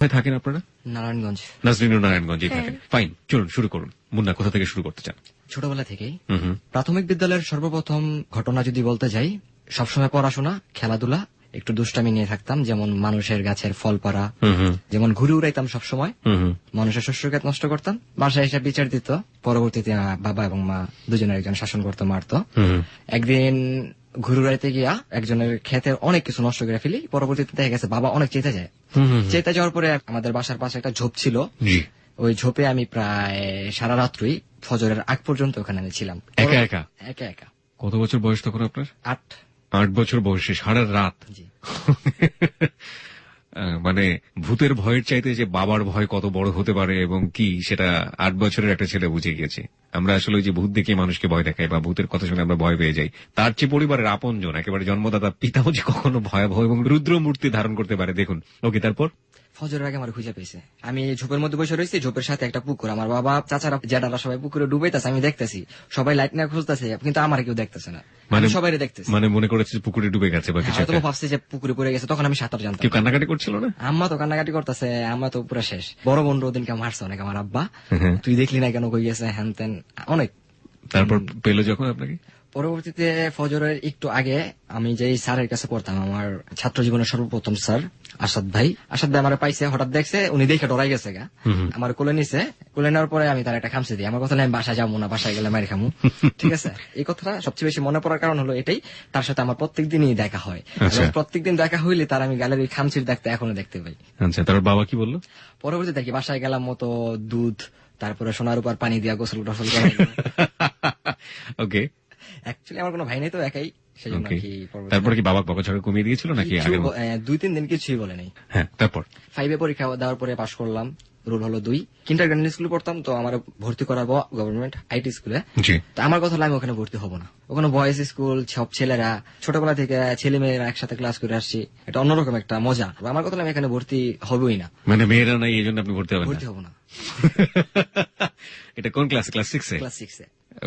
কোথায় থাকেন আপনারা? নারায়ণগঞ্জ। নাজরিন নারায়ণগঞ্জে থাকেন। ফাইন, চলুন শুরু করুন। মুন্না, কোথা থেকে শুরু করতে চান? ছোটবেলা থেকেই প্রাথমিক বিদ্যালয়ের সর্বপ্রথম ঘটনা যদি বলতে যাই, সবসময় পড়াশোনা, খেলাধুলা, একটু দুষ্টামি নিয়ে থাকতাম, যেমন মানুষের গাছের ফল পাড়া, যেমন ঘুরে উড়াইতাম সবসময়, মানুষের শস্য ক্ষেত নষ্ট করতাম, বাসায় এসে বিচার দিত, পরবর্তীতে বাবা এবং মা দুজনের একজন শাসন করতো, মারতো। একদিন ঘুরে উড়াইতে গিয়া একজনের ক্ষেতের অনেক কিছু নষ্ট করে ফেলি, পরবর্তীতে দেখা গেছে বাবা অনেক চেতে যায়। চেতে যাওয়ার পরে আমাদের বাসার পাশে একটা ঝোপ ছিল, ওই ঝোপে আমি প্রায় সারা রাত্রই ফজরের আগ পর্যন্ত ওখানে আমি ছিলাম একা একা। একা একা। কত বছর বয়স তখন আপনার? 8 বছর বয়সে সারা রাত? জি। মানে ভূতের ভয়ের চাইতে যে বাবার ভয় কত বড় হতে পারে এবং কি, সেটা 8 বছরের একটা ছেলে বুঝে গিয়েছে। আমরা আসলে ওই যে ভূত দেখে মানুষকে ভয় দেখাই বা ভূতের কথা শুনে আমরা ভয় পেয়ে যাই, তার চেয়ে পরিবারের আপনজন, একেবারে জন্মদাতা পিতাও যে কখনো ভয়াবহ এবং রুদ্র মূর্তি ধারণ করতে পারে। দেখুন, ওকে, তারপর? ফজরের আগে আমার খুঁজে পেয়েছে, আমি ঝোপের মধ্যে বসে রয়েছি, ঝোপের সাথে একটা পুকুর, আমার বাবা, চাচারা, জ্যাঠারা সবাই পুকুরে ডুবাইতেছে, আমি দেখতেছি, সবাই লাইট নিয়ে খুঁজতেছে, কিন্তু আমার কেউ দেখতেছে না, মানে সবাই দেখতেছে। মানে মনে করেছে পুকুরে ডুবে গেছে বা কিছু, ভাবছে যে পুকুরে পড়ে গেছে, তখন আমি সাঁতার জানতাম। কেউ কান্নাকাটি করছিল না? আম্মা তো কান্নাকাটি করতেছে, আমরা তো পুরো শেষ। বড় বোন ওদিনকে মারছে অনেক, আমার আব্বা, তুই দেখলি না কেন, কই গেছে, হ্যান তেন অনেক। তারপর পেলো যখন আপনাকে? পরবর্তীতে ফজরের একটু আগে আমি যেই স্যারের কাছে পড়তাম, আমার ছাত্র জীবনের সর্বপ্রথম স্যার আসাদ ভাই আমার পাইছে, হঠাৎ দেখছে, উনি দেখে ডরাই গেছে গা, আমার কোলে নিছে, কোলে নেওয়ার পরে আমি তার একটা খামছে দিই, আমার কথা আমি বাসায় যাবো না, বাসায় গেলে মারি খামু। ঠিক আছে, এই কথাটা সবচেয়ে বেশি মনে পড়ার কারণ হলো এটাই, তার সাথে আমার প্রত্যেকদিনই দেখা হয়, প্রত্যেকদিন দেখা হইলে তার আমি গালের ওই খামচির দেখতে এখনো দেখতে পাই। আচ্ছা, তারপর বাবা কি বললো? পরবর্তীতে দেখি বাসায় গেলাম মতো দুধ, তারপরে সোনার উপর পানি দিয়া গোসল টোসল করা। ওকে, অ্যাকচুয়ালি আমার কোনো ভাই নেই তো, একাই, সেজন্য কি। তারপর কি বাবা বকাঝকা কমিয়ে দিয়েছিল নাকি? 2-3 দিন কিছুই বলে নাই। হ্যাঁ, তারপর 5 পরীক্ষা দেওয়ার পরে পাশ করলাম, রুল হলো 2। কিন্ডারগার্টেন স্কুলে পড়তাম, তো আমার ভর্তি করাবো গভর্নমেন্ট আইটি স্কুলে। তো আমার কথা হলো আমি ওখানে ভর্তি হবো না, ওখানে বয়েজ স্কুল, সব ছেলেরা, ছোটবেলা থেকে ছেলে মেয়েরা একসাথে ক্লাস করে আসছি, এটা অন্যরকম একটা মজা। আমার কথা আমি এখানে ভর্তি হবই না, মানে মেয়েরা নাই এই জন্য আপনি ভর্তি হবো না। এটা কোন ক্লাসে? ক্লাস 6-এ? ক্লাস 6-এ।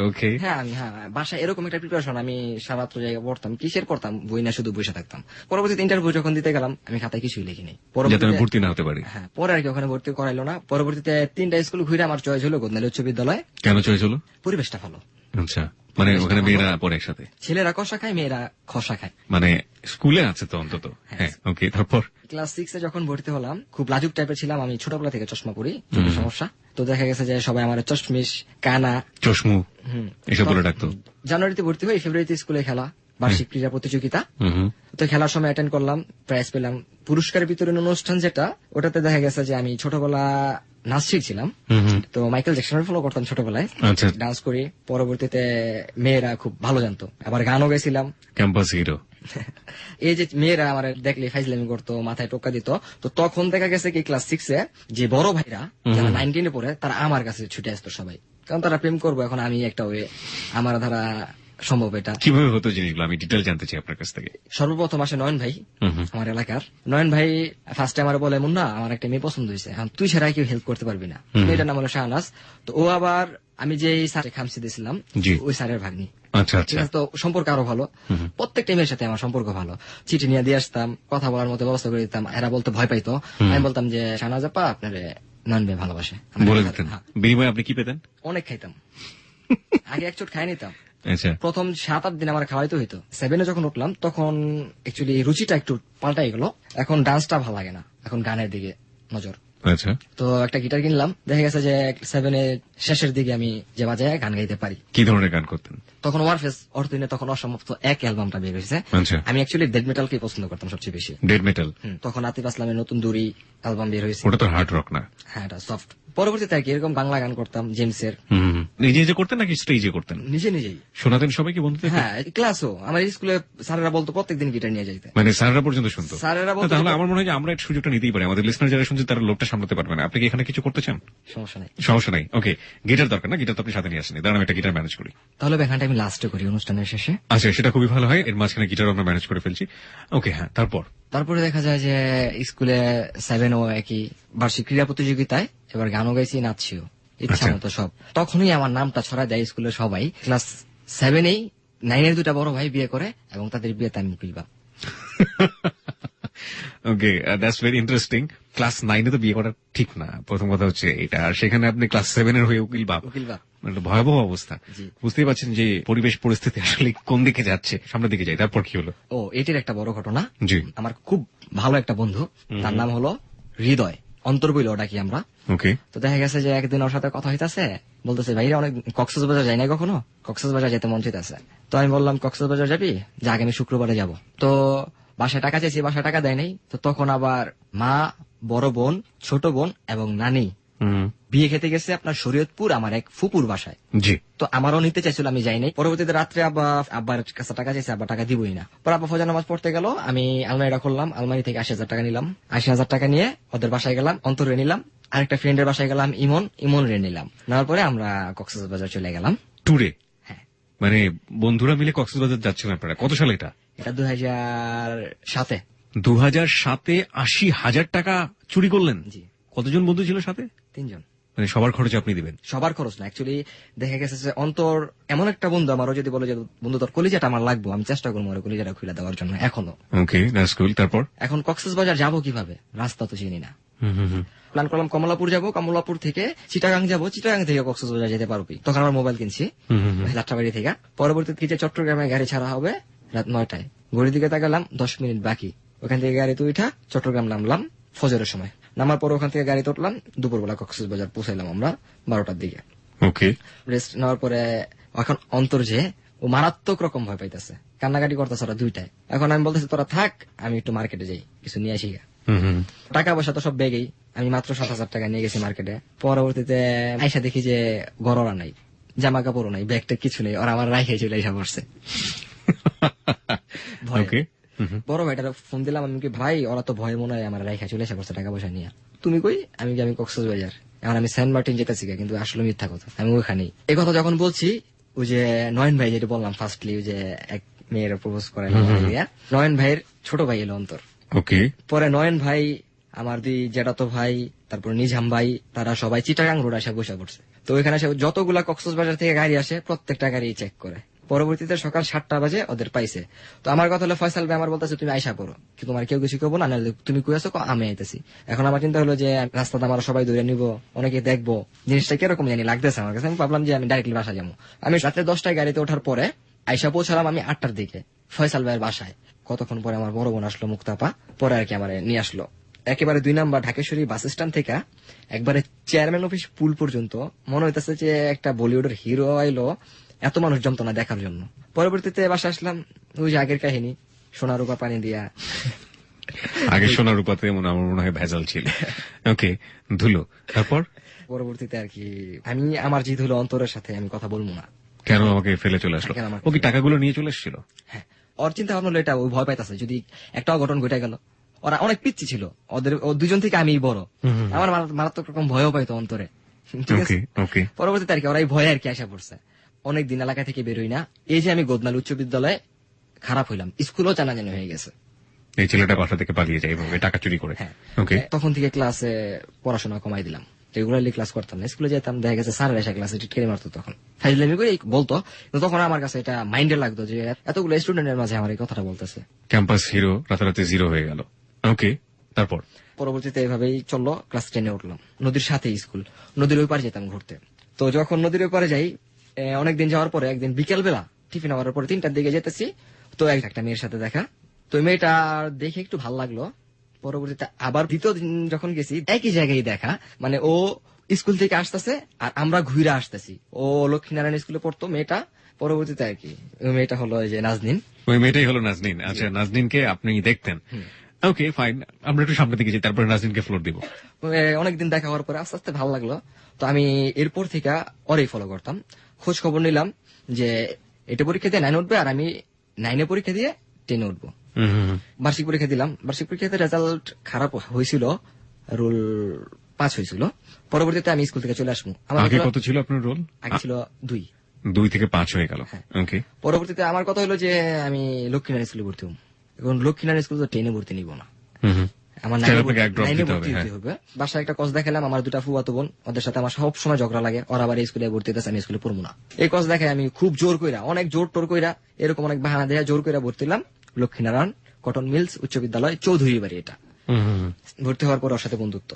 ওকে। হ্যাঁ, আমি বাসায় এরকম একটা প্রিপারেশন, আমি সারাত্র জায়গায় পড়তাম, কিসের পড়তাম, বই না শুধু বসে থাকতাম। পরবর্তীতে ইন্টারভিউ যখন দিতে গেলাম, আমি খাতায় কিছুই লিখিনি, যাতে ভর্তি না হতে পারি। হ্যাঁ, পরে আর কি ওখানে ভর্তি করাইলো না। পরবর্তীতে 3টা স্কুল ঘুরে আমার চয়েস হলো গোদনালী উচ্চ বিদ্যালয়। কেন চয়েস হলো? পরিবেশটা ভালো। আচ্ছা, মানে ওখানে মেয়েরা পড়ে একসাথে, ছেলেরা কষা খায়, মেয়েরা খসা খায়, মানে স্কুলে আছে তো অন্তত। হ্যাঁ, ওকে, তারপর? ক্লাস 6-এ যখন ভর্তি হলাম, খুব লাজুক টাইপের ছিলাম আমি, ছোটবেলা থেকে চশমা পরি, সমস্যা তো দেখা গেছে যে সবাই আমার চশমিশ, কানা, চশমু এসব বলে ডাকতো। জানুয়ারিতে ভর্তি হই, ফেব্রুয়ারিতে স্কুলে খেলা, বার্ষিক ক্রীড়া প্রতিযোগিতা, তো খেলার সময় অ্যাটেন্ড করলাম, প্রাইজ পেলাম। পুরস্কার বিতরণ অনুষ্ঠান যেটা, ওটাতে দেখা গেছে যে আমি ছোটবেলা নাচ শিখছিলাম, তো মাইকেল জ্যাকসনের ফলো করতাম ছোটবেলায়, ডান্স করি। পরবর্তীতে মেয়েরা খুব ভালো জানতো, আবার গানও গেছিলাম, ক্যাম্পাস হিরো। এই যে মেয়েরা আমার দেখলে ফাইজলামি করতো, মাথায় টোকা দিত, তো তখন দেখা গেছে কি ক্লাস 6-এ যে বড় ভাইরা যারা 9-10-এ পড়ে, তারা আমার কাছে ছুটে আসতো সবাই, কারণ তারা প্রেম করবো, এখন আমি একটা ওয়ে, আমার ধারা সম্ভব। এটা কিভাবে হতো জিনিসগুলো আমি ডিটেল জানতে চাই আপনার কাছ থেকে। সর্বপ্রথম আসে নয়ন ভাই, আমার এলাকার নয়ন ভাই। ফার্স্টে আমার বলে, মুন্না আমার একটা মেয়ে পছন্দ হয়েছে, তুই ছাড়া কেউ হেল্প করতে পারবি না। মেয়েটার নাম হলো শাহনাজ। তো ও আবার আমি যে স্যারে খামসি দিয়েছিলাম, ওই স্যারের ভাগ্নি। আচ্ছা আচ্ছা, তো সম্পর্ক আরো ভালো, প্রত্যেকটা মেয়ের সাথে আমার সম্পর্ক ভালো, চিঠি নিয়ে দিয়ে আসতাম, কথা বলার মতো ব্যবস্থা করে দিতাম। এরা বলতে ভয় পাইতো, আমি বলতাম যে শাহনাজ আপা আপনার নয়ন ভাই ভালোবাসে, বলে দিতেন। বিনিময়ে আপনি কি পেতেন? অনেক খাইতাম, আগে এক চোট খাই নিতাম। আচ্ছা, প্রথম 7-8 দিন আমার খাওয়াইতে হইতো। 7-এ যখন উঠলাম তখন অ্যাকচুয়ালি রুচিটা একটু পাল্টাই গেল, এখন ডান্সটা ভালো লাগে না, এখন গানের দিকে নজর। আচ্ছা, তো একটা গিটার কিনলাম, দেখা গেছে যে 7-এ শেষের দিকে আমি যে বাজায় গান গাইতে পারি। কি ধরনের গান করতেন তখন ওয়ারফেস অর্থদিনে তখন অসমাপ্ত এক অ্যালবামটা বের হয়েছে। আমি অ্যাকচুয়ালি ডেড মেটালকে পছন্দ করতাম সবচেয়ে বেশি। Dead metal? তখন আতিফ আসলামের নতুন দূরি অ্যালবাম বের হয়েছে, ওটা তো হার্ড রক না? হ্যাঁ, এটা সফট। পরবর্তীতে আর কি এরকম বাংলা গান করতাম, জেমসের। নিজে নিজে করতেন নাকি স্টেজে করতেন? নিজে নিজেই শোনাতেন সবাইকে বন্ধুদের? হ্যাঁ, ক্লাসও আমার স্কুলে স্যারেরা বলতো প্রত্যেকদিন গিটার নিয়ে যাইতে, মানে স্যারেরা পর্যন্ত শুনতো? স্যারেরা বলতো। তাহলে আমার মনে হয় যে আমরা এই সুযোগটা নিতেই পারি, আমাদের লিসনার যারা শুনছে তারা লোকটা সামলাতে পারবে না। আপনি কি এখানে কিছু করতে চান? সমস্যা নাই, সমস্যা নাই। ওকে, গিটার দরকার না? গিটার তো আপনি সাথে নিয়ে আসেন, দাঁড়ান আমি একটা গিটার ম্যানেজ করি। তাহলে ব্যাখ্যানটা আমি লাস্টে করি অনুষ্ঠানের শেষে। আচ্ছা, সেটা খুবই ভালো হয়, এর মাঝখানে গিটার আমরা ম্যানেজ করে ফেলছি। ওকে, হ্যাঁ, তারপরে দেখা যায় যে স্কুলে 7 ও একই বার্ষিক ক্রীড়া প্রতিযোগিতায় এবার গানও গাইছি, নাচছিও ইচ্ছা মতো সব। তখনই আমার নামটা ছড়া দেয় স্কুলের সবাই। ক্লাস 7-এই 9-এর 2টা বড় ভাই বিয়ে করে এবং তাদের বিয়েতে আমি উকিল বাপ। ওকে, দ্যাটস ভেরি ইন্টারেস্টিং। ক্লাস 9-এ তো বিয়ে করা ঠিক না, প্রথম কথা হচ্ছে এটা। আর সেখানে আপনি ক্লাস 7-এর হয়ে উকিল বাপ, উকিল বাপ। মানে একটা ভয়াবহ অবস্থা। জি। বুঝতেই পারছেন যে পরিবেশ পরিস্থিতি আসলে কোন দিকে যাচ্ছে, সামনের দিকে যায়। তারপর কি হলো? ও, এটির একটা বড় ঘটনা। জি। আমার খুব ভালো একটা বন্ধু, তার নাম হলো হৃদয়, অন্তর বইল ডাকি আমরা। ওকে। তো দেখা গেছে যে একদিন ওর সাথে কথা হইতাছে, বলতেছে ভাইরা অনেক কক্সবাজার যাই না কখনো, কক্সবাজার যেতে মন চাইতেছে। তো আমি বললাম কক্সবাজার যাবি, যে আগামী শুক্রবারে যাব। তো বাসায় টাকা চাইছি, বাসায় টাকা দেয় নাই। তো তখন আবার মা, বড় বোন, ছোট বোন এবং নানি বিয়ে খেতে গেছে আপনার শরীয়তপুর আমার এক ফুপুর বাসায়। জি। তো আমারও নিতে চাইছিল, আমি যাই নাই। পরবর্তীতে রাত্রে আব্বার কাছে টাকা চাইছে, আব্বা টাকা দিবই না। পর আব্বা ফজর নামাজ পড়তে গেল, আমি আলমারিটা খুললাম, আলমারি থেকে 80,000 টাকা নিলাম। 80,000 টাকা নিয়ে ওদের বাসায় গেলাম, অন্তরে নিলাম। আরেকটা ফ্রেন্ডের বাসায় গেলাম, ইমন রে নিলাম। নেওয়ার পরে আমরা কক্সবাজার চলে গেলাম ট্যুরে। হ্যাঁ। মানে বন্ধুরা মিলে কক্সবাজার যাচ্ছিলেন আপনারা? কত সালে এটা? এটা 2007-এ। 2007-এ 80,000 টাকা চুরি করলেন? জি। কতজন বন্ধু ছিল সাথে? 3 জন। মানে সবার খরচ আপনি দিবেন? সবার খরচ না, অ্যাকচুয়ালি দেখা গেছে যে অন্তর এমন একটা বন্ধু, আমারও যদি বলে যে বন্ধু তোর কলিজাটা আমার লাগবে, আমি চেষ্টা করবো আমার কলিজাটা খুলে দেওয়ার জন্য এখনো। ওকে, দ্যাটস কুল। তারপর? এখন কক্সবাজার যাবো কিভাবে, রাস্তা তো চিনি না। প্ল্যান করলাম কমলাপুর যাব, কমলাপুর থেকে চিটাগাং যাব, চিটাগাং থেকে কক্সবাজার যেতে পারবি। তখন আমার মোবাইল কিনছি যাত্রাবাড়ি থেকে। পরবর্তীতে কিছু চট্টগ্রামে গাড়ি ছাড়া হবে রাত 9টায়। ঘড়ির দিকে তাকালাম 10 মিনিট বাকি। ওখান থেকে গাড়িতে উঠা চট্টগ্রাম নামলাম ফজরের সময়। নামার পর ওখান থেকে গাড়িতে উঠলাম, দুপুরবেলা কক্সবাজার পৌঁছাইলাম আমরা 12টার দিকে। ওকে। রেস্ট নেওয়ার পরে এখন অন্তর যে ও মারাত্মক রকম ভয় পাইতেছে, কান্নাকাটি করতেছে ওরা 2টায়। এখন আমি বলতেছি তোরা থাক, আমি একটু মার্কেটে যাই, কিছু নিয়ে আসি। টাকা পয়সা তো সব ব্যাগেই, আমি মাত্র 7,000 টাকা নিয়ে গেছি মার্কেটে। পরবর্তীতে আইসা দেখি যে গররা নাই, জামা কাপড়ও নাই, ব্যাগটা কিছু নেই, ওরা আমার রাইখে চলে আইসা পড়ছে। ওকে। বড় ভাইটার ফোন দিলাম, আমি কি ভাই ওরা তো ভয় মনে হয় আমার রাইখা চলে আসা পড়ছে টাকা পয়সা নিয়ে। তুমি কই? আমি কক্সবাজার। এখন আমি সেন্ট মার্টিন যেতেছি, কিন্তু আসলে মিথ্যা কথা, আমি ওইখানেই। এই কথা যখন বলছি, ওই যে নয়ন ভাই যেটা বললাম ফার্স্টলি, ওই যে এক মেয়ের প্রপোজ করে, নয়ন ভাইয়ের ছোট ভাই এলো অন্তর। ওকে। পরে নয়ন ভাই, আমার দুই জেঠাতো ভাই, তারপর নিজাম ভাই, তারা সবাই চিটাগাং রোড আসে বসে পড়ছে। তো ওইখানে যতগুলা কক্সবাজার থেকে গাড়ি আসে প্রত্যেকটা গাড়ি চেক করে। পরবর্তীতে সকাল 7টা বাজে ওদের পাইছে। তো আমার কথা হলো ফয়সাল ভাই আমার বলতেছে তুমি আইসা পড়ো, কি তোমার কেউ কিছু কেবো না, তুমি কই আছো, আমি আইতেছি। এখন আমার চিন্তা হলো যে রাস্তাটা আমরা সবাই ধরে নিবো, অনেকে দেখবো, জিনিসটা কিরকম জানি লাগতেছে আমার কাছে। আমি ভাবলাম যে আমি ডাইরেক্টলি বাসা যাবো। আমি রাত্রে 10টায় গাড়িতে ওঠার পরে আইসা পৌঁছালাম আমি 8টার দিকে ফয়সাল ভাইয়ের বাসায়। কতক্ষণ পরে আমার বড় বোন আসলো, মুক্তাপা, পরে আর কি আমার নিয়ে আসলো একেবারে 2 নম্বর ঢাকেশ্বরী বাস স্ট্যান্ড থেকে একবারে চেয়ারম্যান অফিস পুল পর্যন্ত। মনে হইতেছে যে একটা বলিউডের হিরো আইলো, এত মানুষ জমতো না দেখার জন্য। পরবর্তীতে বাসা আসলাম, ওই যে আগের কাহিনী, সোনা রূপা পানি দিয়া। আগে সোনা রূপাতে আমার মনে হয় ভেজাল ছিল। ওকে, ধুলো। তারপর পরবর্তীতে আর কি আমি আমার জিদ হলো অন্তরের সাথে আমি কথা বলবো না। কেন আমাকে ফেলে চলে আসলো? কেন আমাকে ও কি টাকাগুলো নিয়ে চলে এসেছিল? হ্যাঁ, ওর চিন্তা ভাবনা হলো এটা, ওই ভয় পাইতেছে যদি একটা অঘটন ঘটে গেল। ওরা অনেক পিচ্ছি ছিল, ও 2 জন থেকে আমি বড়। আমার মারাত্মক রকম ভয়ও পাইতো অন্তরে। ঠিক আছে। ওকে। পরবর্তীতে আর কি ওরা এই ভয়ে আর কি আসা পড়ছে। অনেকদিন এলাকা থেকে বেরোই না। এই যে আমি গোদনাল উচ্চ বিদ্যালয়ে খারাপ হইলাম, স্কুলও জানাজানি হয়ে গেছে। এই ছেলেটা বাসা থেকে পালিয়ে যায় এবং টাকা চুরি করে। হ্যাঁ। ওকে। তখন থেকে ক্লাসে পড়াশোনা কমাই দিলাম, রেগুলারলি ক্লাস করতাম না। স্কুলে যেতাম, দেখা গেছে স্যার এসে ক্লাসে টিটকারি মারতো, তখন ফাইজলামি করে বলতো। কিন্তু তখন আমার কাছে এটা মাইন্ডে লাগতো যে এতগুলো স্টুডেন্টের মাঝে আমার এই কথাটা বলতেছে। ক্যাম্পাস হিরো রাতারাতি জিরো হয়ে গেল। ওকে, তারপর? পরবর্তীতে এভাবেই চললো, ক্লাস 10-এ উঠলাম। নদীর সাথে স্কুল, নদীর ওই পারে যেতাম ঘুরতে। তো যখন নদীর ওই পারে যাই, অনেকদিন যাওয়ার পরে একদিন বিকেল বেলা টিফিন আওয়ার পরে 3টার দিকে যেতেছি, তো একটা মেয়ের সাথে দেখা। তো মেয়েটা দেখে একটু ভালো লাগলো। পরবর্তীতে আবার দ্বিতীয় দিন যখন গেছি, একই জায়গায় দেখা, মানে ও স্কুল থেকে আসতেছে আর আমরা ঘুরে আসতেছি। ও লক্ষ্মীনারায়ণ স্কুলে পড়তো মেয়েটা। পরবর্তীতে আর কি ওই মেয়েটা হলো যে নাজনীন। ওই মেয়েটাই হলো নাজনীন। আচ্ছা, নাজনীনকে আপনি দেখতেন? ওকে, ফাইন। আমরা একটু সামনের দিকে যাই, তারপরে নাজনীনকে ফ্লোর দিব। অনেকদিন দেখা হওয়ার পরে আস্তে আস্তে ভালো লাগলো। তো আমি এরপর থেকে ওরই ফলো করতাম, খোঁজ খবর নিলাম যে এটা পরীক্ষা দিয়ে 9 উঠবে, আর আমি 9-এ পরীক্ষা দিয়ে 10-এ উঠবো। বার্ষিক পরীক্ষা দিলাম, বার্ষিক পরীক্ষাতে রেজাল্ট খারাপ হয়েছিল, রোল 5 হয়েছিল। পরবর্তীতে আমি স্কুল থেকে চলে আসবো। আগে কত ছিল আপনার রোল? আগে ছিল 2। 2 থেকে 5 হয়ে গেল। ওকে। পরবর্তীতে আমার কথা হলো যে আমি লক্ষ্মীনারায়ণ স্কুলে ভর্তি হব। এখন লক্ষ্মীনারায়ণ স্কুল তো 10-এ ভর্তি নিব না, আমার 9-এ ভর্তি হতে হবে। বাসায় একটা কস দেখালাম, আমার 2টা ফুয়াতো বোন, ওদের সাথে আমার সব সময় ঝগড়া লাগে, ওরা আবার এই স্কুলে ভর্তি হতেছে, আমি স্কুলে পড়বো না। এই কস দেখে আমি খুব জোর কইরা, অনেক জোর টোর কইরা, এরকম অনেক বাহানা দেয়া জোর কইরা ভর্তি হলাম লক্ষ্মীনারায়ণ কটন মিলস উচ্চ বিদ্যালয়, চৌধুরী বাড়ি এটা। ভর্তি হওয়ার পর ওর সাথে বন্ধুত্ব।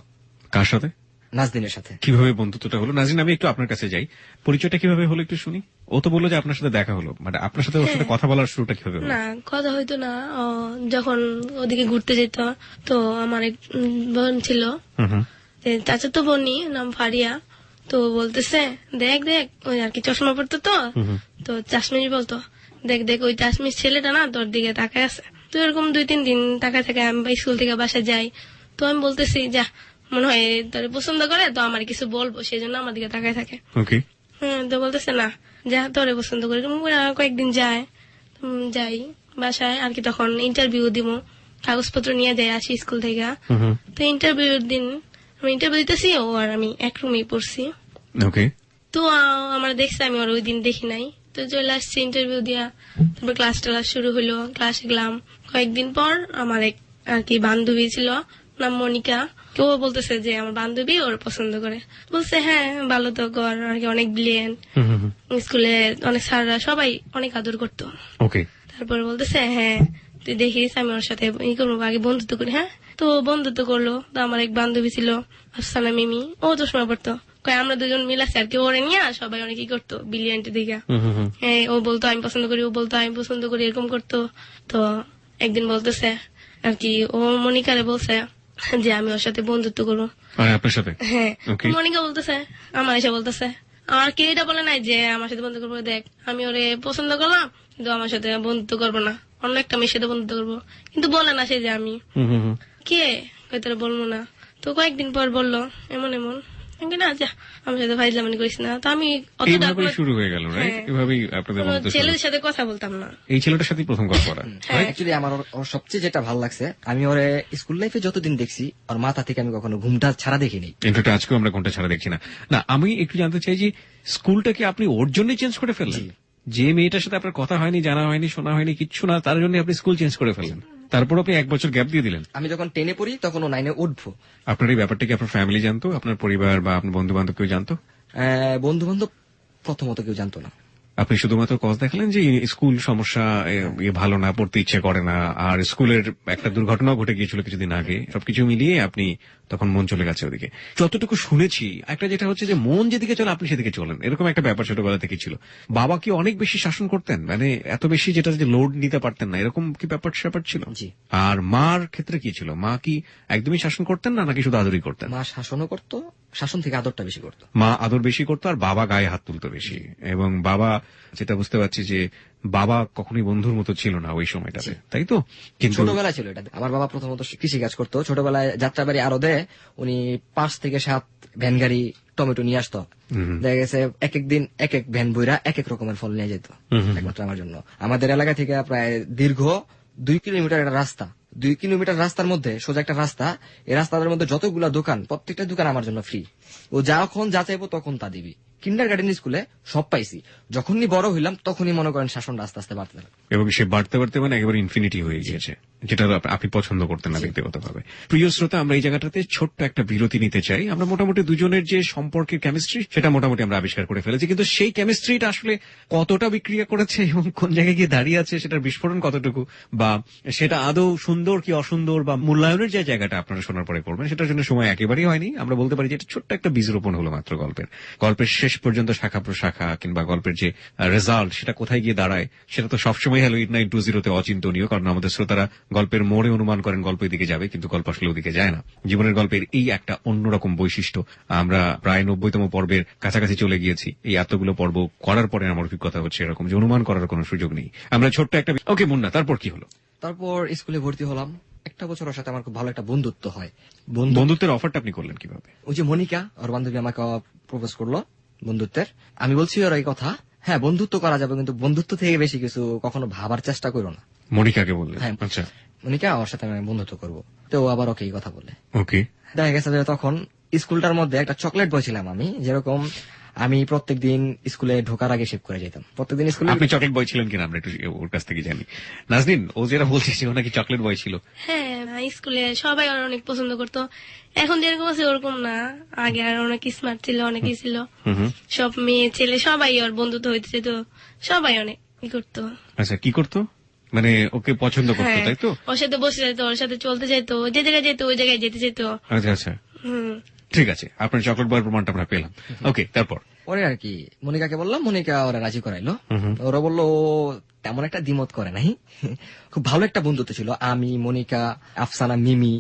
কার সাথে? নাজদিনের সাথে। কিভাবে বন্ধুত্বটা হলো? নাজরিন, আমি একটু আপনার কাছে যাই, পরিচয়টা কিভাবে হলো একটু শুনি। ও তো বললো যে আপনার সাথে দেখা হলো, মানে আপনার সাথে ওর সাথে কথা বলার শুরুটা কিভাবে হলো? না, কথা হইতো না। যখন ওদিকে ঘুরতে যেত, তো আমার এক বোন ছিল, চাচা তো বোনই, নাম ফারিয়া। তো বলতেছে, দেখ দেখ, ওই আর কি চশমা পড়তো তো চাশমিশ বলতো, দেখ দেখ ওই চাশমিশ ছেলেটা না তোর দিকে তাকায় আছে। তো এরকম 2-3 দিন তাকায় থাকে। আমি স্কুল থেকে বাসায় যাই, তো আমি বলতেছি, যা মনে হয় তোর পছন্দ করে, তো আমার কিছু বলবো, সেই জন্য আমার দিকে তাকায় থাকে। ওকে। তো বলতেছে না, যা তোরে পছন্দ করে। কয়েকদিন যাই বাসায় আর কি, তখন ইন্টারভিউ দিব, কাগজপত্র নিয়ে যাই, আসি স্কুল থেকে। তো ইন্টারভিউর দিন আমি ইন্টারভিউ দিতেছি, ও আর আমি এক রুমেই পড়ছি। ওকে। তো আমার দেখছে, আমি আর ওই দিন দেখি নাই। তো চলে আসছি ইন্টারভিউ দিয়া, তারপর ক্লাস টালাস শুরু হলো, ক্লাসে গেলাম। কয়েকদিন পর আমার এক আর কি বান্ধবী ছিল, নাম মনিকা। কেউ বলতেছে যে আমার বান্ধবী ওর পছন্দ করে। বলছে হ্যাঁ ভালো তো, ঘর আর কি অনেক ব্রিলিয়েন্ট, স্কুলে অনেক স্যাররা সবাই অনেক আদর করতো। ওকে। তারপর বলতেছে হ্যাঁ তুই দেখিস, আমি ওর সাথে ই করবো, আগে বন্ধুত্ব করি। হ্যাঁ, তো বন্ধুত্ব করলো। তো আমার এক বান্ধবী ছিল আফসানা মিমি, ও চশমা পড়তো। আমরা দুজন মিলাছি আর কি, ওরে নিয়ে সবাই অনেক ই করতো ব্রিলিয়েন্টের দিকে। হ্যাঁ, ও বলতো আমি পছন্দ করি, ও বলতো আমি পছন্দ করি, এরকম করতো। তো একদিন বলতেছে আর কি, ও মনিকারে বলছে যে আমি ওর সাথে বন্ধুত্ব করবো। আপনার সাথে? হ্যাঁ, মনিকা বলতেছে, আমার এসে বলতেছে, আর কে এটা বলে নাই যে আমার সাথে বন্ধুত্ব করবো। দেখ আমি ওরে পছন্দ করলাম, কিন্তু আমার সাথে বন্ধুত্ব করবো না, অন্য একটা মেয়ের সাথে বন্ধুত্ব করবো। কিন্তু বলে না সে যে আমি কে, তোরা বলবো না। তো কয়েকদিন পর বললো এমন এমন, না যা আমার সাথে ফাইজলামি করিস না। তো আমি এইভাবেই শুরু হয়ে গেল, রাইট? এভাবেই আপনাদের মধ্যে ছেলের সাথে কথা বলতাম না। এই ছেলেটার সাথে প্রথম কথা করা। অ্যাকচুয়ালি আমার ওর সবচেয়ে যেটা ভালো লাগছে, আমি ওরে স্কুল লাইফে যতদিন দেখছি, ওর মাথা থেকে আমি কখনো ঘুমটা ছাড়া দেখিনি। ইনফ্যাক্ট আজকেও আমরা কোনটা ছাড়া দেখছি না। না, আমি একটু জানতে চাই যে স্কুলটা কি আপনি ওর জন্য চেঞ্জ করে ফেললেন? যে মেয়েটার সাথে আপনার কথা হয়নি, জানা হয়নি, শোনা হয়নি, কিচ্ছু না, তার জন্য আপনি স্কুল চেঞ্জ করে ফেললেন? তারপর আপনি 1 বছর গ্যাপ দিয়ে দিলেন? আমি যখন 10-এ পড়ি তখন ও 9-এ উঠবো। আপনার এই ব্যাপারটা কি আপনার ফ্যামিলি জানতো, আপনার পরিবার বা আপনার বন্ধু বান্ধব কেউ জানতো? বন্ধু বান্ধব প্রথমত কেউ জানতো না। আপনি শুধুমাত্র কজ দেখালেন যে স্কুল সমস্যা, ভালো না, পড়তে ইচ্ছে করে না, আর স্কুলের একটা দুর্ঘটনাও ঘটে গিয়েছিল কিছুদিন আগে, সবকিছু মিলিয়ে আপনি তখন মন চলে গেছে ওদিকে। যতটুকু শুনেছি, একটা যেটা হচ্ছে যে মন যেদিকে চলে আপনি সেদিকে চলেন, এরকম একটা ব্যাপার ছোটবেলা থেকে ছিল। বাবা কি অনেক বেশি শাসন করতেন, মানে এত বেশি যেটা যে লোড নিতে পারতেন না, এরকম কি ব্যাপার স্যাপার ছিল? জি। আর মার ক্ষেত্রে কি ছিল? মা কি একদমই শাসন করতেন না, নাকি শুধু আদরই করতেন? মা শাসনও করতো, শাসন থেকে আদরটা বেশি করতো। মা আদর বেশি করতো আর বাবা গায়ে হাত তুলতো বেশি। এবং বাবা, যেটা বুঝতে পারছি যে বাবা কখনোই বন্ধুর মতো ছিল না ওই সময়টাতে, তাই তো? কিন্তু ছোটবেলায় ছিল এটা। আমার বাবা প্রথমত কৃষি কাজ করতো। ছোটবেলায় যাত্রাবাড়ি আরদে উনি 5 থেকে 7 ভ্যান গাড়ি টমেটো নিয়ে আসতো। দেখা গেছে এক এক দিন এক এক ভ্যান বইরা এক এক রকমের ফল নিয়ে যেত, একমাত্র আমার জন্য। আমাদের এলাকা থেকে প্রায় দীর্ঘ 2 কিলোমিটার একটা রাস্তা, 2 কিলোমিটার রাস্তার মধ্যে সোজা একটা রাস্তা। এই রাস্তার মধ্যে যতগুলা দোকান, প্রত্যেকটা দোকান আমার জন্য ফ্রি। ও যখন যা চাইবো তখন তা দিবি। কিন্ডার গার্ডেন স্কুলে সব পাইছি। যখনই বড় হইলাম তখনই মনে করেন শাসনটা আস্তে আস্তে বাড়তে থাকে, এবং সে বাড়তে বাড়তে মানে একেবারে ইনফিনিটি হয়ে গিয়েছে, যেটা আপনি পছন্দ করতেন না ব্যক্তিগতভাবে। প্রিয় শ্রোতা, আমরা এই জায়গাটাতে ছোট্ট একটা বিরতি নিতে চাই। আমরা মোটামুটি দুজনের যে সম্পর্কের কেমিস্ট্রি, সেটা মোটামুটি আমরা আবিষ্কার করে ফেলেছি, কিন্তু সেই কেমিস্ট্রিটা আসলে কতটা বিক্রিয়া করেছে এবং কোন জায়গায় গিয়ে দাঁড়িয়ে আছে, সেটার বিস্ফোরণ কতটুকু, বা সেটা আদৌ সুন্দর কি অসুন্দর, বা মূল্যায়নের যে জায়গাটা আপনারা শোনার পরে করবেন, সেটার জন্য সময় একেবারেই হয়নি। আমরা বলতে পারি যে এটা ছোট্ট একটা বীজ রোপণ হলো মাত্র গল্পের শেষ পর্যন্ত শাখা প্রশাখা কিংবা গল্পের যে রেজাল্ট, সেটা কোথায় গিয়ে দাঁড়ায় সেটা তো সবসময় হ্যালো 8920 অচিন্তনীয়। কারণ আমাদের শ্রোতারা গল্পের মোড়ে অনুমান করেন গল্প এদিকে যাবে, কিন্তু গল্প আসলে ওদিকে যায় না। জীবনের গল্পের এই একটা অন্যরকম বৈশিষ্ট্য। আমরা প্রায় 90তম পর্বের কাছাকাছি চলে গিয়েছি। এই এতগুলো পর্ব করার পরে আমার অভিজ্ঞতা হচ্ছে এরকম যে অনুমান করার কোনো সুযোগ নেই। আমরা ছোট্ট একটা ওকে মুন্না, তারপর কি হলো? তারপর স্কুলে ভর্তি হলাম। একটা বছর ওর সাথে আমার খুব ভালো একটা বন্ধুত্ব হয়। বন্ধুত্বের অফারটা আপনি করলেন কিভাবে? ওই যে মনিকা, ওর বান্ধবী আমাকে প্রপোজ করলো বন্ধুত্বের। আমি বলছি ওর এই কথা, হ্যাঁ বন্ধুত্ব করা যাবে, কিন্তু বন্ধুত্ব থেকে বেশি কিছু কখনো ভাবার চেষ্টা করো না। মনিকাকে বললেন? হ্যাঁ। আচ্ছা। মনিকা, ওর সাথে আমি বন্ধুত্ব করবো। তো ও আবার ওকে এই কথা বলে। ওকে। দেখা গেছে যে তখন স্কুলটার মধ্যে একটা চকলেট বয় ছিলাম আমি। যেরকম আমি প্রত্যেকদিন স্কুলে ঢোকার আগে শেভ করে যেতাম। প্রত্যেকদিন স্কুলে। আপনি চকলেট বয় ছিলেন কিনা আমরা একটু ওর কাছ থেকে জানি। নাজনীন, ও যেটা বলছে সে নাকি চকলেট বয় ছিল। হ্যাঁ, স্কুলে সবাই আর অনেক পছন্দ করতো। এখন যেরকম আছে ওরকম না, আগে আর অনেক স্মার্ট ছিল, অনেকেই ছিল। সব মেয়ে ছেলে সবাই ওর বন্ধুত্ব হইতেছে, তো সবাই অনেক কি করতো। আচ্ছা, কি করতো? মানে ওকে পছন্দ করতো, হ্যাঁ, তাই তো? ওর সাথে বসে যেত, ওর সাথে চলতে যেত, যে জায়গায় যেত ওই জায়গায় যেতে যেত। আচ্ছা আচ্ছা, হুম। ঠিক আছে, আপনার চকলেট বয়ের প্রমাণটা আমরা পেলাম। ওকে, তারপর? পরে আর কি মনিকাকে বললাম, মনিকা ওরা রাজি করাইলো। ওরা বললো ও তেমন একটা দ্বিমত করে নাই, খুব ভালো একটা বন্ধুত্ব ছিল। আমি, মনিকা, আফসানা, মিমি,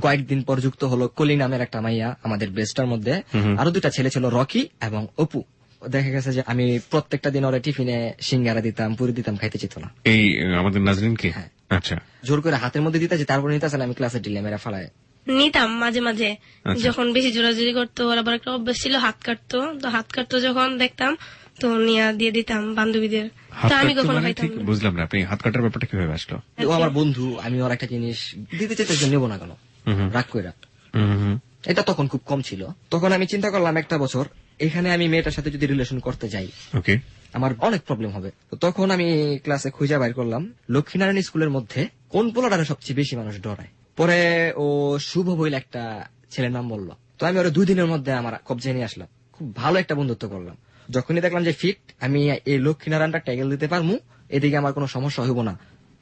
কয়েকদিন পর যুক্ত হলো কলি নামের একটা মাইয়া আমাদের বেস্টার মধ্যে। আরো 2টা ছেলে ছিল, রকি এবং অপু। দেখা গেছে যে আমি প্রত্যেকটা দিন ওরা টিফিনে সিঙ্গারা দিতাম, পুরি দিতাম, খাইতে চেত না। এই আমাদের নাজরিনকে? হ্যাঁ। আচ্ছা, জোর করে হাতের মধ্যে দিতে তারপরে নিতে আমি ক্লাসে ডিলে মেরা ফালায় নিতাম মাঝে মাঝে, আচ্ছা। যখন বেশি জোরাজুরি করতো। ওর আবার একটা অভ্যাস ছিল হাত কাটতো, তো হাত কাটতো যখন দেখতাম তো নিয়ে দিয়ে দিতাম বান্ধবীদের। হাত তো আমি কাটতো কখনো মানে? খাইতাম ঠিক না। বুঝলাম না, আপনি হাত কাটার ব্যাপারটা কিভাবে আসলো? ও আমার বন্ধু, আমি ওর একটা জিনিস দিতে চাইতে নেবো না কেন, রাগ কইরা। এটা তখন খুব কম ছিল। তখন আমি চিন্তা করলাম একটা বছর এখানে আমি মেয়েটার সাথে যদি রিলেশন করতে যাই ওকে, আমার অনেক প্রবলেম হবে। তো তখন আমি ক্লাসে খুঁজে বাইর করলাম লক্ষ্মীনারায়ণ স্কুলের মধ্যে কোন পোলাটারে সবচেয়ে বেশি মানুষ ডরায়। পরে ও শুভ বইল একটা ছেলের নাম বললো, তো আমি ওরা 2 দিনের মধ্যে আমার কবজায় নিয়ে আসলাম। খুব ভালো একটা বন্ধুত্ব করলাম। যখনই দেখলাম যে ফিট, আমি এই লক্ষ্মীনারায়ণটা ট্যাগেল দিতে পারবো, এদিকে আমার কোনো সমস্যা হইব না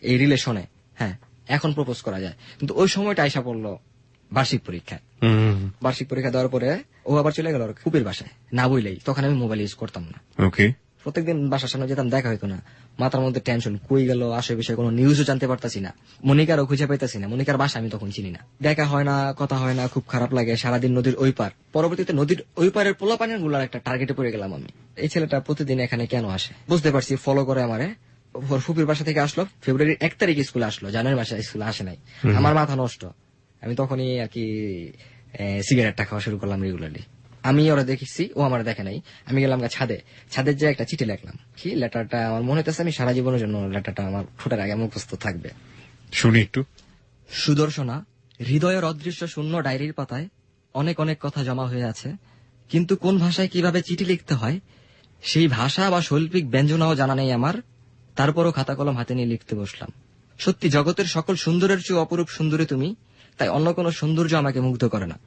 এই রিলেশনে। হ্যাঁ, এখন প্রপোজ করা যায়। কিন্তু ওই সময়টা আইসা পড়লো বার্ষিক পরীক্ষায়। বার্ষিক পরীক্ষা দেওয়ার পরে ও আবার চলে গেল ওর ফুপির বাসায়, না বইলেই। তখন আমি মোবাইল ইউজ করতাম না। ওকে, প্রত্যেকদিন বাসার সামনে যেতাম, দেখা হইতো না। মাথার মধ্যে টেনশন, কই গেল আসে বিষয়ে কোনো নিউজও জানতে পারতাছি না। মনিকারও খুঁজে পাইতাছি না, মনিকার বাসা আমি তখন চিনি না। দেখা হয় না, কথা হয় না, খুব খারাপ লাগে। সারাদিন নদীর ওই পার। পরবর্তীতে নদীর ওই পারের পোলাপানের গুলার একটা টার্গেটে পড়ে গেলাম আমি। এই ছেলেটা প্রতিদিন এখানে কেন আসে বুঝতে পারছি, ফলো করে আমারে। ওর ফুপির বাসা থেকে আসলো ফেব্রুয়ারির 1 তারিখ স্কুলে আসলো, জানুয়ারি মাসে স্কুলে আসে নাই। আমার মাথা নষ্ট। আমি তখনই আর কি সিগারেটটা খাওয়া শুরু করলাম রেগুলারলি। আমি ওরা দেখেছি, ও আমার দেখে নাই। আমি গেলাম ছাদে, ছাদের যে একটা চিঠি লিখলাম। কি লেটারটা আমার মনে হইতেছে আমি সারা জীবনের জন্য লেটারটা আমার ফুটার আগে মুখস্থ থাকবে। শুনি একটু। সুদর্শনা, হৃদয়ের অদৃশ্য শূন্য ডায়েরির পাতায় অনেক অনেক কথা জমা হয়ে আছে, কিন্তু কোন ভাষায় কিভাবে চিঠি লিখতে হয় সেই ভাষা বা শৈল্পিক ব্যঞ্জনাও জানা নেই আমার। তারপরও খাতা কলম হাতে নিয়ে লিখতে বসলাম। সত্যি জগতের সকল সুন্দরের চেয়ে অপরূপ সুন্দরী তুমি, তাই অন্য কোনো সৌন্দর্য আমাকে মুগ্ধ করে না।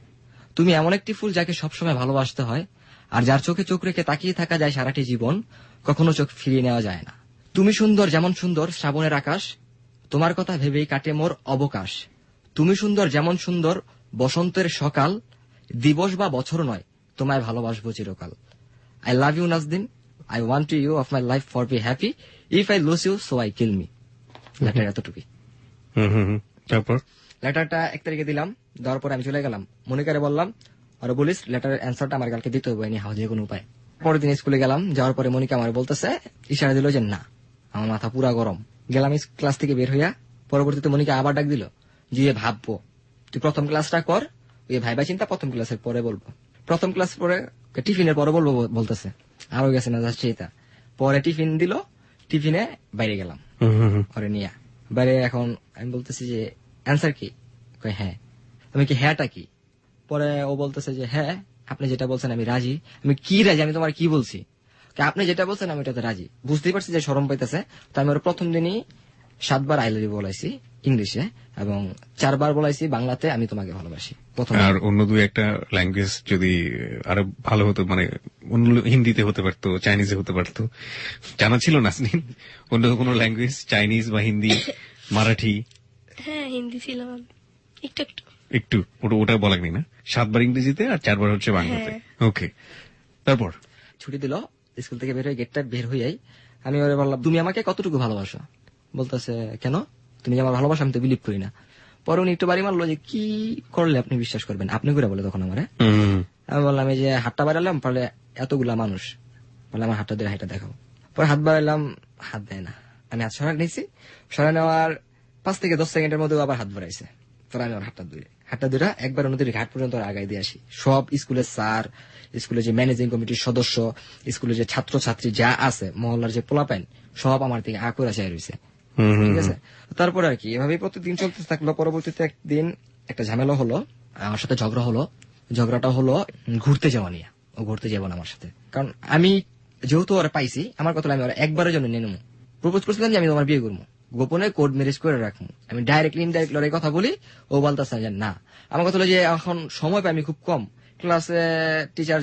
তুমি এমন একটি ফুল যাকে সবসময় ভালোবাসতে হয়, আর যার চোখে চোখ রেখে তাকিয়ে থাকা যায় সারাটি জীবন, কখনো চোখ ফিরিয়ে নেওয়া যায় না। তুমি সুন্দর যেমন সুন্দর শ্রাবণের আকাশ, তোমার কথা ভেবেই কাটে মোর অবকাশ। তুমি সুন্দর যেমন সুন্দর বসন্তের সকাল, দিবস বা বছর নয়, তোমায় ভালোবাসবো চিরকাল। I love you Nazneen, I want to you of my life for be happy, if I lose you so I kill me. Letter এতটুকুই। তারপর? লেটারটা 1 তারিখে দিলাম, দেওয়ার পরে আমি চলে গেলাম। মনিকারে বললাম, আর বলিস লেটারের অ্যান্সারটা আমার কালকে দিতে হবে, হাও যে কোনো উপায়। পরের দিন স্কুলে গেলাম, যাওয়ার পরে মনিকা আমার বলতেছে, ইশারা দিল যে না। আমার মাথা পুরা গরম। গেলাম ক্লাস থেকে বের হইয়া। পরবর্তীতে মনিকা আবার ডাক দিল, যে ভাববো তুই প্রথম ক্লাসটা কর, ওই ভাইবা চিন্তা প্রথম ক্লাসের পরে বলবো। প্রথম ক্লাস পরে টিফিনের পরে বলবো বলতেছে। আরো গেছে না যাচ্ছে এটা। পরে টিফিন দিল, টিফিনে বাইরে গেলাম পরে নিয়ে। বাইরে এখন আমি বলতেছি যে অ্যান্সার কি? হ্যাঁ। আমি কি হ্যাঁটা কি? পরে ও বলতেছে যে হ্যাঁ, আপনি যেটা বলছেন আমি রাজি। আমি কি রাজি? আমি তোমার কি বলছি? আপনি যেটা বলছেন আমি এটাতে রাজি। বুঝতেই পারছি যে শরম পাইতেছে। তো আমি ওর প্রথম দিনই 7 বার আই লাভ ইউ বলাইছি ইংলিশে, এবং 4 বার বলাইছি বাংলাতে আমি তোমাকে ভালোবাসি। প্রথম আর অন্য 2-1টা ল্যাঙ্গুয়েজ যদি আরো ভালো হতো, মানে অন্য হিন্দিতে হতে পারতো, চাইনিজে হতে পারতো, জানা ছিল না? অন্য কোনো ল্যাঙ্গুয়েজ, চাইনিজ বা হিন্দি, মারাঠি? হ্যাঁ, হিন্দি ছিল একটু একটু। একটু ওটা বলা নেই না? 7 বার ইংরেজিতে আর 4 বার হচ্ছে বাংলাতে। ওকে, তারপর? ছুটি দিল, স্কুল থেকে বের হয়ে গেটটা বের হইয়াই আমি ওরে বললাম, তুমি আমাকে কতটুকু ভালোবাসো? বলতেছে কেন? তুমি যে আমার ভালোবাসা আমি তো বিলিভ করি না। পরে উনি একটু বাড়ি মারলো যে কি করলে আপনি বিশ্বাস করবেন? আপনি করে বলে তখন আমারে। আমি বললাম এই যে হাতটা বাড়ালাম, পারলে এতগুলা মানুষ, বলে আমার হাতটা দিয়ে হাইটা দেখাও। পরে হাত বাড়াইলাম, হাত দেয় না। আমি হাত সরাই নিয়েছি, সরাই নেওয়ার 5 থেকে 10 সেকেন্ডের মধ্যে আবার হাত বাড়াইছে। পরে আমি আমার হাতটা দুইটা একবার নদীর ঘাট পর্যন্ত আগাই দিয়ে আসি। সব স্কুলের স্যার, স্কুলের যে ম্যানেজিং কমিটির সদস্য, স্কুলের যে ছাত্র ছাত্রী যা আছে, মহল্লার যে পোলাপাইন, সব আমার থেকে আকুরা চাই রয়েছে। ঠিক আছে। তারপরে আর কি এভাবেই প্রতিদিন চলতে থাকলো। পরবর্তীতে একদিন একটা ঝামেলা হলো, আমার সাথে ঝগড়া হলো। ঝগড়াটা হলো ঘুরতে যাওয়া নিয়ে। ও ঘুরতে যাবো না আমার সাথে, কারণ আমি যেহেতু ওরা পাইছি, আমার কথা আমি ওরা একবারের জন্য নিয়ে নেবো। প্রপোজ করছিলাম যে আমি তোমার বিয়ে করবো, গোপনে কোড ম্যারেজ করে রাখবো। আমি ডাইরেক্টলি ইনডাইরেক্টলি ওর কথা বলি, ও বলতেছে যে না। আমার কথা হলো যে এখন সময় পাই আমি খুব কম, ক্লাসে টিচার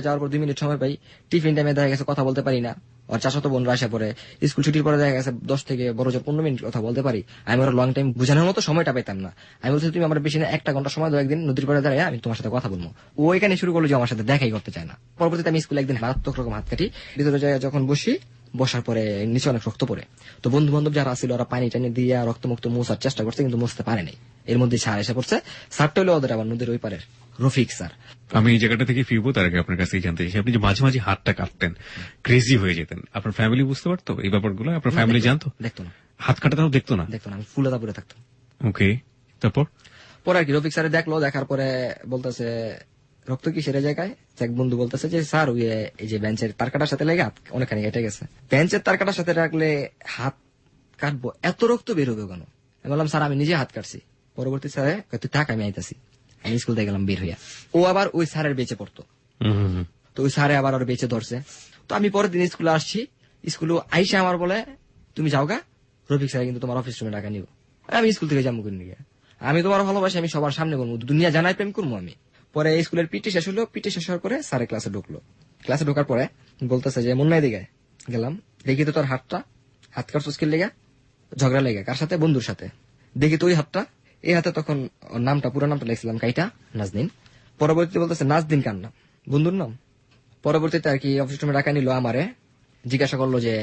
যাওয়ার পর 2 মিনিট সময় পাই, টিফিন টাইমে দেখা গেছে কথা বলতে পারি না। ওর চাচাতো বোনরা আসা পরে স্কুল ছুটির পরে দেখা গেছে 10 থেকে 12 মিনিট কথা বলতে পারি। আমি ওরা লং টাইম বোঝানোর মতো সময়টা পেতাম না। আমি বলছি তুমি আমার বেশি না 1 ঘন্টা সময় দাও, একদিন নদীর পাড়ে দাঁড়ায় আমি তোমার সাথে কথা বলবো। ও এখানে শুরু করলো যে আমার সাথে দেখাই করতে চায় না। পরবর্তীতে আমি স্কুলে একদিন মারাত্মক রকম হাত কাটি, ভিতরে যায় যখন বসি, বসার পরে নিচে অনেক রক্ত পড়ে। তো বন্ধু বান্ধব যারা ছিল ওরা পানি টানি দিয়ে রক্ত মুক্ত মোছার চেষ্টা করছে, কিন্তু মুছতে পারেনি। এর মধ্যে স্যার এসে পড়ছে। স্যারটা হলো ওদের আবার নদীর ওই পারের রফিক স্যার। আমি এই জায়গাটা থেকে ফিরবো, তার আগে আপনার কাছে জানতে চাই, আপনি যে মাঝে মাঝে হাতটা কাটতেন, ক্রেজি হয়ে যেতেন, আপনার ফ্যামিলি বুঝতে পারতো এই ব্যাপারগুলো? আপনার ফ্যামিলি জানতো? দেখতো না, হাত কাটাটাও দেখতো না? দেখতো না, আমি ফুলে তারপরে থাকতাম। ওকে, তারপর পরে আর কি রফিক স্যারে দেখলো, দেখার পরে বলতেছে রক্ত কি সেরে জায়গায়? এক বন্ধু বলতেছে যে স্যার ওই এই যে বেঞ্চের তার কাটার সাথে লেগে হাত অনেকখানি কেটে গেছে। বেঞ্চের তার কাটার সাথে রাখলে হাত কাটবো, এত রক্ত বের হবে কেন? আমি বললাম স্যার আমি নিজে হাত কাটছি। পরবর্তী স্যারে তুই থাক আমি আইতাছি। আমি স্কুল থেকে গেলাম বের হইয়া। ও আবার ওই স্যারের বেঁচে পড়তো, তো ওই স্যারে আবার ওর বেঁচে ধরছে। তো আমি পরের দিন স্কুলে আসছি, স্কুলে আইসা আমার বলে তুমি যাও গা, রফিক স্যার কিন্তু তোমার অফিস রুমে টাকা নিব। আমি স্কুল থেকে যাবো করে নিয়ে, আমি তোমার ভালোবাসি আমি সবার সামনে বলবো, দুনিয়া জানাই প্রেম করবো আমি। পরে স্কুলের পিটি শেষ হলো, পিটি শেষ হওয়ার পরে স্যারের ক্লাসে ঢুকলো। ক্লাসে ঢোকার পরে বলতেছে যে মুন্নাই দিকে গেলাম, দেখি তো তোর হাত কাটছস কি লেগে? ঝগড়া লেগে কার সাথে? বন্ধুর সাথে। দেখি তো ওই হাতটা, এই হাতে তখন ওর নামটা পুরো নামটা লিখছিলাম কাইটা নাজদিন। পরবর্তীতে বলতেছে নাজদিন কার নাম? বন্ধুর নাম। পরবর্তীতে আর কি অফিস রুমে ডাকা নিল, আমারে জিজ্ঞাসা করলো যে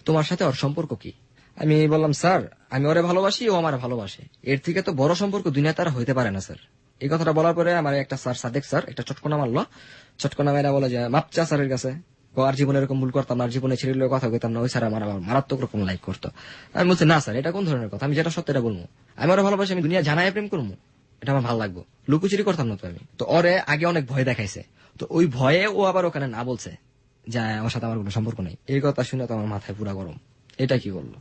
তোমার সাথে ওর সম্পর্ক কি? আমি বললাম স্যার আমি ওরে ভালোবাসি, ও আমার ভালোবাসে, এর থেকে তো বড় সম্পর্ক দুনিয়া তারা হইতে পারে না স্যার। এই কথাটা বলার পরে আমার একটা স্যার সাদেক স্যার একটা চটকনা মারলো। চটকনা মেয়েরা বলে যে মাপচা স্যারের কাছে আর জীবনে এরকম ভুল করতাম না, আর জীবনে ছেড়ে কথা কইতাম না। ওই স্যার আমার মারাত্মক রকম লাইক করতো। আমি বলছি না স্যার এটা কোন ধরনের কথা, আমি যেটা সত্য এটা বলবো। আমি ওরা ভালোবাসি, আমি দুনিয়া জানাই প্রেম করবো, এটা আমার ভালো লাগবে, লুকোচুরি করতাম না তো আমি। তো ওরে আগে অনেক ভয় দেখাইছে, তো ওই ভয়ে ও আবার ওখানে না বলছে যে ওর সাথে আমার কোনো সম্পর্ক নেই। এই কথা শুনে তো আমার মাথায় পুরা গরম। এটা কি বললো?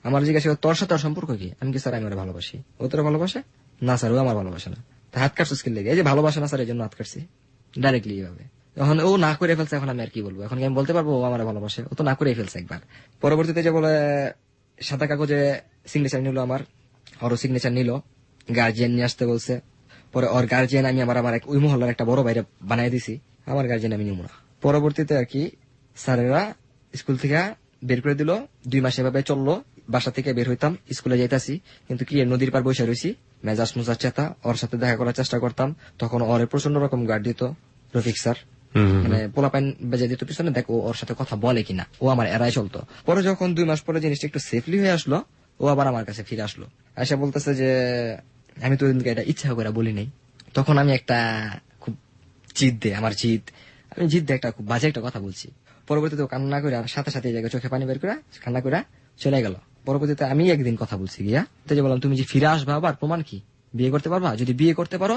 আমার জিজ্ঞাসা তোর সাথে ওর সম্পর্ক কি? আমি কি স্যার আমি ওরা ভালোবাসি। ও তোরা ভালোবাসে? না স্যার ও আমার ভালোবাসে না। হাত কাটছিস কি লেগে? এই যে ভালোবাসে না স্যার এই জন্য হাত কাটছি, ডাইরেক্টলি এইভাবে। এখন ও না করে ফেলছে, এখন আমি আর কি বলবো? এখন আমি বলতে পারবো ও আমার ভালোবাসে? ও তো না করে ফেলছে একবার। পরবর্তীতে যে বলে সাদা কাগজে সিগনেচার নিল, আমার ওরও সিগনেচার নিল, গার্জিয়ান নিয়ে আসতে বলছে। পরে ওর গার্জিয়ান আমি আমার ওই মহল্লার একটা বড় বাইরে বানাই দিছি, আমার গার্জিয়ান আমি নিব না। পরবর্তীতে আর কি স্যারেরা স্কুল থেকে বের করে দিল। 2 মাস এভাবে চললো, বাসা থেকে বের হইতাম, স্কুলে যাইতাছি, কিন্তু কি নদীর পার বসে রয়েছি, মেজাজ মুজাজ চেতা, ওর সাথে দেখা করার চেষ্টা করতাম। তখন ওর প্রচন্ড রকম গার্ড দিত রফিক স্যার, মানে পোলাপাইন বেজে দিত পিছনে, দেখো ওর সাথে কথা বলে কিনা, ও আমার এড়াই চলতো। পরে যখন 2 মাস পরে জিনিসটা একটু সেফলি হয়ে আসলো, ও আবার আমার কাছে ফিরে আসলো, এসে বলতেছে যে আমি তো এটা ইচ্ছা করে বলি নাই। তখন আমি একটা খুব আমার জিদ দিয়ে একটা খুব বাজে একটা কথা বলছি। পরবর্তীতে কান্না করে সাথে সাথে জায়গায় চোখে পানি বের করে কান্না করে চলে গেল। পরবর্তীতে আমি একদিন কথা বলছি গিয়া, তো যে বললাম তুমি যে ফিরে আসবা, আবার প্রমাণ কি? বিয়ে করতে পারবা? যদি বিয়ে করতে পারো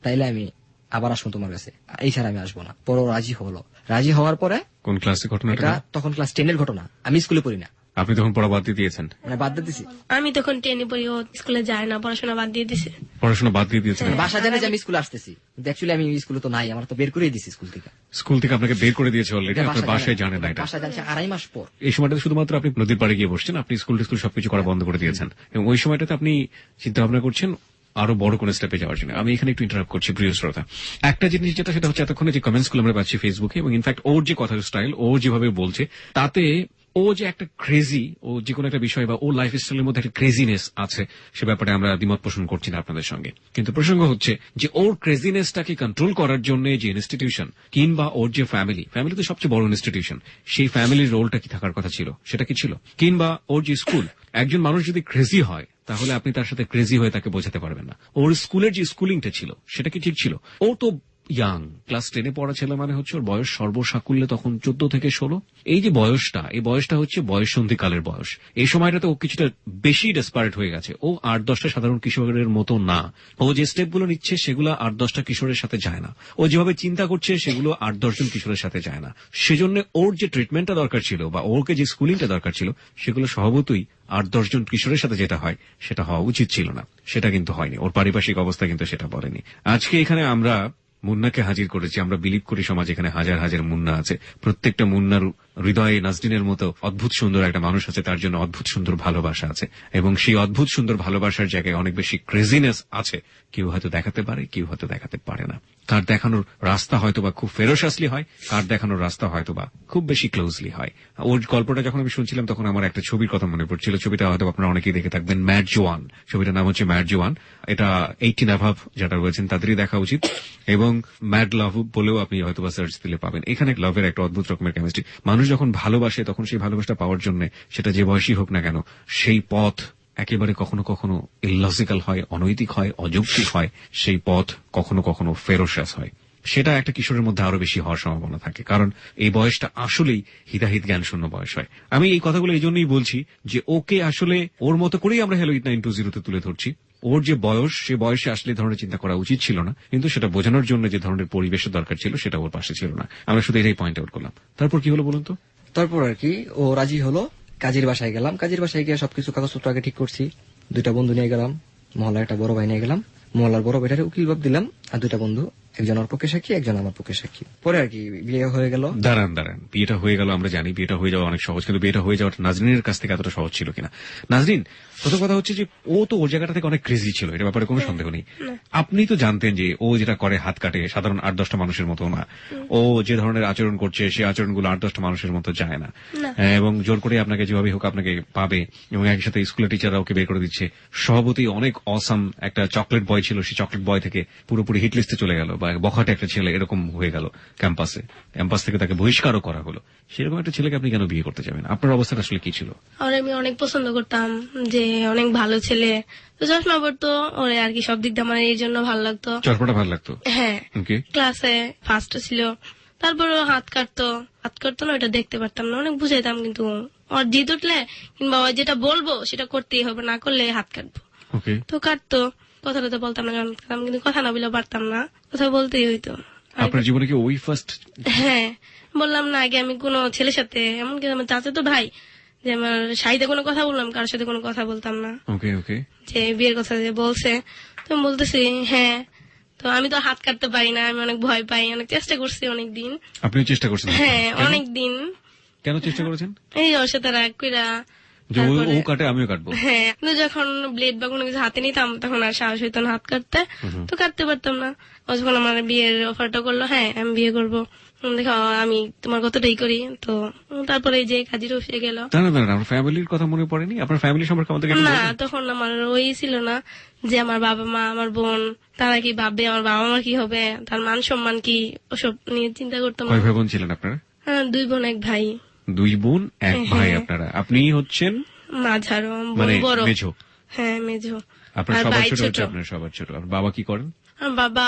তাইলে আমি আবার আসবো তোমার কাছে, এই ছাড়া আমি আসবো না। পরে রাজি হলো। রাজি হওয়ার পরে কোন ক্লাসে ঘটনাটা? এটা তখন ক্লাস 10 এর ঘটনা, আমি স্কুলে পড়ি না। আপনি তখন পড়া বাদ দিয়ে দিয়েছেন? মানে বাদ দিয়ে দিছি। আমি তখন 10 পড়ি, ও স্কুলে যায় না, পড়াশোনা বাদ দিয়ে দিছে। পড়াশোনা বাদ দিয়ে দিয়েছেন? বাসা জানে যে আমি স্কুলে আসতেছি, কিন্তু অ্যাকচুয়ালি আমি স্কুলে তো নাই, আমার তো বের করে দিছি স্কুল থেকে। স্কুল থেকে আপনাকে বের করে দিয়েছে অলরেডি, আপনার বাসায় জানে না এটা? বাসা জানছে 2.5 মাস পর। এই সময়টাতে শুধুমাত্র আপনি নদীর পাড়ে গিয়ে বসছেন, আপনি স্কুল সবকিছু করা বন্ধ করে দিয়েছেন, এবং ওই সময়টাতে আপনি চিন্তা ভাবনা করছেন আরো বড় কোন স্টেপে যাওয়ার জন্য। আমি এখানে একটু ইন্টারাপ্ট করছি প্রিয় শ্রোতা। একটা জিনিস যেটা, সেটা হচ্ছে এতক্ষণে যে কমেন্টস গুলো আমরা পাচ্ছি ফেসবুকে, এবং ইনফ্যাক্ট ওর যে কথার স্টাইল, ও যেভাবে বলছে, তাতে ও যে একটা ক্রেজি, ও যে কোনো একটা বিষয় বা ও লাইফ স্টাইলের মধ্যে একটা ক্রেজিনেস আছে, সে ব্যাপারে আমরা দ্বিমত পোষণ করছি না আপনাদের সঙ্গে। কিন্তু প্রসঙ্গ হচ্ছে যে ওর ক্রেজিনেসটাকে কন্ট্রোল করার জন্য যে ইনস্টিটিউশন কিংবা ওর যে ফ্যামিলি তো সবচেয়ে বড় ইনস্টিটিউশন, সেই ফ্যামিলির রোলটা কি থাকার কথা ছিল, সেটা কি ছিল? কিংবা ওর যে স্কুল, একজন মানুষ যদি ক্রেজি হয় তাহলে আপনি তার সাথে ক্রেজি হয়ে তাকে বোঝাতে পারবেন না। ওর স্কুলের যে স্কুলিংটা ছিল সেটা কি ঠিক ছিল? ও তো ইয়াং, ক্লাস 10 পড়া ছেলে, মানে হচ্ছে ওর বয়স সর্বসাকুল্যে তখন 14 থেকে 16। এই যে বয়সটা, এই বয়সটা হচ্ছে বয়ঃসন্ধিকালের বয়স। এই সময়টাতে ও কিছুটা বেশি ডেসপারেট হয়ে গেছে। ও 8-10টা সাধারণ কিশোরের মতো না। ও যে স্টেপগুলো নিচ্ছে সেগুলো 8-10টা কিশোরের সাথে যায় না। ও যেভাবে চিন্তা করছে সেগুলো 8-10 জন কিশোরের সাথে যায় না। সেজন্য ওর যে ট্রিটমেন্টটা দরকার ছিল বা ওকে যে স্কুলিংটা দরকার ছিল, সেগুলো স্বভাবতই 8-10 জন কিশোরের সাথে যেটা হয় সেটা হওয়া উচিত ছিল না। সেটা কিন্তু হয়নি, ওর পারিপার্শ্বিক অবস্থা কিন্তু সেটা বলেনি। আজকে এখানে আমরা মুন্নাকে হাজির করেছি। আমরা বিলিভ করি সমাজ এখানে হাজার হাজার মুন্না আছে, প্রত্যেকটা মুন্নার হৃদয়ে নাজরিনের মতো অদ্ভুত সুন্দর একটা মানুষ আছে, তার জন্য অদ্ভুত সুন্দর ভালোবাসা আছে, এবং সেই অদ্ভুত সুন্দর ভালোবাসার জায়গায় অনেক বেশি ক্রেজিনেস আছে। কেউ হয়তো দেখাতে পারে, কেউ হয়তো দেখাতে পারে না। কার দেখানোর রাস্তা হয়তোবা খুব ফেরোসাসলি হয়, কার দেখানোর রাস্তা হয়তোবা খুব বেশি ক্লোজলি হয়। ওর গল্পটা যখন আমি শুনছিলাম তখন আমার একটা ছবির কথা মনে পড়ছিল। ছবিটা হয়তো আপনারা অনেকেই দেখে থাকবেন, ম্যাড জোয়ান। ছবিটার নাম হচ্ছে ম্যাড জোয়ান। এটা 18 অ্যাভাব যারা রয়েছেন তাদেরই দেখা উচিত, এবং ম্যাড লাভ বলেও আপনি হয়তোবা সার্চ দিলে পাবেন। এখানে লাভের একটা অদ্ভুত রকমের কেমিস্ট্রি। মানুষ যখন ভালোবাসে তখন সেই ভালোবাসাটা পাওয়ার জন্য সেটা যে বয়সী হোক না কেন, সেই পথ একেবারে কখনো কখনো ইললজিক্যাল হয়, অনৈতিক হয়, অযৌক্তিক হয়। সেই পথ কখনো কখনো ফেরোসাস হয়। সেটা একটা কিশোরের মধ্যে আরো বেশি হওয়ার সম্ভাবনা থাকে, কারণ এই বয়সটা আসলেই হিতাহিত জ্ঞান শূন্য বয়স হয়। আমি এই কথাগুলো এই জন্যই বলছি যে ওকে আসলে ওর মতো করেই আমরা হ্যালো 920 তে তুলে ধরছি। ওর যে বয়স, সে বয়সে আসলে এই ধরনের চিন্তা করা উচিত ছিল না, কিন্তু সেটা বোঝানোর জন্য যে ধরনের পরিবেশের দরকার ছিল সেটা ওর পাশে ছিল না। আমরা শুধু এটাই পয়েন্ট আউট করলাম। তারপর কি হলো বলুন তো? তারপর আর কি ও রাজি হলো, কাজীর বাসায় গেলাম। কাজীর বাসায় গিয়ে সবকিছু কাগজপত্র আগে ঠিক করছি। 2টা বন্ধু নিয়ে গেলাম, মহল্লার একটা বড় ভাই নিয়ে গেলাম। মহল্লার বড় ভাইটারে উকিল বাপ দিলাম, আর 2টা বন্ধু, একজন ওর পক্ষে সাক্ষী, একজন আমার পক্ষে সাক্ষী। পরে আর কি বিয়ে হয়ে গেল। দাঁড়ান, বিয়েটা হয়ে গেল, আমরা জানি বিয়েটা হয়ে যাওয়া অনেক সহজ, কিন্তু বিয়েটা হয়ে যাওয়াটা নাজরিনের কাছ থেকে এতটা সহজ ছিল কিনা? নাজরিন, প্রথম কথা হচ্ছে যে ও তো ওর জায়গাটা থেকে অনেক ক্রেজি ছিল, এটা ব্যাপারে কোনো সন্দেহ নেই। আপনি তো জানতেন যে ও যেটা করে হাত কাটে সাধারণ 8-10টা মানুষের মতো না। ও যে ধরনের আচরণ করছে সেই আচরণগুলো 8-10টা মানুষের মতো যায় না, এবং জোর করে আপনাকে যেভাবে হোক আপনাকে পাবে, এবং একই সাথে স্কুলের টিচাররা ওকে বের করে দিচ্ছে। সভাপতি অনেক অসাম একটা চকলেট বয় ছিল, সেই চকলেট বয় থেকে পুরোপুরি হিট লিস্টে চলে গেল, বা বখাটে একটা ছেলে এরকম হয়ে গেল ক্যাম্পাসে। ক্যাম্পাস থেকে তাকে বহিষ্কারও করা হলো। সেরকম একটা ছেলেকে আপনি কেন বিয়ে করতে যাবেন? আপনার অবস্থাটা আসলে কি ছিল? আর আমি অনেক পছন্দ করতাম, যে অনেক ভালো ছেলে, তো চশমা পড়তো ওরে আর কি, সব দিক দিয়ে আমার এই জন্য ভালো লাগতো। চশমাটা ভালো লাগতো? হ্যাঁ, ওকে। ক্লাসে ফার্স্ট ছিল। তারপরে হাত কাটতো না, ওটা দেখতে পারতাম না, অনেক বুঝাইতাম, কিন্তু ওর জিদ উঠলে কিংবা ওই যেটা বলবো সেটা করতেই হবে, না করলে হাত কাটবো। ওকে। তো কাটতো, কথাটা তো বলতাম না, কিন্তু কথা না বলে পারতাম না, কথা বলতেই হইতো। আপনার জীবনে কি ওই ফার্স্ট? হ্যাঁ, বললাম না আগে আমি কোনো ছেলের সাথে, এমনকি আমার চাচা তো ভাই, যে আমার সাইডে কোনো কথা বললাম, কারোর সাথে কোনো কথা বলতাম না। ওকে ওকে। যে বিয়ের কথা যে বলছে, তো আমি বলতেছি হ্যাঁ। তো আমি তো হাত কাটতে পারি না, আমি অনেক ভয় পাই, অনেক চেষ্টা করছি অনেক দিন। আপনিও চেষ্টা করছেন? হ্যাঁ, অনেক দিন। কেন চেষ্টা করেছেন? এই ওর সাথে রাগ কইরা, যে ও কাটে আমিও কাটবো। হ্যাঁ, কিন্তু যখন ব্লেড বা কোনো কিছু হাতে নিতাম তখন আর সাহস হইতো না হাত কাটতে, তো কাটতে পারতাম না। ও যখন আমার বিয়ের অফারটা করলো, হ্যাঁ আমি বিয়ে করবো, দেখো আমি তোমার কতটাই করি, তো তারপরে এই যে কাজীর অফিসে গেল। আমার ফ্যামিলির কথা মনে পড়েনি? আপনার ফ্যামিলি সম্পর্কে আমাদের না, তখন আমার ওই ছিল না যে আমার বাবা মা, আমার বোন, তারা কি ভাববে, আমার বাবা মার কি হবে, তার মান সম্মান কি, ওসব নিয়ে চিন্তা করতাম। কয় ভাই বোন ছিলেন আপনারা? হ্যাঁ, 2 বোন 1 ভাই। 2 বোন 1 ভাই আপনারা। আপনি হচ্ছেন মাঝারো, মানে বড়। মেঝো? হ্যাঁ, মেঝো। আপনার সবার ছোট হচ্ছে আপনার সবার ছোট। আপনার বাবা কি করেন? বাবা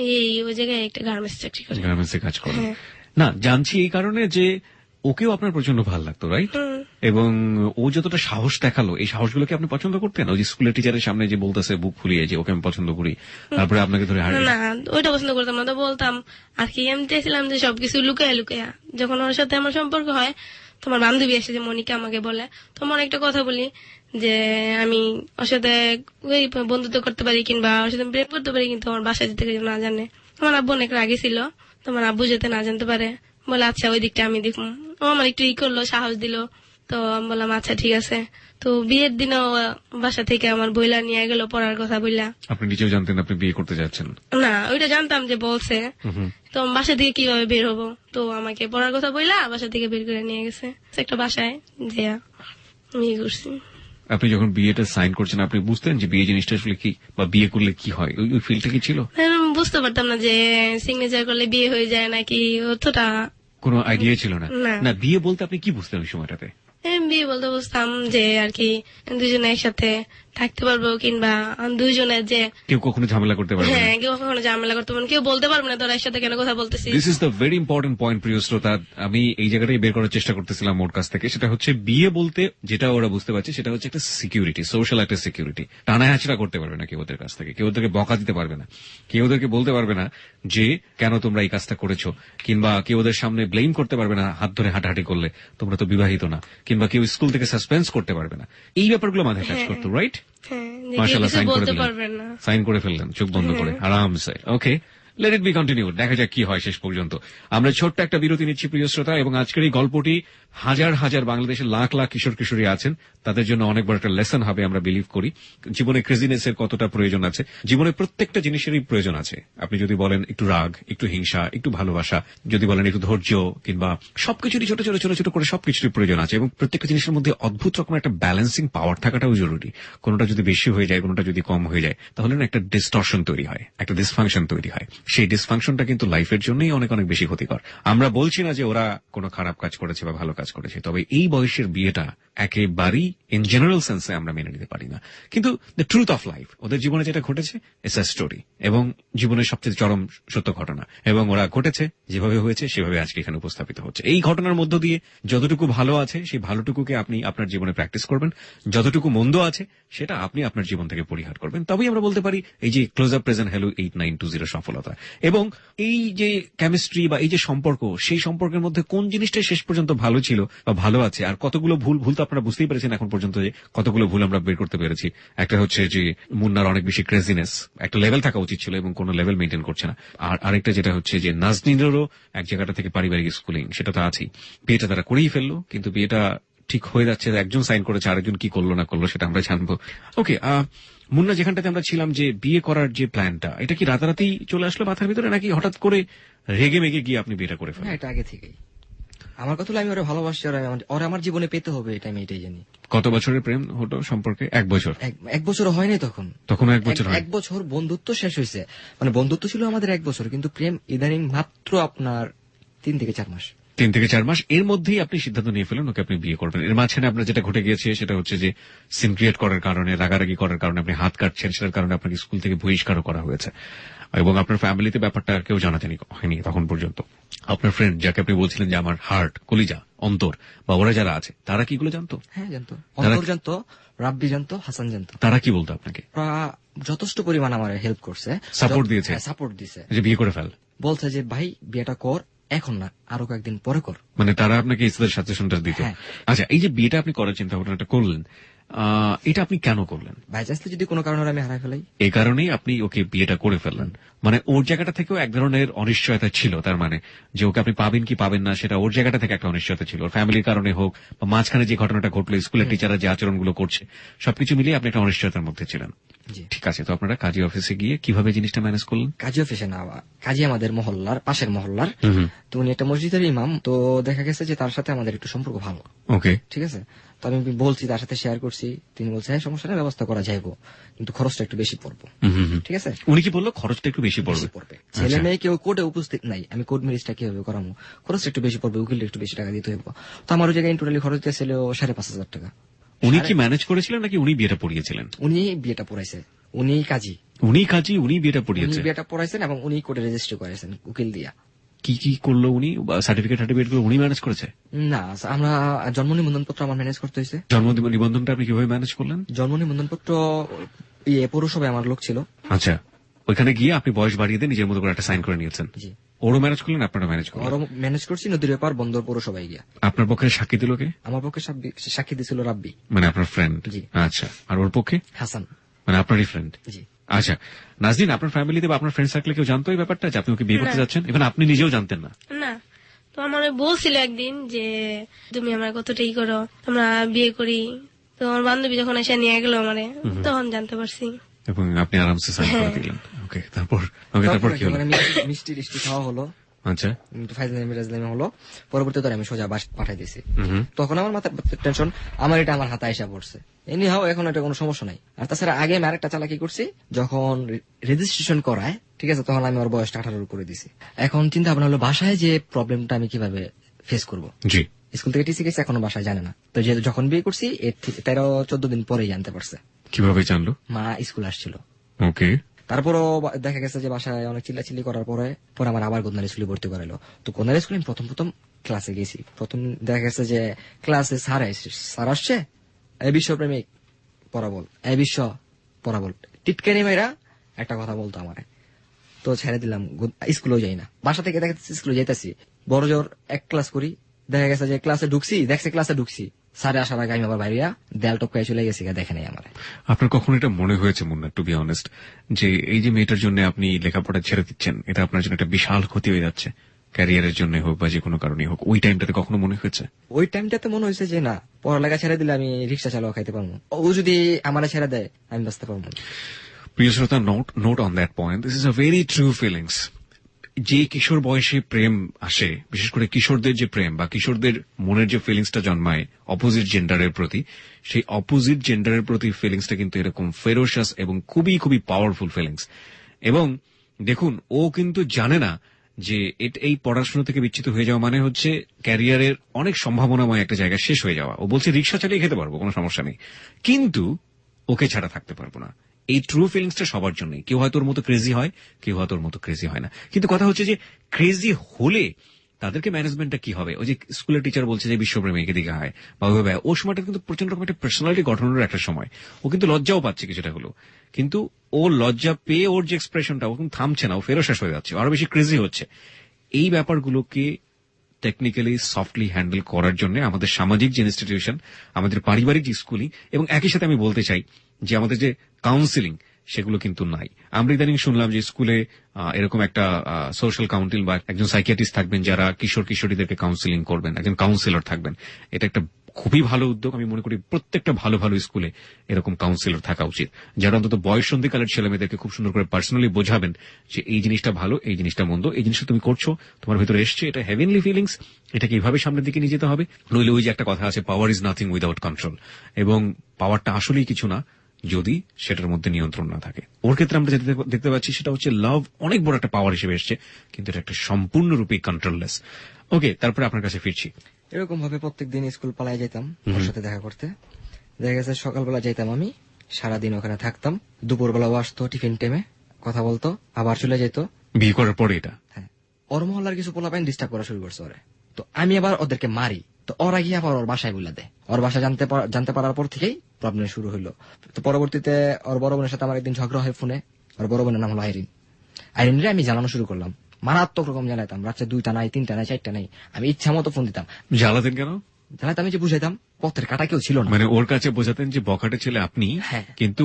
এই ওই জায়গায় একটা গার্মেন্টস চাকরি করে। গার্মেন্টসে কাজ করেন। না, জানছি এই কারণে যে ওকেও আপনার প্রচন্ড ভালো লাগতো, রাইট? এবং ও যতটা সাহস দেখালো, এই সাহসগুলোকে আপনি পছন্দ করতেন? ওই যে স্কুলের টিচারের সামনে যে বলতেছে বুক ফুলিয়ে যে ওকে আমি পছন্দ করি, তারপরে আপনাকে ধরে হারিয়ে। না, ওইটা পছন্দ করতাম না, তো বলতাম আর কি, আমি চাইছিলাম যে সবকিছু লুকায়া লুকায়া। যখন ওর সাথে আমার সম্পর্ক হয়, তোমার বান্ধবী এসে যে মনিকা আমাকে বলে, তোমার একটা কথা বলি, যে আমি ওর সাথে ওই বন্ধুত্ব করতে পারি কিংবা ওর সাথে প্রেম করতে পারি, কিন্তু আমার বাসায় যেতে না জানে। আমার আব্বু অনেক রাগে ছিল, তোমার আব্বু যেতে না জানতে পারে, বলে আচ্ছা ওই দিকটা আমি দেখুন। ও আমার একটু করলো, সাহস দিল, তো আমি বললাম আচ্ছা ঠিক আছে। তো বিয়ের দিনও বাসা থেকে আমার বইলা নিয়ে গেল, পড়ার কথা বইলা। আপনি নিজেও জানতেন আপনি বিয়ে করতে যাচ্ছেন? না, ওইটা জানতাম যে বলছে, তো বাসা থেকে কিভাবে বের হবো, তো আমাকে পড়ার কথা বইলা বাসা থেকে বের করে নিয়ে গেছে একটা বাসায়, যে বিয়ে করছি। আপনি যখন বিয়েটা সাইন করছেন আপনি বুঝতেন যে বিয়ে জিনিসটা আসলে কি, বা বিয়ে করলে কি হয়? ওই ফিলটা কি ছিল? বুঝতে পারতাম না যে সিগনেচার করলে বিয়ে হয়ে যায় নাকি, অতটা কোনো আইডিয়া ছিল না? না। না, বিয়ে বলতে আপনি কি বুঝতেন ওই সময়টাতে? বিয়ে বলতে বুঝতাম যে আর কি দুজনে একসাথে থাকতে পারবো, কিংবা দুজনের যে কেউ কখনো ঝামেলা করতে পারবে না। হ্যাঁ, কেউ কখনো ঝামেলা করতে পারবো না, কেউ বলতে পারবে না তোরা একসাথে কেন কথা বলতেছিস। This is the very important point, প্রিয় শ্রোতা। আমি এই জায়গাটাই বের করার চেষ্টা করতেছিলাম ওর কাছ থেকে। সেটা হচ্ছে বিয়ে বলতে যেটা ওরা বুঝতে পারছে সেটা হচ্ছে একটা সিকিউরিটি, সোশ্যাল একটা সিকিউরিটি। টানা হাঁচড়া করতে পারবে না কেউ ওদের কাছ থেকে, কেউ ওদেরকে বকা দিতে পারবে না, কেউ ওদেরকে বলতে পারবে না যে কেন তোমরা এই কাজটা করেছো, কিংবা কেউ ওদের সামনে ব্লেম করতে পারবে না হাত ধরে হাঁটাহাঁটি করলে তোমরা তো বিবাহিত না, কিংবা কেউ স্কুল থেকে সাসপেন্স করতে পারবে না। এই ব্যাপারগুলো মাথায় কাজ করতো, রাইট? হ্যাঁ, মাশাআল্লাহ, সাইন করে বলতে দিলেন, পারবেন না। সাইন করে ফেললেন চোখ বন্ধ করে আরামসে। ওকে, লেট ইট বি কন্টিনিউ, দেখা যাক কি হয় শেষ পর্যন্ত। আমরা ছোট্ট একটা বিরতি নিচ্ছি প্রিয় শ্রোতা, এবং আজকের এই গল্পটি হাজার হাজার বাংলাদেশের লাখ লাখ কিশোর কিশোরী আছেন, তাদের জন্য অনেক বড় একটা লেসন হবে আমরা বিলিভ করি। জীবনে ক্রেজিনেস এর কতটা প্রয়োজন আছে, জীবনে প্রত্যেকটা জিনিসেরই প্রয়োজন আছে। আপনি যদি বলেন একটু রাগ, একটু হিংসা, একটু ভালোবাসা, যদি বলেন একটু ধৈর্য, কিংবা সবকিছুরই ছোট ছোট ছোট ছোট করে সবকিছুরই প্রয়োজন আছে, এবং প্রত্যেকটা জিনিসের মধ্যে অদ্ভুত রকমের একটা ব্যালেন্সিং পাওয়ার থাকাটাও জরুরি। কোনোটা যদি বেশি হয়ে যায়, কোনোটা যদি কম হয়ে যায়, তাহলে না একটা ডিস্টরশন তৈরি হয়, একটা ডিসফাংশন তৈরি হয়। সেই ডিসফাংশনটা কিন্তু লাইফের জন্যই অনেক অনেক বেশি ক্ষতিকর। আমরা বলছি না যে ওরা কোনো খারাপ কাজ করেছে বা ভালো কাজ করেছে, তবে এই বয়সের বিয়েটা একেবারেই ইন জেনারেল সেন্সে আমরা মেনে নিতে পারি না। কিন্তু দ্য ট্রুথ অফ লাইফ, ওদের জীবনে যেটা ঘটেছে ইটস আ স্টোরি, এবং জীবনের সবচেয়ে চরম সত্য ঘটনা, এবং ওরা ঘটেছে যেভাবে হয়েছে সেভাবে আজকে এখানে উপস্থাপিত হচ্ছে। এই ঘটনার মধ্য দিয়ে যতটুকু ভালো আছে সেই ভালোটুকুকে আপনি আপনার জীবনে প্র্যাকটিস করবেন, যতটুকু মন্দ আছে সেটা আপনি আপনার জীবন থেকে পরিহার করবেন। তবেই আমরা বলতে পারি এই যে ক্লোজ আপ প্রেজেন্ট হ্যালো 8920 সফলতা। এবং এই যে কেমিস্ট্রি বা এই যে সম্পর্ক, সেই সম্পর্কের মধ্যে কোন জিনিসটা শেষ পর্যন্ত ভালো ছিল বা ভালো আছে, আর কতগুলো ভুল তো আপনারা বুঝতেই পেরেছেন এখন পর্যন্ত যে কতগুলো ভুল আমরা বের করতে পেরেছি। একটা হচ্ছে যে মুন্নার অনেক বেশি ক্রেজিনেস, একটা লেভেল থাকা উচিত ছিল এবং কোনো লেভেল মেনটেন করছে না। আর আরেকটা যেটা হচ্ছে যে নাজনীনেরও এক জায়গাটা থেকে পারিবারিক স্কুলিং, সেটা তো আছেই। বিয়েটা তারা করেই ফেললো, কিন্তু বিয়েটা ঠিক হয়ে যাচ্ছে, একজন সাইন করেছে, আরেকজন কি করলো না করলো সেটা আমরা জানবো। ওকে, মুন্না, যেখানটাতে আমরা ছিলাম যে বিয়ে করার যে প্ল্যানটা, এটা কি রাতারাতি চলে আসলো মাথার ভিতরে, নাকি হঠাৎ করে রেগে মেগে গিয়ে আপনি বিয়েটা করে না, ফেলেন? এটা আগে থেকেই আমার কথা হলো, আমি ওরা ভালোবাসি, ওরা আমার জীবনে পেতে হবে, এটা আমি এটাই জানি। কত বছরের প্রেম হলো সম্পর্কে? 1 বছর? এক বছর হয়নি তখন। তখন 1 বছর হয়? 1 বছর বন্ধুত্ব শেষ হয়েছে, মানে বন্ধুত্ব ছিল আমাদের 1 বছর, কিন্তু প্রেম ইদানিং মাত্র আপনার 3 থেকে 4 মাস। 3 থেকে 4 মাস এর মধ্যেই আপনি সিদ্ধান্ত নিয়ে ফেলেন ওকে আপনি বিয়ে করবেন। এর মাঝখানে আপনার যেটা ঘটে গিয়েছে সেটা হচ্ছে যে সিন ক্রিয়েট করার কারণে, রাগারাগি করার কারণে আপনি হাত কাটছেন, সেটার কারণে আপনাকে স্কুল থেকে বহিষ্কারও করা হয়েছে, এবং আপনার ফ্যামিলিতে ব্যাপারটা কেউ জানাতেনি হয়নি তখন পর্যন্ত। আপনার ফ্রেন্ড, যাকে আপনি বলছিলেন যে আমার হার্ট, কলিজা, অন্তর, বা ওরা যারা আছে, তারা কি এগুলো জানতো? হ্যাঁ জানতো, অন্তর জানতো, রাব্বি জানতো, হাসান জানতো। তারা কি বলতো আপনাকে? ওরা যথেষ্ট পরিমাণ আমার হেল্প করছে, সাপোর্ট দিয়েছে? সাপোর্ট দিছে, যে বিয়ে করে ফেল। বলছে যে ভাই বিয়েটা কর, এখন না, আরো কয়েকদিন পরে কর। মানে তারা আপনাকে ইসলামের সাজেশনটা দিত? হ্যাঁ। আচ্ছা, এই যে বিয়েটা আপনি করার চিন্তা ভাবনাটা করলেন, এটা আপনি কেন করলেন? বাই চান্সলি যদি কোনো কারণে আমি হারাই ফেলাই। এই কারণেই আপনি ওকে বিয়েটা করে ফেললেন। মানে ওর জায়গাটা থেকেও এক ধরনের অনিশ্চয়তা ছিল, তার মানে যে ওকে আপনি পাবেন কি পাবেন না, সেটা ওর জায়গাটা থেকে একটা অনিশ্চয়তা ছিল, ওর ফ্যামিলির কারণে হোক বা মাঝখানে যে ঘটনাটা ঘটলো, স্কুলের টিচাররা যে আচরণগুলো করছে, সবকিছু মিলিয়ে আপনি একটা অনিশ্চয়তার মধ্যে ছিলেন। জি। ঠিক আছে, তো আপনারা কাজী অফিসে গিয়ে কিভাবে জিনিসটা ম্যানেজ করলেন? কাজী অফিসে না, কাজী আমাদের মহল্লার, পাশের মহল্লার, তো উনি একটা মসজিদের ইমাম, তো দেখা গেছে যে তার সাথে আমাদের একটু সম্পর্ক ভালো। ওকে, ঠিক আছে, তো আমি বলছি, তার সাথে শেয়ার করছি, তিনি বলছে হ্যাঁ সমস্যা নেই, ব্যবস্থা করা যাইবো, কিন্তু খরচটা একটু বেশি পড়বো। ঠিক আছে, উনি কি বললো খরচটা একটু বেশি পড়বে? ছেলে মেয়ে কেউ কোর্টে উপস্থিত নাই, আমি কোর্ট ম্যারেজটা কিভাবে করাবো, খরচটা একটু বেশি পড়বে, উকিল একটু বেশি টাকা দিতে হইব। তো আমার ওই জায়গায় টোটালি খরচ দিয়েছিল 5,500 টাকা। উনি কি ম্যানেজ করেছিলেন নাকি উনি বিয়েটা পড়িয়েছিলেন? উনি বিয়েটা পড়াইছে, উনি কাজী, উনি কাজী, উনি বিয়েটা উনি পড়িয়েছেন? বিয়েটা পড়াইছেন এবং উনি কোর্টে রেজিস্ট্রি করেছেন উকিল দিয়া। কি কি করলো উনি? সার্টিফিকেট গুলো উনি ম্যানেজ করেছে? না, আমরা জন্ম নিবন্ধন পত্র আমার ম্যানেজ করতে হয়েছে। জন্ম নিবন্ধনটা আপনি কিভাবে ম্যানেজ করলেন? জন্ম নিবন্ধন পত্র পৌরসভায় আমার লোক ছিল। আচ্ছা, ওইখানে গিয়ে আপনি বয়স বাড়িয়ে দিয়ে নিজের মতো করে একটা সাইন করে নিয়েছেন? জি। ওরও ম্যানেজ করলেন, আপনারা ম্যানেজ করলেন? ওরও ম্যানেজ করছি, নদীর ব্যাপার বন্দর পৌরসভায় গিয়া। আপনার পক্ষে সাক্ষী দিল কে? আমার পক্ষে সাক্ষী দিছিল রাব্বি, মানে আপনার ফ্রেন্ড? জি। আচ্ছা, আর ওর পক্ষে? হাসান, মানে আপনারই ফ্রেন্ড? জি। আচ্ছা, নাজনীন, আপনার ফ্যামিলিতে বা আপনার ফ্রেন্ড সার্কেলে কেউ জানতো এই ব্যাপারটা যে আপনি ওকে বিয়ে করতে না। যাচ্ছেন? এখন আপনি নিজেও জানতেন না? না, তো আমার বলছিল একদিন যে তুমি আমার কতটাই করো, আমরা বিয়ে করি। তো আমার বান্ধবী যখন এসে নিয়ে গেল আমারে, তখন জানতে পারছি। এবং আপনি আরামসে সাইন করে দিলেন? ওকে, তারপর কি হলো? মিষ্টি টিষ্টি খাওয়া হলো, আচ্ছা, ফাইজলামি হলো, পরবর্তীতে আমি সোজা বাস পাঠাই দিয়েছি। তখন আমার মাথার টেনশন, আমার এটা আমার হাতে আইসা পড়ছে, এমনি হাও, এখন এটা কোনো সমস্যা নাই। আর তাছাড়া আগে আমি আরেকটা চালাকি করছি, যখন রেজিস্ট্রেশন করায়, ঠিক আছে, তখন আমি ওর বয়সটা 18 করে দিছি। এখন চিন্তা ভাবনা হলো বাসায় যে প্রবলেমটা আমি কিভাবে ফেস করবো। জি। স্কুল থেকে টিসি গেছে, এখনো বাসায় জানে না, তো যে যখন বিয়ে করছি এর 13-14 দিন পরেই জানতে পারছে। কিভাবে জানলো? মা স্কুল আসছিল। ওকে। তারপরও দেখা গেছে যে বাসায় অনেক চিল্লাচিল্লি করার পরে আমার আবার গোদনার স্কুলে ভর্তি করাইলো। তো গোদনার স্কুলে আমি প্রথম ক্লাসে গেছি, প্রথম দেখা গেছে যে ক্লাসে স্যার আসছে, এই বিশ্বপ্রেমিক পড়াবল, এই বিশ্ব পড়াবল, টিটকানি মেয়েরা একটা কথা বলতো আমারে, তো ছেড়ে দিলাম, স্কুলেও যাই না। বাসা থেকে দেখা যাচ্ছে স্কুলে যাইতেছি, বড় জোর 1 ক্লাস করি, দেখা গেছে যে ক্লাসে ঢুকছি, দেখছে ক্লাসে ঢুকছি, স্যারে আসার আগে আমি আবার বাইরিয়া দেয়াল টপকায় চলে গেছি, দেখে নাই আমার। আপনার কখনো এটা মনে হয়েছে মুন্না, টু বি অনেস্ট, যে এই যে মেয়েটার জন্য আপনি লেখাপড়া ছেড়ে দিচ্ছেন, এটা আপনার জন্য একটা বিশাল ক্ষতি হয়ে যাচ্ছে, ক্যারিয়ারের জন্য হোক বা যে কোনো কারণে হোক, ওই টাইমটাতে কখনো মনে হয়েছে? ওই টাইমটাতে মনে হয়েছে যে না, পড়ালেখা ছেড়ে দিলে আমি রিক্সা চালাও খাইতে পারবো, ও যদি আমার ছেড়ে দেয় আমি বাঁচতে পারবো না। প্রিয় শ্রোতা, note on that point, this is a very true feelings. যে কিশোর বয়সে প্রেম আসে, বিশেষ করে কিশোরদের যে প্রেম বা কিশোরদের মনের যে ফিলিংসটা জন্মায় অপোজিট জেন্ডারের প্রতি, সেই অপোজিট জেন্ডারের প্রতি ফিলিংসটা কিন্তু এরকম ফেরোশাস এবং খুবই খুবই পাওয়ারফুল ফিলিংস। এবং দেখুন, ও কিন্তু জানে না যে এই পড়াশোনা থেকে বিচ্ছিত হয়ে যাওয়া মানে হচ্ছে ক্যারিয়ারের অনেক সম্ভাবনাময় একটা জায়গা শেষ হয়ে যাওয়া। ও বলছে রিক্সা চালিয়ে খেতে পারবো, কোনো সমস্যা নেই, কিন্তু ওকে ছাড়া থাকতে পারবো না। এই ট্রু ফিলিংসটা সবার জন্যই। কেউ হয়তো ওর মতো ক্রেজি হয়, কেউ হয়তো ওর মতো ক্রেজি হয় না। কিন্তু কথা হচ্ছে যে ক্রেজি হলে তাদেরকে ম্যানেজমেন্টটা কি হবে? ওই যে স্কুলের টিচার বলছে যে বিশ্বপ্রেমে এদিকে হয় বা ওইভাবে, ও সময়টা কিন্তু প্রচন্ড রকম একটা পার্সোনালিটি গঠনের একটা সময়। ও কিন্তু লজ্জাও পাচ্ছে কিছুটা হলো, কিন্তু ও লজ্জা পেয়ে ওর যে এক্সপ্রেশনটা, ও কিন্তু থামছে না, ও ফেরো শেষ হয়ে যাচ্ছে, আরো বেশি ক্রেজি হচ্ছে। এই ব্যাপারগুলোকে টেকনিক্যালি সফটলি হ্যান্ডেল করার জন্য আমাদের সামাজিক যে ইনস্টিটিউশন, আমাদের পারিবারিক যে স্কুলিং, এবং একই সাথে আমি বলতে চাই যে আমাদের যে কাউন্সিলিং, সেগুলো কিন্তু নাই। আমরা ইদানিং শুনলাম যে স্কুলে এরকম একটা সোশ্যাল কাউন্সিল বা একজন সাইকিয়াট্রিস্ট থাকবেন যারা কিশোর কিশোরীদেরকে কাউন্সিলিং করবেন, একজন কাউন্সিলর থাকবেন। এটা একটা খুবই ভালো উদ্যোগ। আমি মনে করি প্রত্যেকটা ভালো ভালো স্কুলে এরকম কাউন্সিলর থাকা উচিত, যারা অন্তত বয়ঃসন্ধিকালের ছেলে মেয়েদেরকে খুব সুন্দর করে পার্সোনালি বোঝাবেন যে এই জিনিসটা ভালো, এই জিনিসটা মন্দ, এই জিনিসটা তুমি করছো, তোমার ভিতরে এসছে, এটা হেভেনলি ফিলিংস, এটাকে এইভাবে সামনের দিকে নিয়ে যেতে হবে। নইলে ওই যে একটা কথা আছে, power is nothing without control, এবং পাওয়ারটা আসলেই কিছু না যদি সেটার মধ্যে নিয়ন্ত্রণ না থাকে। ওর ক্ষেত্রে আমরা যেটা দেখতে পাচ্ছি সেটা হচ্ছে লাভ অনেক বড় একটা পাওয়ার হিসেবে এসছে, কিন্তু এটা একটা সম্পূর্ণরূপে কন্ট্রোললেস। ওকে, তারপরে আপনার কাছে ফিরছি। এরকম ভাবে প্রত্যেকদিন স্কুল পালায় যেতাম ওর সাথে দেখা করতে। দেখা গেছে সকালবেলা যেতাম আমি, সারাদিন ওখানে থাকতাম, দুপুরবেলাও আসতো টিফিন টাইমে, কথা বলতো, আবার চলে যেত। বিয়ে করার পরে এটা? হ্যাঁ, ওর মহল্লার কিছু পোলাপাইন ডিস্টার্ব করা শুরু করছে ওরে, তো আমি আবার ওদেরকে মারি, তো ওরা গিয়ে আবার ওর বাসায় বলে দেয়। ওর বাসা জানতে পারার পর থেকেই প্রবলেম শুরু হলো। তো পরবর্তীতে ওর বড় বোনের সাথে আমার একদিন ঝগড়া হয় ফোনে। ওর বড় বোনের নাম হলো আইরিন। আইরিনরে আমি জানানো শুরু করলাম, মারাত্মক রকম জানাইতাম, রাত্রে 2টা নাই, 3টা নাই, 4টা নাই, আমি ইচ্ছা মতো ফোন দিতাম। জ্বালাতেন কেন? জানাইতাম, আমি যে বুঝাইতাম, পথের কাটা কেউ ছিল না। মানে ওর কাছে বোঝাতেন যে বখাটে ছেলে আপনি, হ্যাঁ। কিন্তু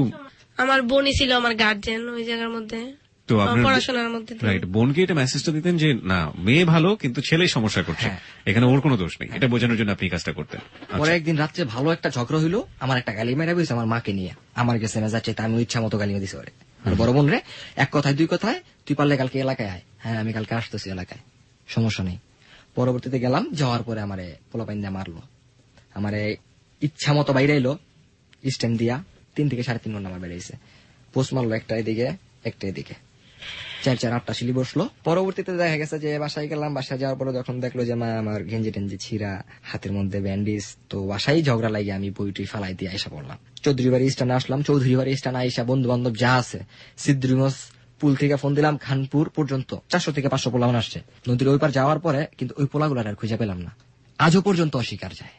আমার বোনই ছিল আমার গার্জেন ওই জায়গার মধ্যে, তো আপনার পড়াশোনার মধ্যে দিয়ে। রাইট, বোনকে এটা মেসেজটা দিতেন যে না, মেয়ে ভালো কিন্তু ছেলে সমস্যা করছে, হ্যাঁ। এখানে ওর কোনো দোষ নেই, এটা বোঝানোর জন্য আপনি এই কাজটা করতেন। পরে একদিন রাত্রে ভালো একটা ঝগড়া হইলো, আমার একটা গালি মেরা বইছে আমার মাকে নিয়ে, আমার কাছে মেজাজ চাইতে আমি ইচ্ছা মতো গালি দিছি ওরে। আর বড় বোন রে, এক কথায় দুই কথায়, তুই পারলে কালকে এলাকায় আয়। হ্যাঁ, আমি কালকে আসতেছি এলাকায়, সমস্যা নেই। পরবর্তীতে গেলাম, যাওয়ার পরে আমারে পোলাপাইন দিয়ে মারলো, আমারে ইচ্ছা মতো বাইরে এলো, স্ট্যান্ড দিয়া 3 থেকে 3.5 ঘন্টা আমার বেড়েছে। পোস্ট মারলো, একটা এদিকে একটা এদিকে, 4-8টা শিলি বসলো। পরবর্তীতে দেখা গেছে যে বাসায় গেলাম, বাসায় যাওয়ার পরে যখন দেখলো যে মা আমার গেঞ্জি টেঞ্জি ছিঁড়া, হাতের মধ্যে ব্যান্ডেজ, তো বাসায় ঝগড়া লাগিয়ে আমি বইটি ফালাই দিয়ে আইসা পড়লাম। চৌধুরী বাড়ি স্টানে আসলাম, চৌধুরী বাড়ি স্টানে আইসা বন্ধু বান্ধব যা আছে, সিদ্ধিমস পুল থেকে ফোন দিলাম, খানপুর পর্যন্ত 400 থেকে 500 পোলামান আসছে। নদীর ওই পার যাওয়ার পরে কিন্তু ওই পোলাগুলার আর খুঁজে পেলাম না। আজও পর্যন্ত অস্বীকার যায়।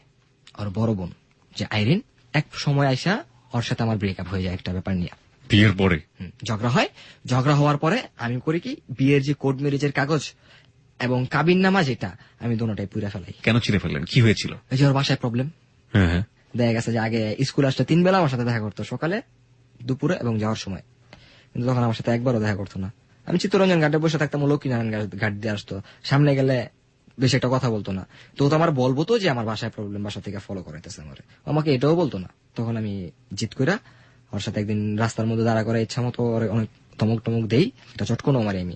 আর বড় বোন যে আইরিন, এক সময় আইসা ওর সাথে আমার ব্রেকআপ হয়ে যায় একটা ব্যাপার নিয়ে। বিয়ের পরে ঝগড়া হয়, ঝগড়া হওয়ার পরে আমি করি কি, বিয়ের যে কোর্ট ম্যারেজের কাগজ এবং কাবিন নামা যেটা, আমি দুটোটাই পুড়ে ফেলাই। কেন ছিঁড়ে ফেললেন? কি হয়েছিল? ওই যে ওর বাসায় প্রবলেম। হ্যাঁ হ্যাঁ, দেখা গেছে যে আগে স্কুল আসতে 3 বেলা আমার সাথে দেখা করতো, সকালে, দুপুরে এবং যাওয়ার সময়, কিন্তু তখন আমার সাথে একবারও দেখা করতো না। আমি চিত্তরঞ্জন ঘাটে বসে থাকতাম, লক্ষ্মীনারায়ণ ঘাট দিয়ে আসতো, সামনে গেলে বেশি একটা কথা বলতো না। তো আমার বলবো তো যে আমার বাসায় প্রবলেম, বাসা থেকে ফলো করাইতেছে আমার, আমাকে এটাও বলতো না। তখন আমি জিত কইরা ওর সাথে একদিন রাস্তার মধ্যে দাঁড়া করে ইচ্ছা মতো অনেক ধমক টমক দেই, এটা চটকনো মারি আমি।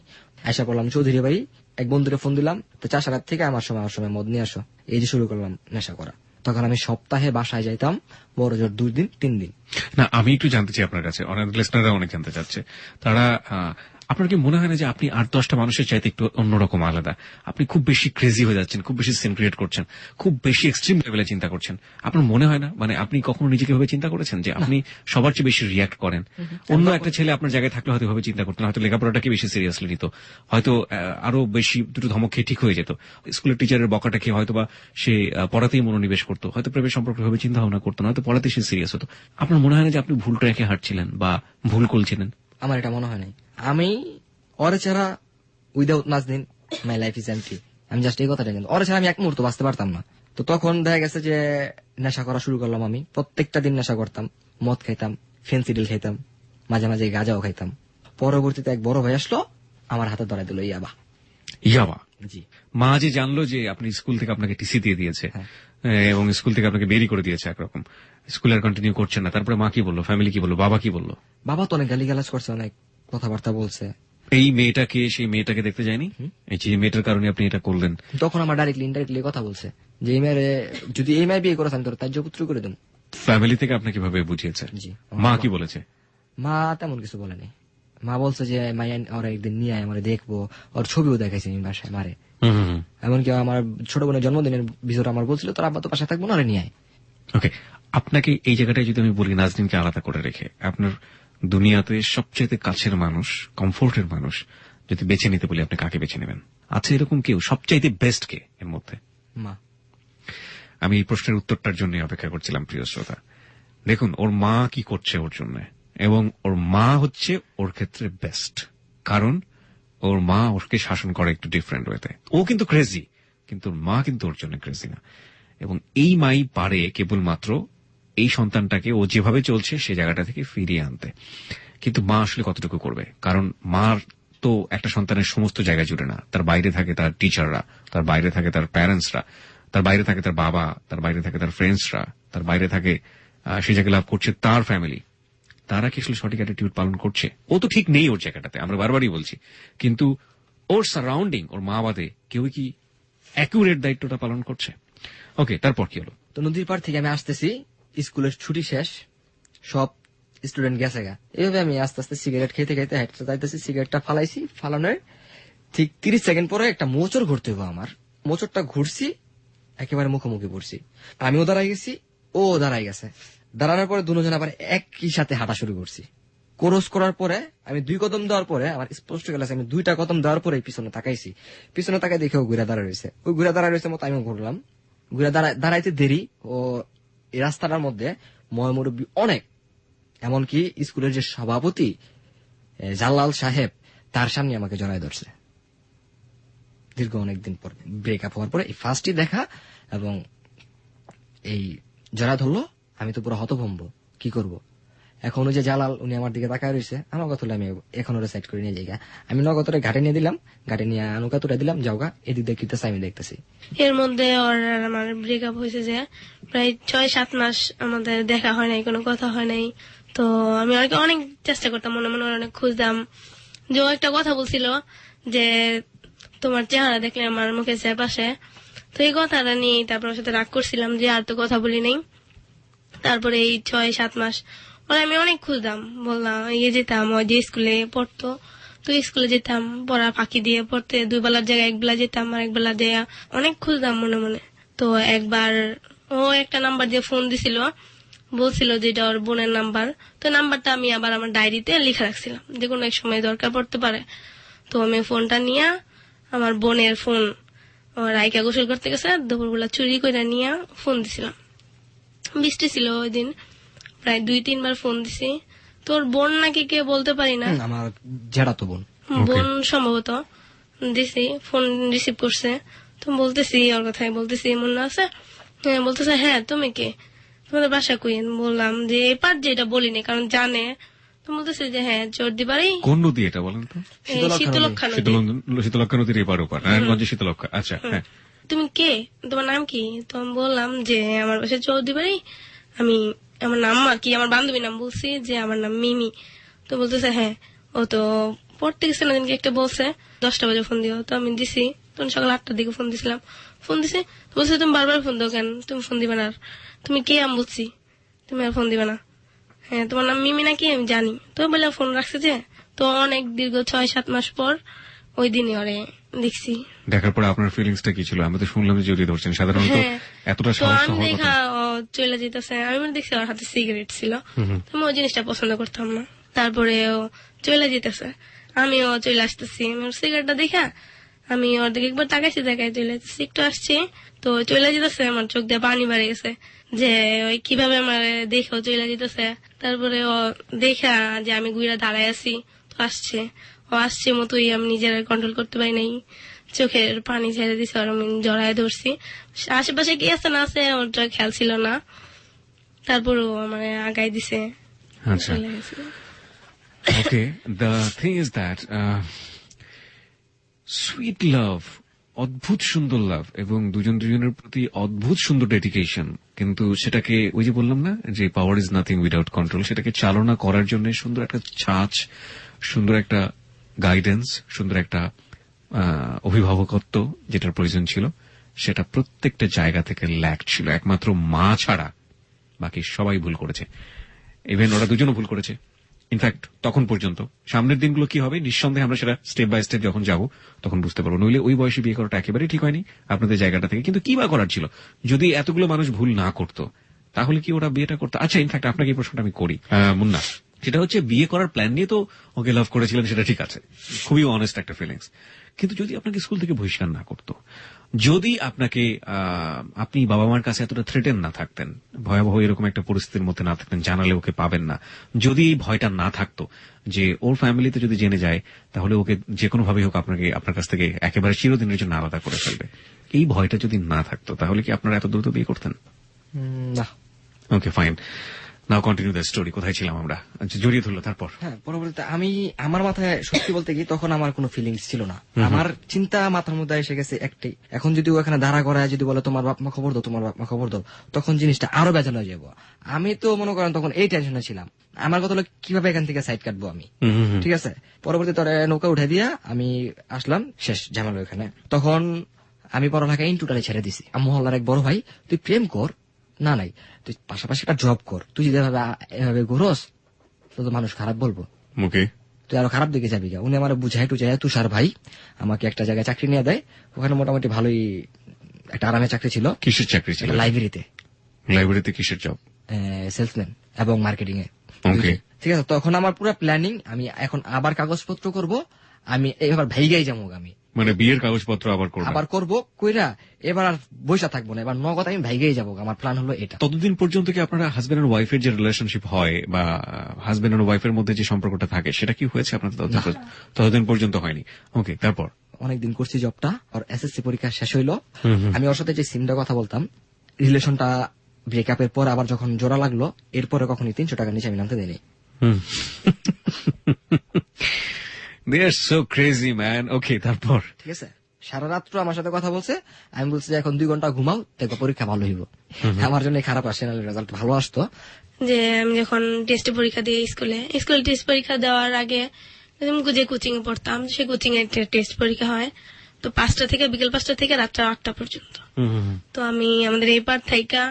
আশা করলাম চৌধুরী বাড়ি, এক বন্ধুরে ফোন দিলাম, তো 4 রাত থেকে আমার সময় মদ নিয়ে আসো, এই যে শুরু করলাম নেশা করা। তখন আমি সপ্তাহে বাসায় যাইতাম বড় জোর 2 দিন 3 দিন। না, আমি একটু জানতে চাই আপনার কাছে, অনেক লিসনাররা অনেক জানতে চাচ্ছে, তারা আপনার কি মনে হয় না যে আপনি 8-10টা মানুষের চাইতে একটু অন্যরকম আলাদা? আপনি খুব বেশি ক্রেজি হয়ে যাচ্ছেন, খুব বেশি সিন ক্রিয়েট করছেন, খুব বেশি এক্সট্রিম লেভেলে চিন্তা করছেন। আপনার মনে হয় না, মানে আপনি কখনো নিজেকে ভাবে চিন্তা করেছেন যে আপনি সবার চেয়ে বেশি রিয়াক্ট করেন? অন্য একটা ছেলে আপনার জায়গায় থাকলে হয়তো ভাবে চিন্তা করতেন, হয়তো লেখাপড়াটাকে বেশি সিরিয়াসলি নিত, হয়তো আরো বেশি দুটো ধমক খেয়ে ঠিক হয়ে যেত, স্কুলের টিচারের বকাটা খেয়ে হয়তো বা সে পড়াতেই মনোনিবেশ করতো, হয়তো প্রেমের সম্পর্কে ভাবে চিন্তা ভাবনা করতো না, হয়তো পড়াতে সে সিরিয়াস হতো। আপনার মনে হয় না যে আপনি ভুল ট্র্যাকে হাঁটছিলেন বা ভুল করছিলেন? আমার এটা মনে হয় নাই। আমি ওরে ছাড়া, without Nazneen my life is empty, আমি জাস্ট এই কথাটা জানি, ওরে ছাড়া আমি এক মুহূর্ত বাঁচতে পারতাম না। তো তখন দেখা গেছে যে নেশা করা শুরু করলাম। আমি প্রত্যেকটা দিন নেশা করতাম, মদ খাইতাম, ফেন্সিডিল খাইতাম, মাঝে মাঝে গাঁজাও খাইতাম। পরবর্তীতে এক বড় ভাই আসলো, আমার হাতে ধরাই দিল ইয়াবা। ইয়াবা। জি। মা যে জানলো যে আপনি স্কুল থেকে আপনাকে টিসি দিয়ে দিয়েছে হ্যাঁ। এবং স্কুল থেকে আপনাকে বেরি করে দিয়েছে একরকম, স্কুল আর কন্টিনিউ করছেন না, তারপরে মা কি বললো, ফ্যামিলি কি বললো, বাবা কি বললো? বাবা তো অনেক গালিগালাজ করছে, অনেক কথাবার্তা বলছে। এই মেয়েটাকে, সেই মেয়েটাকে দেখতে যায়নি? এই যে মেয়েটার কারণে আপনি এটা করলেন? তখন আমার ডাইরেক্টলি ইনডাইরেক্টলি কথা বলছে যে এই মেয়ের, যদি এই মেয়ে বিয়ে করেছেন তোর তার পুত্র করে দেন। ফ্যামিলি থেকে আপনাকে কিভাবে বুঝিয়েছে? জি। মা কি বলেছে? মা তেমন কিছু বলেনি। মা বলছে যে মাইয়া ওরা একদিন নিয়ে আয়, আমরা দেখবো। ওর ছবিও দেখাইছে বাসায় মারে। এমনকি আমার ছোট বোনের জন্মদিনের ভিতরে আমার বলছিল তোর আব্বা তো পাশে থাকবো না, ওরা নিয়ে আয়। ওকে, আপনাকে এই জায়গাটায় যদি আমি বলি নাজনীনকে আলাদা করে রেখে, আপনার দুনিয়াতে সবচেয়ে কাছের মানুষ, কমফোর্টের মানুষ যদি বেছে নিতে বলি, আপনি কাকে বেছে নেবেন? আছে এরকম কেউ সবচাইতে বেস্ট কে এর মধ্যে? মা। আমি এই প্রশ্নের উত্তরটার জন্য অপেক্ষা করছিলাম, প্রিয় শ্রোতা। দেখুন ওর মা কি করছে ওর জন্য, এবং ওর মা হচ্ছে ওর ক্ষেত্রে বেস্ট, কারণ ওর মা ওকে শাসন করে একটু ডিফারেন্ট ওয়েতে। ও কিন্তু ক্রেজি, কিন্তু ওর মা কিন্তু ওর জন্য ক্রেজি না। এবং এই মাই পারে কেবলমাত্র এই সন্তানটাকে ও যেভাবে চলছে সে জায়গাটা থেকে ফিরিয়ে আনতে। কিন্তু মা আসলে কতটুকু করবে? কারণ মার তো একটা সন্তানের সমস্ত জায়গা জুড়ে না, তার বাইরে থাকে তার টিচাররা, তার বাইরে থাকে তার প্যারেন্টসরা, তার বাইরে থাকে তার বাবা, তার বাইরে থাকে তার ফ্রেন্ডসরা, তার বাইরে থাকে সে জায়গায় লাভ করছে তার ফ্যামিলি। তারা কি আসলে সঠিক অ্যাটিটিউড পালন করছে? ও তো ঠিক নেই ওর জায়গাটাতে, আমরা বারবারই বলছি। কিন্তু ওর সারাউন্ডিং, ওর মা বাদে কেউ কি অ্যাকুরেট দায়িত্বটা পালন করছে? ওকে, তারপর কি হলো? তো নদীর পাড় থেকে আমি আসতেছি, স্কুলের ছুটি শেষ, সব স্টুডেন্ট গেছে গা। এইভাবে আমি আস্তে আস্তে সিগারেট খেতে খেতে হেঁটে যাইতেছি। সিগারেটটা ফালাইছি, ফালানোর ঠিক 30 সেকেন্ড পরে একটা মোচড় ঘুরতে হবে আমার। মোচড়টা ঘুরছি, একেবারে মুখোমুখি পড়ছি। আমিও দাঁড়াই গেছি, ও দাঁড়াই গেছে। দাঁড়ানোর পরে দুজন আবার একই সাথে হাঁটা শুরু করছি। ক্রস করার পরে আমি 2 কদম দেওয়ার পরে আমার স্পষ্ট গেল, আমি 2টা কদম দেওয়ার পরে পিছনে তাকাইছি। পিছনে তাকাই দেখে ও ঘুরে দাঁড়ায় রয়েছে। ওই ঘুরে দাঁড়ায় রয়েছে মতো আমিও ঘুরলাম। ঘুরে দাঁড়াইতে দেরি, ও এই রাস্তাটার মধ্যে ময়মুরব্বী অনেক, এমনকি স্কুলের যে সভাপতি জালাল সাহেব, তার সামনে আমাকে জড়ায় ধরছে। দীর্ঘ অনেকদিন পর ব্রেকআপ হওয়ার পরে এই ফার্স্টই দেখা, এবং এই জড়া ধরলো। আমি তো পুরো হতভম্ব, কি করব এখন? ওই যে জালাল, উনি আমার দিকে তাকায় রয়েছে। আমার কথা হলো আমি এখন ওরা সাইড করে নিয়ে যাই। আমি নগদ ওরা ঘাটে নিয়ে দিলাম, ঘাটে নিয়ে নৌকা তুলে দিলাম, যাওগা। এদিক দেখতেছে, আমি দেখতেছি। এর মধ্যে ওর আর আমার ব্রেকআপ হয়েছে যে প্রায় 6-7 মাস আমাদের দেখা হয় নাই, কোনো কথা হয় নাই। তো আমি আর কি অনেক চেষ্টা করতাম, মনে মনে অনেক খুঁজতাম। যে ও একটা কথা বলছিল যে তোমার চেহারা দেখলে আমার মুখে চাপ আসে। তো এই কথাটা নিয়ে তারপর ওর সাথে রাগ করছিলাম যে আর তো কথা বলি নাই। তারপরে এই 6-7 মাস ওরা আমি অনেক খুঁজতাম, বললাম ইয়ে যেতাম, ওই যে স্কুলে পড়তো, তো স্কুলে যেতাম, পড়া ফাঁকি দিয়ে পড়তে 2 বেলার জায়গায় 1 বেলা যেতাম, আর 1 বেলা দেয়া অনেক খুঁজতাম মনে মনে। তো একবার ও একটা নাম্বার দিয়ে ফোন দিছিল, বলছিল যে এটা ওর বোনের নাম্বার। তো নাম্বারটা আমি আবার আমার ডায়েরিতে লিখে রাখছিলাম, যে কোনো এক সময় দরকার পড়তে পারে। তো আমি ফোনটা নিয়ে, আমার বোনের ফোন, রাইকা গোসল করতে গেছে, দুপুরবেলা চুরি করে নিয়ে ফোন দিছিলাম। বৃষ্টি ছিল ওই দিন, প্রায় 2-3 বার ফোন দিছি। তোর বোন নাকি কে বলতে পারি না, আমার জেঠা তো বোন। বোন সম্ভবত। দিছি, ফোন রিসিভ করছে। তো বলতেছি ওর কথাই বলতেছি, মনে আছে? বলতেছে হ্যাঁ তুমি কে, তোমাদের বাসা কই? বললাম যে এপার, যে এটা বলিনি কারণ জানে। তো বলতেছে যে হ্যাঁ চর্দি বাড়ি। কোন নদী এটা বলেন তো? শীতলক্ষা নদী। শীতলক্ষা নদীর এপার ওপার, নারায়ণগঞ্জের শীতলক্ষা। আচ্ছা, হ্যাঁ। তুমি কে, তোমার নাম কি? তো আমি বললাম যে আমার বাসা চৌধুরী বাড়ি, আমি আমার নাম আর কি, আমার বান্ধবীর নাম বলছি যে আমার নাম মিমি। তো বলতেছে হ্যাঁ, ও তো পড়তে গেছে না দিনকে একটা বলছে 10টা বাজে ফোন দিও। তো আমি দিছি, তখন সকাল 8টার দিকে ফোন দিছিলাম। ফোন দিছে, তো বলছে তুমি বারবার ফোন দাও কেন, তুমি ফোন দিবে না? আর তুমি কে? আমি বলছি তুমি আর ফোন দিবে না। হ্যাঁ তোমার নাম মিমি নাকি? আমি জানি। তো বলে ফোন রাখছে যে। তো অনেক দীর্ঘ 6-7 মাস পর ওই দিনই ওরে দেখছি। দেখার পরে আপনার ফিলিংসটা কি ছিল? আমি তো শুনলাম যে জড়িয়ে ধরছেন, সাধারণত এতটা তো সাহস আমি হওয়ার দেখা কথা। ও চলে যেতেছে, আমি দেখছি ওর হাতে সিগারেট ছিল। আমি ওই জিনিসটা পছন্দ করতাম না। তারপরে ও চলে যেতেছে, আমিও চলে আসতেছি। আমি ওর সিগারেটটা দেখা আমি ওর দিকে একবার তাকাইছি, দেখাই চলে যেতেছি, একটু আসছি তো চলে যেতেছে। আমার চোখ দিয়ে পানি বেড়ে গেছে যে ওই কিভাবে আমার দেখেও চলে যেতেছে। তারপরে ও দেখা যে আমি গুইরা দাঁড়ায় আছি, তো আসছে, ও আসছে মতোই আমি নিজের কন্ট্রোল করতে পারি নাই। চোখের পানি ছেড়ে দিছে, আর আমি জড়ায় ধরছি। আশেপাশে কি আছে না আছে ওটা খেয়াল ছিল না, তারপরও আমার আগাই দিছে, আচ্ছা, চলে গেছে। Okay. The thing is that sweet love, অদ্ভুত সুন্দর লাভ, এবং দুজনের প্রতি অদ্ভুত সুন্দর ডেডিকেশন, কিন্তু সেটাকে ওই যে বললাম না যে power is nothing without control, সেটাকে চালনা করার জন্য সুন্দর একটা ছাঁচ, সুন্দর একটা গাইডেন্স, সুন্দর একটা অভিভাবকত্ব যেটার প্রয়োজন ছিল, সেটা প্রত্যেকটা জায়গা থেকে ল্যাক ছিল। একমাত্র মা ছাড়া বাকি সবাই ভুল করেছে, ইভেন ওরা দুজনও ভুল করেছে। ইনফ্যাক্ট তখন পর্যন্ত, সামনের দিনগুলো কি হবে নিঃসন্দেহে আমরা সেটা স্টেপ বাই স্টেপ যখন যাব তখন বুঝতে পারবো। নইলে ওই বয়সে বিয়ে করাটা একেবারেই ঠিক হয়নি আপনাদের জায়গাটা থেকে। কিন্তু কি বা করার ছিল, যদি এতগুলো মানুষ ভুল না করতো তাহলে কি ওরা বিয়েটা করতো? আচ্ছা, ইনফ্যাক্ট আপনাকে এই প্রশ্নটা আমি করি মুন্না, সেটা হচ্ছে বিয়ে করার প্ল্যান নিয়ে তো ওকে লাভ করেছিলেন, সেটা ঠিক আছে, খুবই অনেস্ট একটা ফিলিংস। কিন্তু যদি আপনাকে স্কুল থেকে বহিষ্কার না করতো, যদি আপনাকে আপনি বাবা মার কাছে এতটা থ্রেটেন না থাকতেন, ভয়াবহ এরকম একটা পরিস্থিতির মধ্যে না থাকতেন, জানালে ওকে পাবেন না, যদি এই ভয়টা না থাকতো যে ওর ফ্যামিলিতে যদি জেনে যায় তাহলে ওকে যে কোনো ভাবে হোক আপনাকে আপনার কাছ থেকে একেবারে চিরদিনের জন্য আলাদা করে ফেলবে, এই ভয়টা যদি না থাকতো তাহলে কি আপনারা এত দ্রুত বিয়ে করতেন? না। Okay, fine. Now continue the story. কোথায় ছিলাম আমরা? আচ্ছা, জড়িয়ে ধরলো, তারপর? হ্যাঁ, পরবর্তীতে আমার মাথায় সত্যি বলতে কি তখন আমার কোনো ফিলিংস ছিল না। আমার চিন্তা মাথার মধ্যে এসে গেছে একটাই, এখন যদি ও এখানে দাঁড়া করায় যদি বলে তোমার বাপ মা খবর দাও, তোমার বাপ মা খবর দাও, তখন জিনিসটা আরো বেজাল হয়ে যাবো। আমি তো মনে করেন তখন এই টেনশনে ছিলাম, আমার কথা হলো কিভাবে এখান থেকে সাইড কাটবো আমি। ঠিক আছে, পরবর্তীতে নৌকা উঠে দিয়া আমি আসলাম, শেষ ঝামেলা এখানে। তখন আমি পড়ালেখা টোটালি ছেড়ে দিছি। মহল্লার এক বড় ভাই, তুই প্রেম কর, না নাই তুই পাশাপাশি একটা জব কর, তুই যদি এভাবে ঘুরস তো মানুষ খারাপ বলবো, ওকে, তুই আরো খারাপ দিকে যাবি। উনি আমার বুঝাই টুঝাই তুষার ভাই আমাকে একটা জায়গায় চাকরি নিয়ে দেয়, ওখানে মোটামুটি ভালোই একটা আরামের চাকরি ছিল। কিসের চাকরি ছিল? লাইব্রেরিতে। লাইব্রেরিতে কিসের জব? সেলসম্যান এবং মার্কেটিং এ। ওকে, ঠিক আছে, তখন আমার পুরো প্ল্যানিং, আমি এখন আবার কাগজপত্র করব, আমি এবার ভাইগাই যাবো, আমি মানে বিয়ের কাগজপত্র আবার করবো কইরা এবার আর বসে থাকবো না, এবার নগদ আমি ভাইগাই যাবো। আমার প্ল্যান হলো এটা। ততদিন পর্যন্ত কি আপনারা হাজবেন্ড এন্ড ওয়াইফের যে রিলেশনশিপ হয় বা হাজবেন্ড এন্ড ওয়াইফের মধ্যে যে সম্পর্কটা থাকে সেটা কি হয়েছে আপনাদের ততদিন পর্যন্ত হয়নি? ওকে, তারপর? অনেকদিন করছি জবটা, আর এসএসসি পরীক্ষা শেষ হইলো। আমি ওর সাথে যে সিমটা কথা বলতাম, রিলেশনটা ব্রেকআপের পর আবার যখন জোড়া লাগলো, এরপরে কখনই 300 টাকার নিচে আমি নামতে দিইনি। They are so crazy, man. Okay, তারপর? ঠিক আছে, সারা রাত্র আমার সাথে কথা বলছে, আমি বলছি যে এখন 2 ঘন্টা ঘুমাও, দেখো পরীক্ষা ভালো হইব। আমার জন্য খারাপ আসে না, রেজাল্ট ভালো আসতো। যে আমি যখন টেস্ট পরীক্ষা দিয়ে স্কুলে টেস্ট পরীক্ষা দেওয়ার আগে যে কোচিং এ পড়তাম, সেই কোচিং এ টেস্ট পরীক্ষা হয় তো 5টা থেকে বিকেল 5টা থেকে রাত 8টা পর্যন্ত। তো আমি আমাদের এই পার থাইকা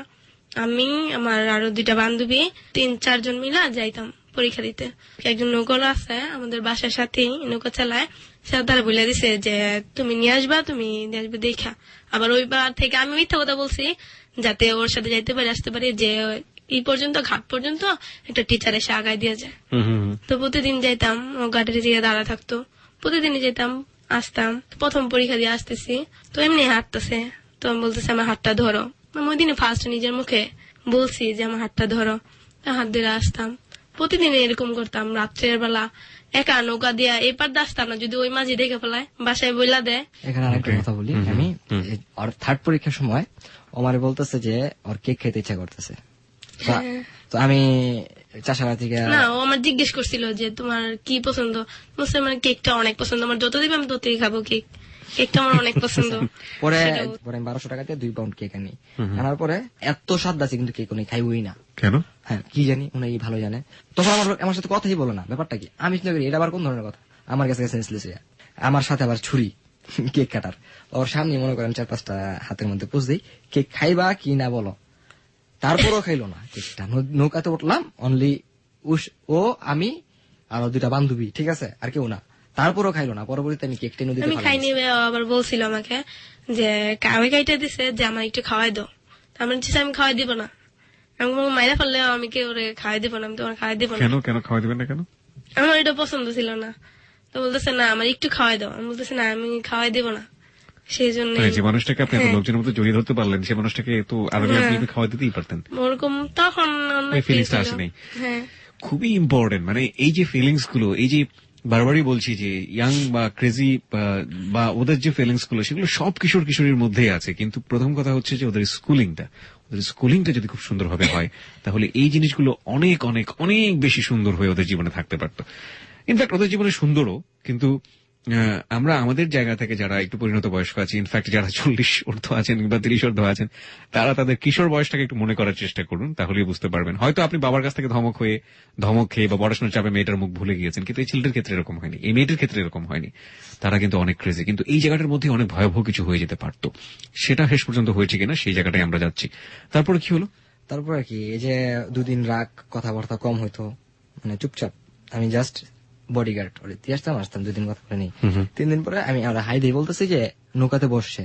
আমি আমার আরো 2টা বান্ধবী 3-4 জন মিলা যাইতাম পরীক্ষা দিতে। একজন নৌকা আছে আমাদের বাসার সাথেই, নৌকা চালায়, সে তারা বলে দিছে যে তুমি নিয়ে আসবা দেখা। আবার ওই বার থেকে আমি মিথ্যা কথা বলছি যাতে ওর সাথে যাইতে পারি, আসতে পারি, যে এই পর্যন্ত ঘাট পর্যন্ত একটা টিচার এসে আগায় দিয়ে যায়। তো প্রতিদিন যাইতাম, ও ঘাটের দিকে দাঁড়া থাকতো, প্রতিদিনই যেতাম আসতাম। প্রথম পরীক্ষা দিয়ে আসতেছি তো এমনি হাঁটতেছে, তো আমি বলতেছে আমার হাতটা ধরো। আমি ওই দিনে ফার্স্ট নিজের মুখে বলছি যে আমার হাতটা ধরো, হাত ধরে আসতাম। প্রতিদিন এরকম করতাম, রাত্রের বেলা একা নৌকা দিয়া এপার আসতাম না, যদি ওই মাঝি দেখে ফেলায় বাসায় বইলা দেয়। এখানে আরেকটা কথা বলি আমি, ওর থার্ড পরীক্ষার সময় আমার বলতেছে যে ওর কেক খেতে ইচ্ছা করতেছে, তো আমি চাষারা থেকে না, ও আমার জিজ্ঞেস করছিল যে তোমার কি পছন্দ, বলছে আমার কেকটা অনেক পছন্দ, আমার যত দিবে আমি ততই খাবো কেক, কেকটা আমার অনেক পছন্দ। পরে আমি 1200 টাকা দিয়ে 2 পাউন্ড কেক আনি, আনার পরে এত স্বাদ আছে কিন্তু কেক উনি খাইবই না। কেন? হ্যাঁ, কি জানি, উনি ভালো জানে। তখন আমার সাথে কথাই বলো না, ব্যাপারটা কি? আমি চিন্তা করি এটা আবার কোন ধরনের কথা, আমার কাছে আমার সাথে আবার ছুরি কেক কাটার, ওর সামনে মনে করেন 4-5টা হাতের মধ্যে পুষ দিই, কেক খাইবা কি না বলো। তারপরও খাইলো না কেকটা। নৌকাতে উঠলাম অনলি ও, আমি আর 2টা বান্ধবী, ঠিক আছে, আর কেউ না। তারপরও খাইলো না। পরবর্তীতে আমি কেকটা নদীতে আমি খাইনি, আবার বলছিল আমাকে যে কাউকে খাইতে দিছে যে আমার একটু খাওয়াই দাও, আমার আমি খাওয়াই দিব না। আমি মাইরা ফেললে আমি কেউ খাওয়াই দিব না, আমি তোমার খাওয়াই দিব না। কেন খাওয়াই দিবেন না? কেন? আমার এটা পছন্দ ছিল না। তো বলতেছে না আমার একটু খাওয়াই দাও, আমি বলতেছি না আমি খাওয়াই দিব না। সেই জন্য যে মানুষটাকে আপনি এত লোকজনের মধ্যে জড়িয়ে ধরতে পারলেন, সে মানুষটাকে তো আরো আপনি খাওয়া দিতেই পারতেন। ওরকম তখন ফিলিংসটা আসেনি। হ্যাঁ, খুবই ইম্পর্টেন্ট, মানে এই যে ফিলিংস গুলো, এই যে বারবারই বলছি যে ইয়াং বা ক্রেজি বা ওদের যে ফিলিংস গুলো সেগুলো সব কিশোর কিশোরীর মধ্যেই আছে, কিন্তু প্রথম কথা হচ্ছে যে ওদের স্কুলিংটা যদি খুব সুন্দরভাবে হয় তাহলে এই জিনিসগুলো অনেক অনেক অনেক বেশি সুন্দর হয়ে ওদের জীবনে থাকতে পারত। ইনফ্যাক্ট ওদের জীবনে সুন্দরও, কিন্তু আমরা আমাদের জায়গা থেকে যারা একটু পরিণত বয়স্ক আছি, ইনফ্যাক্ট যারা 40 ঊর্ধ্ব আছেন বা 30 ঊর্ধ্ব আছেন, তারা তাদের কিশোর বয়সটাকে একটু মনে করার চেষ্টা করুন, তাহলেই বুঝতে পারবেন। হয়তো আপনি বাবার কাছ থেকে ধমক খেয়ে বা পড়াশোনার চাপে মেয়েটার মুখ ভুলে গিয়েছেন, কিন্তু এই ছেলেটার ক্ষেত্রে এরকম হয়নি, এই মেয়েটার ক্ষেত্রে এরকম হয়নি। তারা কিন্তু অনেক ক্রেজি, কিন্তু এই জায়গাটার মধ্যে অনেক ভয়াবহ কিছু হয়ে যেতে পারতো। সেটা শেষ পর্যন্ত হয়েছে কিনা সেই জায়গাটাই আমরা যাচ্ছি। তারপরে কি হলো? তারপর আর কি, এই যে দুদিন রাগ, কথাবার্তা কম হইতো, মানে চুপচাপ। আমি জাস্ট বডিগার্ড ওরে দিয়ে আসতাম 2 দিন কথা বলে নেই। 3 দিন পরে আমি আর হাই দিয়ে বলতেছি যে নৌকাতে বসছে,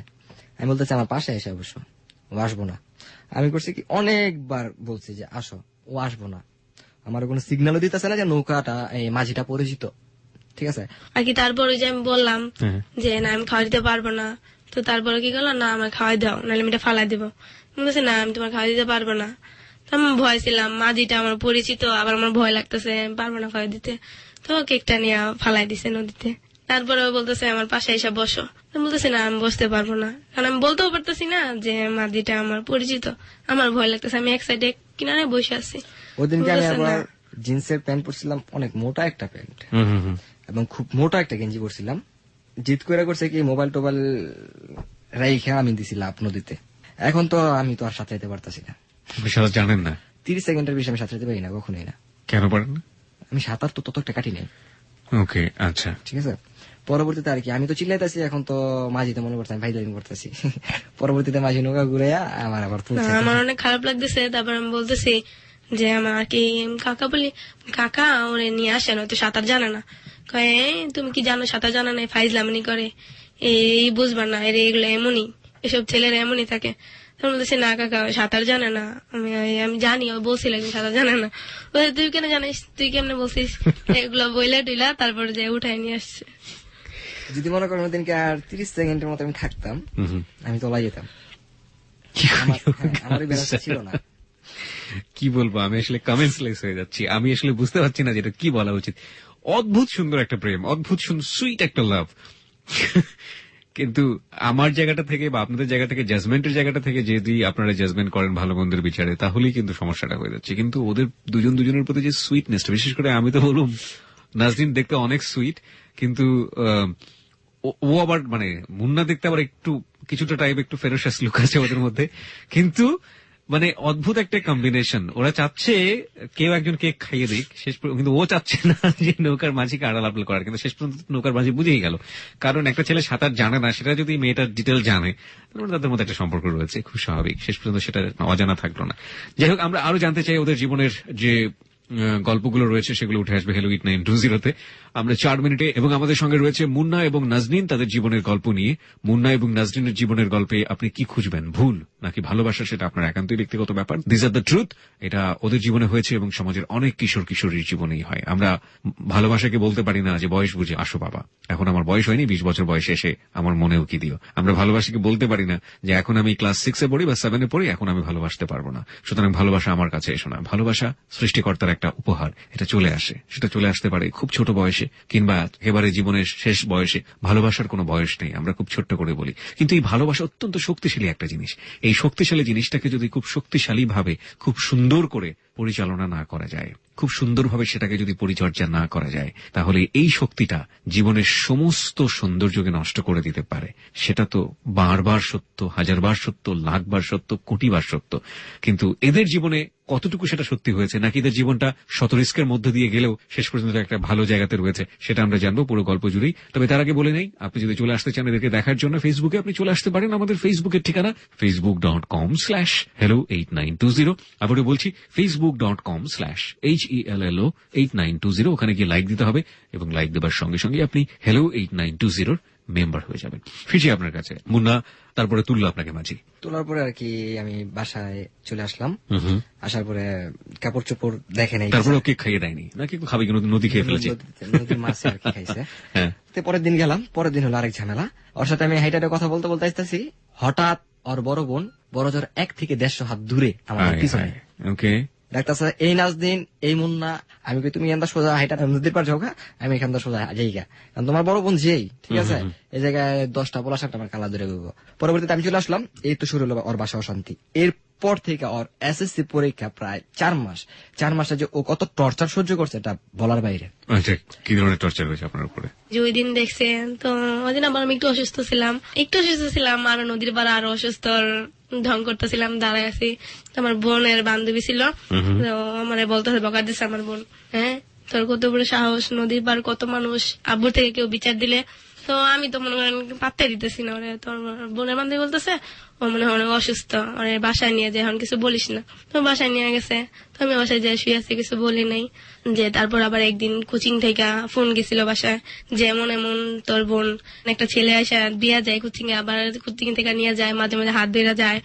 আমি বলতেছি আমার পাশে এসে বসো, ও আসবো না। আমি করছি কি, অনেকবার বলছি যে আসো, ও আসবো না। আমার কোনো সিগন্যালও দিতেছে না যে নৌকাটা এই মাঝিটা পরিচিত, ঠিক আছে। আর কি তারপর ওই যে আমি বললাম যে না আমি খাওয়া দিতে পারবো না, তো তারপরে কি করলো, না আমার খাওয়াই দাও নাহলে আমি এটা ফালাই দিব। বলছে না আমি তোমার খাওয়া দিতে পারবো না। তো আমি ভয় ছিলাম, মাঝিটা আমার পরিচিত, আবার আমার ভয় লাগতেছে, আমি পারবো না খাওয়া দিতে। তো কেকটা নিয়ে ফালাই দিছে নদীতে। তারপরে ও বলতেছে আমার পাশে এসে বসো। আমি বলতেছি না আমি বসতে পারবো না, কারণ আমি বলতেও পারতেছি না যে মাঝিটা আমার পরিচিত, আমার ভয় লাগতেছে। আমি এক সাইডে কিনারে বসে আছি। ওদিনকে আমি বলতেছে আবার না। জিন্সের প্যান্ট পরছিলাম, অনেক মোটা একটা প্যান্ট, এবং খুব মোটা একটা গেঞ্জি পরছিলাম। জিত করে করছে কি, মোবাইল টোবাইল রাইখা আমি দিছিলাম নদীতে। এখন তো আমি তো আর সাঁতরাইতে পারতাছি না, আপনি সাঁতার জানেন না? 30 সেকেন্ডের বেশি আমি সাঁতরাইতে পারি না, কখনোই না। কেন পারেন না? আমি সাঁতার তো তত একটা কাটি নাই, ওকে, আচ্ছা। ঠিক আছে। পরবর্তীতে আর কি, আমি তো চিল্লাইতেছি, এখন তো মাঝিতে মনে করতে আমি ভাইদারিং করতেছি। পরবর্তীতে মাঝি নৌকা ঘুরে আমার আবার না, তুলছে। আমার অনেক খারাপ লাগতেছে। তারপর আমি বলতেছি যে আমার আর কি কাকা বলি, কাকা ওরে নিয়ে আসেন, হয়তো সাঁতার জানে না। কয়ে তুমি কি জানো সাঁতার জানা নাই, ফাইজলামনি করে, এই বুঝবা না, এর এগুলো এমনই, এসব ছেলেরা এমনই থাকে। তখন বলতেছি না কাকা ও সাঁতার জানে না, আমি জানি, ও বলছিল একদিন সাঁতার জানে না। বলে তুই কেন জানিস, তুই কেমনে বলছিস? এগুলো বইলা টুইলা তারপর যে উঠাই নিয়ে আসছে। যদি মনে করেন ওদিনকে আর 30 সেকেন্ডের মতো আমি থাকতাম, আমি তোলাই যেতাম। আমার এই ব্যবস্থা ছিল না। কি বলবো, আমি আসলে কমেন্টসলেস হয়ে যাচ্ছি। আমি আসলে বুঝতে পারছি না যেটা কি বলা উচিত। অদ্ভুত সুন্দর একটা প্রেম, অদ্ভুত সুইট একটা লাভ। কিন্তু আমার জায়গাটা থেকে বা আপনাদের জায়গা থেকে, জাজমেন্টের জায়গাটা থেকে যদি আপনারা জাজমেন্ট করেন ভালো মন্দের বিচারে, তাহলেই কিন্তু সমস্যাটা হয়ে যাচ্ছে। কিন্তু ওদের দুজনের প্রতি যে সুইটনেসটা, বিশেষ করে আমি তো বলুন নাজরিন দেখতে অনেক সুইট, কিন্তু ও আবার মানে মুন্না দেখতে আবার একটু কিছুটা টাইপ একটু ফেরোসাস লুক আছে ওদের মধ্যে, কিন্তু মানে অদ্ভুত একটা কম্বিনেশন। ওরা চাচ্ছে কেউ একজন কেক খাইয়ে দিক, কিন্তু ও চাচ্ছে না যে নৌকার মাঝিকে আড়াল আপাল করার, কিন্তু শেষ পর্যন্ত নৌকার মাঝি বুঝেই গেল। কারণ একটা ছেলে সাঁতার জানে না, সেটা যদি মেয়েটার ডিটেল জানে তাহলে তাদের মধ্যে একটা সম্পর্ক রয়েছে, খুব স্বাভাবিক। শেষ পর্যন্ত সেটা অজানা থাকলো না। যাই হোক, আমরা আরো জানতে চাই ওদের জীবনের যে গল্পগুলো রয়েছে, সেগুলো উঠে আসবে হ্যালো 8920-তে। আমরা 4 মিনিটে, এবং আমাদের সঙ্গে রয়েছে মুন্না এবং নাজনীন তাদের জীবনের গল্প নিয়ে। মুন্না এবং নাজনীনের জীবনের গল্পে আপনি কি খুঁজবেন, ভুল নাকি ভালোবাসা, সেটা আপনার একান্তই ব্যক্তিগত ব্যাপার। This are the truth. এটা ওদের জীবনে হয়েছে এবং সমাজের অনেক কিশোর কিশোরীর জীবনেই হয়। আমরা ভালোবাসাকে বলতে পারি না যে বয়স বুঝে আসো বাবা, এখন আমার বয়স হয়নি, 20 বছর বয়সে এসে আমার মনেও কি দিও। আমরা ভালোবাসাকে বলতে পারি না যে এখন আমি ক্লাস 6-এ পড়ি বা 7-এ পড়ি, এখন আমি ভালোবাসতে পারবো না, সুতরাং ভালোবাসা আমার কাছে এসো না। ভালোবাসা সৃষ্টিকর্তার একটা উপহার, এটা চলে আসে, সেটা চলে আসতে পারে খুব ছোট বয়সে কিংবা একেবারে জীবনের শেষ বয়সে। ভালোবাসার কোনো বয়স নেই, আমরা খুব ছোট্ট করে বলি, কিন্তু এই ভালোবাসা অত্যন্ত শক্তিশালী একটা জিনিস। এই শক্তিশালী জিনিসটাকে যদি খুব শক্তিশালী ভাবে, খুব সুন্দর করে পরিচালনা না করা যায়, খুব সুন্দরভাবে সেটাকে যদি পরিচর্যা না করা যায়, তাহলে এই শক্তিটা জীবনের সমস্ত সৌন্দর্যকে নষ্ট করে দিতে পারে। সেটা তো বারবার সত্য, হাজারবার সত্য, লাখবার সত্য, কোটিবার সত্য। কিন্তু এদের জীবনে কতটুকু সেটা সত্যি হয়েছে, নাকি এদের জীবনটা শত রিস্কের মধ্যে দিয়ে গেলেও শেষ পর্যন্ত একটা ভালো জায়গাতে রয়েছে, সেটা আমরা জানবো পুরো গল্প জুড়েই। তবে তার আগে বলে নেই, আপনি যদি চলে আসতে চান এদেরকে দেখার জন্য ফেসবুকে, আপনি চলে আসতে পারেন। আমাদের ফেসবুকের ঠিকানা facebook.com/hello8920। আবারও বলছি facebook.com/HELLO8920। ওখানে গিয়ে লাইক দিতে হবে, এবং লাইক দেবার সঙ্গে সঙ্গে আপনি hello 8920 মেম্বার হয়ে যাবেন। ফিরছি আপনার কাছে মুন্না, তারপরে তুললো আপনাকে মাঝি। তোলার পরে আর কি আমি বাসায় চলে আসলাম। আসার পরে কাপড় চোপড় দেখে নাই, তারপরে ওকে খাইয়ে দেয়নি নাকি? খাবে কি নদী খেয়ে ফেলেছে? নদীর মাছ আর কি খাইছে। হ্যাঁ। তো পরের দিন গেলাম, পরের দিন হলো আরেক ঝামেলা। ওর সাথে আমি হাইটাতে কথা বলতে বলতে আসতেছি, হঠাৎ ওর বড় বোন, বড় জোর 1 থেকে 150 হাত দূরে আমার পিছনে। ওকে, ডাক্তার এই নাজদিন এই মুন্না, আমি কই তুমি এখানটা সোজা হাইটা নদীর পার যাও, আমি এখানটা সোজা যাইগা, কারণ তোমার বড় বোন যেই, ঠিক আছে, এই জায়গায় 10টা পোলা 7টা আমার কালা ধরে গেবো। পরবর্তীতে আমি চলে আসলাম, এই তো শুরু হলো ওর বাসা অশান্তি। এরপর থেকে ওর এসএসসি পরীক্ষা প্রায় 4 মাসে যে ও কত টর্চার সহ্য করছে এটা বলার বাইরে। আচ্ছা, কি ধরনের টর্চার হয়েছে আপনার উপরে? যে ওই দিন দেখছে, তো ওই দিন আবার আমি একটু অসুস্থ ছিলাম, আর নদীর পাড়ে আরো অসুস্থ ঢং করতেছিলাম, দাঁড়ায় আছি। আমার বোনের বান্ধবী ছিল, তো আমার বলতেছে, বকা দিচ্ছে আমার বোন, হ্যাঁ তোর কত বড় সাহস, নদীর পার কত মানুষ, আব্বুর থেকে কেউ বিচার দিলে। তো আমি তো মনে করেন পাত্তাই দিতেছি না ওরে। তোর বোনের বান্ধবী বলতেছে ও মনে হয় অনেক অসুস্থ, ওরে বাসায় নিয়ে যায়, এখন কিছু বলিস না। তো বাসায় নিয়ে গেছে, তো আমি বাসায় যাই শুয়ে আছি, কিছু বলি নাই। যে তারপর আবার একদিন কোচিং থেকে ফোন গেছিল বাসায়, যে এমন এমন তোর বোন একটা ছেলে আসে বিয়া যায় কোচিং এ, আবার কোচিং থেকে নিয়ে যায়, মাঝে মাঝে হাত ধরে যায়।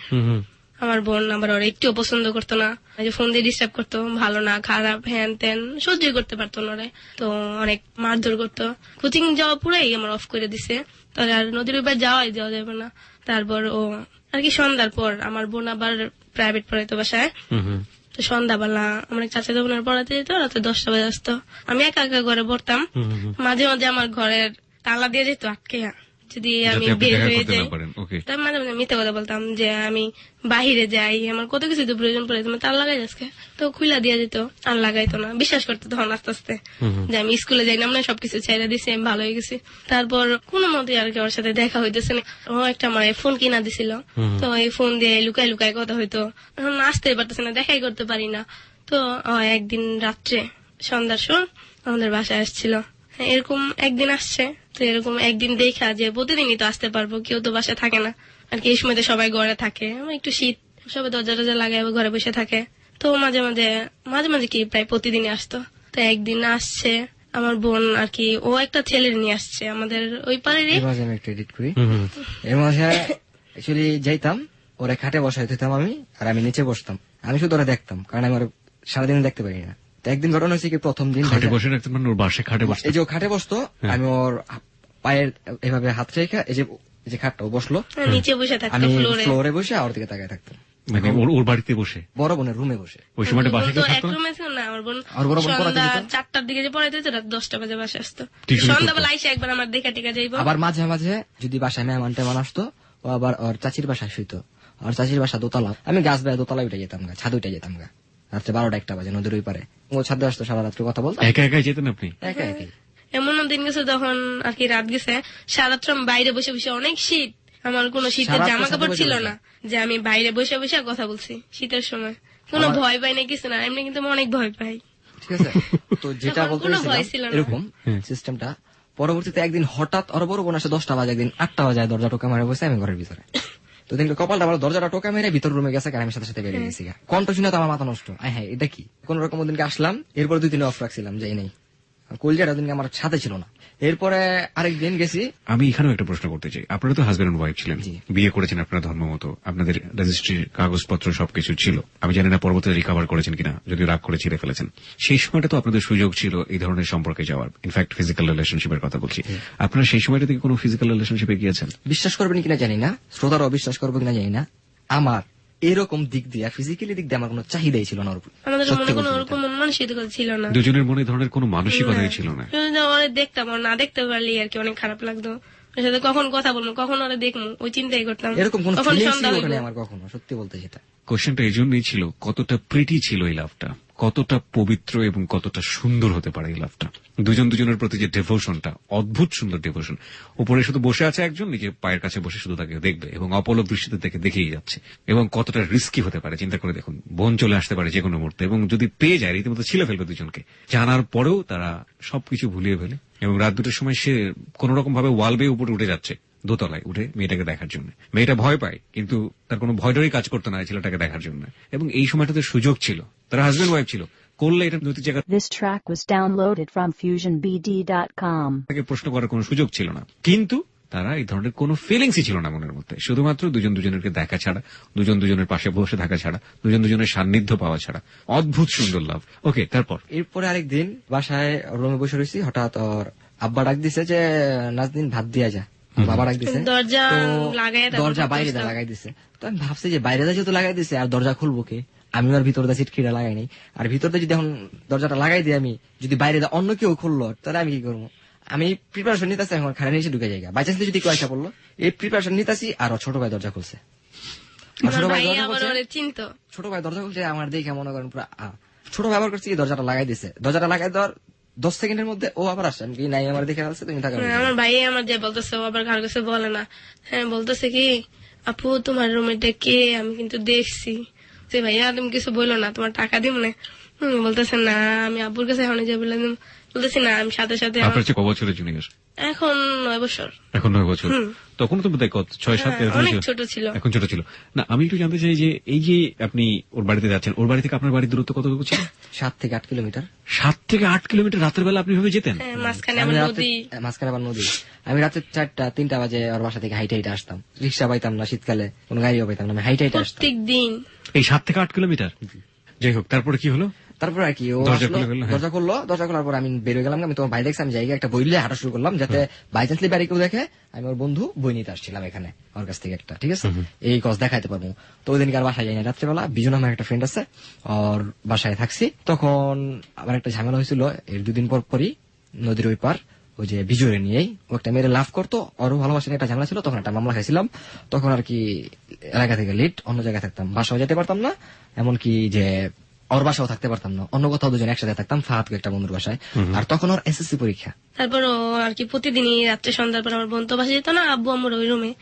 আমার বোন আবার ওরা একটুও পছন্দ করতো না, ফোন দিয়ে ডিস্টার্ব করতো, ভালো না খারাপ হ্যান ত্যান সহ্যই করতে পারতো না ওরে। তো অনেক মারধর করতো, কোচিং যাওয়া পুরাই আমার অফ করে দিছে, তাহলে আর নদীর ওই যাওয়া যাবে না। তারপর ও আর কি সন্ধ্যার পর আমার বোন আবার প্রাইভেট পড়াইতো বাসায়, তো সন্ধ্যাবেলা আমার চাচা বোনের পড়াতে যেত, রাতে 10টা বাজে আসতো, আমি একা একা ঘরে পড়তাম। মাঝে মাঝে আমার ঘরের তালা দিয়ে যেত আটকে, যদি আমি বের হয়ে যাই, তার মাঝে মাঝে মিথ্যা কথা বলতাম যে আমি বাহিরে যাই, আমার কত কিছু তো প্রয়োজন পড়ে, তুমি তার লাগাই আজকে, তো খুলা দিয়ে যেত, আর লাগাইতো না, বিশ্বাস করতে তখন আস্তে আস্তে যে আমি স্কুলে যাই না, সবকিছু ছেড়ে দিছি, আমি ভালো হয়ে গেছি। তারপর কোনো মতে আর কি ওর সাথে দেখা হইতেছে না, ও একটা আমার ফোন কিনা দিছিল, তো এই ফোন দিয়ে লুকাই লুকাই কথা হইতো, এখন আসতেই পারতেছে না, দেখাই করতে পারি না। তো একদিন রাত্রে সন্ধ্যার সময় আমাদের বাসায় আসছিল, এরকম একদিন আসছে, তো এরকম একদিন দেখা যে প্রতিদিনই তো আসতে পারবো, কেউ তো বাসায় থাকে না আর কি, এই সময় তো সবাই ঘরে থাকে, আমার একটু শীত, সবাই দরজা টরজা লাগাই ঘরে বসে থাকে। তো মাঝে মাঝে কি প্রায় প্রতিদিনই আসতো। তো একদিন আসছে আমার বোন আর কি, ও একটা ছেলে নিয়ে আসছে আমাদের ওই পাড়েরই। আমি একটু এডিট করি, এর মাঝে অ্যাকচুয়ালি যাইতাম, ওরা খাটে বসাই দিতাম আমি, আর আমি নিচে বসতাম, আমি শুধু ওরা দেখতাম, কারণ আমি ওরা সারাদিন দেখতে পারি না। একদিন ঘটনা হয়েছে কি, প্রথম দিন খাটে বসে রাখতেন, মানে ওর বাসায় খাটে বসতো, এই যে খাটে বসতো, আমি ওর পায়ের এভাবে হাত রেখে এই যে খাটটা বসলো, নিচে বসে থাকতো, আমি ফ্লোরে বসে ওর দিকে তাকায় থাকতাম, মানে ওর বাড়িতে বসে, বড় বোনের রুমে বসে। ওই সময়টা বাসায় কেউ থাকতো না, আমার বোন সন্ধ্যা 4টার দিকে যে পড়াইতে যেত, রাত 10টা বাজে বাসে আসতো, সন্ধ্যাবেলা আইসে একবার আমার দেখা টেকা যাইবো। আবার মাঝে মাঝে যদি বাসায় মেহমান টেমান আসতো, ও আবার ওর চাচির বাসায় শুইতো, আর চাচির বাসা দোতলা, আমি গাছ বেড়া দোতলা উঠে যেতাম গা, ছাদ উঠে যেতাম গা, রাত্রে 12টা-1টা বাজে নদীর ওই পারে, ও ছাদে আসতো, সারা রাত্রে কথা বলতো, একা একাই যেতেন আপনি? একা একাই। এমন দিন গেছে তখন আর কি, রাত গেছে, সারাত্র আমি বাইরে বসে বসে, অনেক শীত, আমার কোনো শীতের জামা কাপড় ছিল না, যে আমি বাইরে বসে বসে কথা বলছি শীতের সময়, কোনো ভয় পাই না কিছু না, এমনি কিন্তু আমি অনেক ভয় পাই, ঠিক আছে। তো যেটা বলতে এরকম সিস্টেমটা, পরবর্তীতে একদিন হঠাৎ ওর বড় বোন আসে 10টা বাজে, একদিন 8টা বাজে, দরজা টোকা মারে বসে আমি ঘরের ভিতরে, তো দিনকে কপালটা আমার দরজাটা টোকা মেরে ভিতর রুমে গেছে, আমি সাথে সাথে বেরিয়ে গেছি, কণ্ঠ শুনে তো আমার মাথা নষ্ট, হ্যাঁ এটা কি, কোন রকম ওদিনকে আসলাম, এরপর 2 দিন অফ রাখছিলাম, যাই নাই, কলজাটা দিনকে আমার সাথে ছিল না। এরপরে আরেকদিন গেছি। আমি এখানেও একটা প্রশ্ন করতে চাই, আপনারা তো হাজবেন্ড এন্ড ওয়াইফ ছিলেন, বিয়ে করেছেন আপনারা ধর্ম মতো, আপনাদের রেজিস্ট্রির কাগজপত্র সবকিছু ছিল, আমি জানি না পরবর্তীতে রিকভার করেছেন কিনা, যদি রাগ করে ছিঁড়ে ফেলেছেন, সেই সময়টা তো আপনাদের সুযোগ ছিল এই ধরনের সম্পর্কে যাওয়ার, ইনফ্যাক্ট ফিজিক্যাল রিলেশনশিপের কথা বলছি, আপনারা সেই সময়টা থেকে কোনো ফিজিক্যাল রিলেশনশিপে গিয়েছেন? বিশ্বাস করবেন কিনা জানি না, শ্রোতারাও বিশ্বাস করবে কিনা জানি না, আমার এরকম দিক দিয়ে ফিজিক্যালি দিক দিয়ে আমার কোনো চাহিদাই ছিল না, আমাদের মনে কোনো ওরকম মানসিকতা ছিল না, দুজনের মনে ধরনের কোনো মানসিকতাই ছিল না, দেখতাম আর না দেখতে পারলে আর কি অনেক খারাপ লাগতো, ওর সাথে কখন কথা বলবো, কখন ওরা দেখবো, ওই চিন্তাই করতাম, এরকম কোনো ফিলিংসই ওঠে না আমার কখনো, সত্যি বলতে। যেটা কোশ্চেনটা এই জন্যই ছিল, কতটা প্রিটি ছিল এই লাভটা, কতটা পবিত্র এবং কতটা সুন্দর হতে পারে এই লাভটা, দুজনের প্রতি যে ডেভোশনটা, অদ্ভুত সুন্দর ডেভোশন, উপরে শুধু বসে আছে একজন, নিজে পায়ের কাছে বসে শুধু তাকে দেখবে এবং অপলক দৃষ্টিতে তাকে দেখেই যাচ্ছে, এবং কতটা রিস্কি হতে পারে চিন্তা করে দেখুন, বোন চলে আসতে পারে যে কোনো মুহূর্তে, এবং যদি পেয়ে যায় রীতিমতো ছিলে ফেলবে দুজনকে, জানার পরেও তারা সবকিছু ভুলিয়ে ফেলে, এবং রাত 2টার সময় সে কোন রকম ভাবে ওয়াল বেয়ে উপরে উঠে যাচ্ছে, দোতলায় উঠে মেয়েটাকে দেখার জন্য, মেয়েটা ভয় পায় কিন্তু তার কোনো ভয়ডরই কাজ করতো না ছেলেটাকে দেখার জন্য, এবং এই সময়টাতে সুযোগ ছিল, তারা হাজবেন্ড ওয়াইফ ছিল, করলে এটা নৈতিক জায়গা This track was downloaded from FusionBD.com. থেকে প্রশ্ন করার কোনো সুযোগ ছিল না, কিন্তু তারা এই ধরনের কোনো ফিলিংসই ছিল না মনের মধ্যে, শুধুমাত্র দুজনকে দেখা ছাড়া, দুজনের পাশে বসে থাকা ছাড়া, দুজনের সান্নিধ্য পাওয়া ছাড়া, অদ্ভুত সুন্দর লাভ। ওকে, তারপর এরপরে আরেকদিন বাসায় রুমে বসে রয়েছি, হঠাৎ ওর আব্বা ডাক দিছে যে নাজদিন ভাত দিয়া যা, বাবা ডাক দিছে, দরজা বাইরে লাগাই দিছে, তো আমি ভাবছি যে বাইরে যেহেতু লাগাই দিছে আর দরজা খুলবো কে, আমি আর ভিতর দিয়ে সিটকিটা লাগাই নাই। আর ভিতর দিয়ে যদি এখন দরজাটা লাগাই দিই আমি, যদি বাইরে দিয়ে অন্য কেউ খুললো তাহলে আমি কি করবো? আমি প্রিপারেশন নিতেছি, এখন খাড়া নিচে ঢুকে জায়গা বাই চান্স যদি কেউ আসা পড়লো, এই প্রিপারেশন নিতেছি। আর ছোট ভাই দরজা খুলছে, আর আমার ছোট ভাই ভাই দরজা আবার খুলছে, ওরে চিনতো। ছোট ভাই দরজা খুলছে আমার দেখে মনে করেন পুরো ছোট ভাই আবার করছে কি, দরজাটা লাগাই দিছে। দরজাটা লাগাই দেওয়ার 10 সেকেন্ডের মধ্যে ও আবার আসছে। আমি কি নাই, আমার দেখে ফেলছে, তুমি থাকা। আমার ভাই আমার যে বলতেছে, ও আবার কার কাছে বলে না। হ্যাঁ, বলতেছে কি, আপু তোমার রুমেটা কে, আমি কিন্তু দেখছি। যে ভাইয়া তুমি কিছু বললো না, তোমার টাকা দিব না। বলতেছে না, আমি আব্বুর কাছে এখন যে বললাম, বলতেছি না, আমি সাথে সাথে আপনার চেয়ে ক বছরের জুনিয়র? এখন 9 বছর। এখন 9 বছর। তখন তো বোধহয় 6-7 এরকম অনেক ছিল। ছোট ছিল। এখন ছোট ছিল না। আমি একটু জানতে চাই যে এই যে আপনি ওর বাড়িতে যাচ্ছেন, ওর বাড়ি থেকে আপনার বাড়ির দূরত্ব কতটুকু ছিল? 7 থেকে 8 কিলোমিটার। 7 থেকে 8 কিলোমিটার রাতের বেলা আপনি ভাবে যেতেন? হ্যাঁ, মাঝখানে আমি আমার রাতে নদী। মাঝখানে আবার নদী। আমি রাতে 4টা-3টা বাজে ওর বাসা থেকে হাইটে হাইটে আসতাম। রিক্সা পাইতাম না, শীতকালে কোনো গাড়িও পাইতাম না, আমি হাইটে হাইটে আসতাম। প্রত্যেক দিন। এই 7 থেকে 8 কিলোমিটার? যাই হোক, তারপরে কি হলো? তারপর আর কি ও দরজা আসলো, খুলে ফেললো, হ্যাঁ। দরজা খোলার পর আমি বের হয়ে গেলাম। আমি তোমার ভাই দেখছি, আমি জায়গায় একটা বই নিয়ে হাঁটা শুরু করলাম, যাতে বাই চান্সলি বাড়ি কেউ দেখে আমি ওর বন্ধু বই নিতে আসছিলাম এখানে ওর কাছ থেকে একটা, ঠিক আছে, এই কজ দেখাইতে পারবো। তো ওই দিনকে আর বাসায় যাই না। রাত্রেবেলা বিজন আমার একটা ফ্রেন্ড আছে, ওর বাসায় থাকছি। তখন আবার একটা ঝামেলা হয়েছিল এর 2 দিন পরই নদীর ওই পার, ওই যে বিজয়রে নিয়েই ও একটা মেয়ের লাভ করতো, ওরও ভালোবাসা নিয়ে একটা ঝামেলা ছিল। তখন একটা মামলা খাইছিলাম। তখন আর কি এলাকা থেকে লিট অন্য জায়গায় থাকতাম, বাসাও যেতে পারতাম না, এমনকি যে ওর বাসাও থাকতে পারতাম না, অন্য কোথাও দুজন একসাথে থাকতাম ফাহাদ একটা বন্ধুর বাসায়। আর তখন ওর এসএসসি পরীক্ষা। তারপর ও আর কি প্রতিদিনই রাত্রে সন্ধ্যার পর আমার বোন তো বাসা যেত না, আব্বু আমার ওই রুমে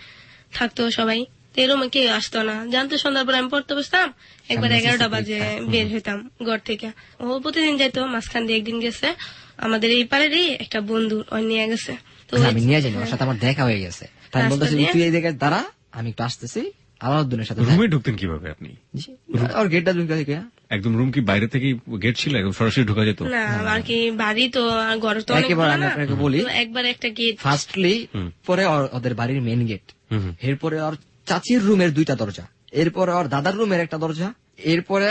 থাকতো সবাই। তো এই রুমে কেউ আসতো না, জানতো সন্ধ্যার পর আমি পড়তে বসতাম, একবার 11টা বাজে বের হইতাম ঘর থেকে। ও প্রতিদিন যাইতো। মাঝখান দিয়ে একদিন গেছে আমাদের এই পাড়েরই একটা বন্ধু, ওই নিয়ে গেছে। তো আমি নিয়ে যাইনি, ওর সাথে আমার দেখা হয়ে গেছে। তাই আমি বলতেছি তুই এই জায়গায় দাঁড়া, আমি একটু আসতেছি, আলাউদ্দিনের সাথে রুমে ঢুকতেন কিভাবে আপনি? ওর গেটটা ঢুকে থেকে একদম রুম কি বাইরে থেকে গেট ছিল, একদম সরাসরি ঢোকা যেত? না, আর কি বাড়ি তো আর ঘর তো অনেক একেবারে বড় আমি না। আপনাকে বলি, তো একবার একটা গেট। ফার্স্টলি পরে ওদের বাড়ির মেন গেট, এরপরে ওর চাচির রুমের 2টা দরজা, এরপরে ওর দাদার রুমের একটা দরজা, এরপরে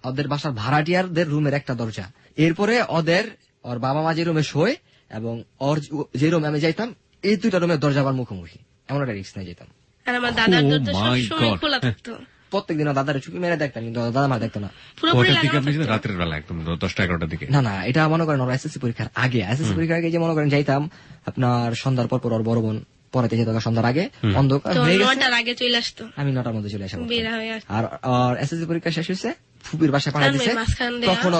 ওদের বাসার ভাড়াটিয়ারদের রুমের একটা দরজা, এরপরে ওর বাবা মা যে রুমে শোয় এবং ওর যে রুমে আমি যাইতাম, এই 2টা রুমের দরজা আবার মুখোমুখি, এমন একটা রিস্ক নিয়ে যেতাম। আর আমার দাদার Oh দরজা my সবসময় God! খোলা থাকতো। প্রত্যেকদিন দাদার চুপি মেরে দেখতাম, কিন্তু দাদা মার দেখতো না। পুরোপুরি কটার দিকে লাগানো আপনি ছিলেন? থাকতো। রাতের বেলা একদম 10টা-11টার দিকে? না, এটা মনে করেন ওর এসএসসি পরীক্ষার আগে। এসএসসি পরীক্ষার আগে যে মনে করেন যাইতাম আপনার সন্ধ্যার পর ওর বড় বোন পড়াতে যেত সন্ধ্যার আগে, অন্ধকার তো হয়ে গেছে, 9টার আগে চলে আসতো। আমি 9টার মধ্যে চলে আসা বের হয়ে আসতো। আর এসএসসি পরীক্ষা শেষ হয়েছে, ফুপির বাসায় পাঠিয়ে দিছে। মাঝখান দিয়ে তখন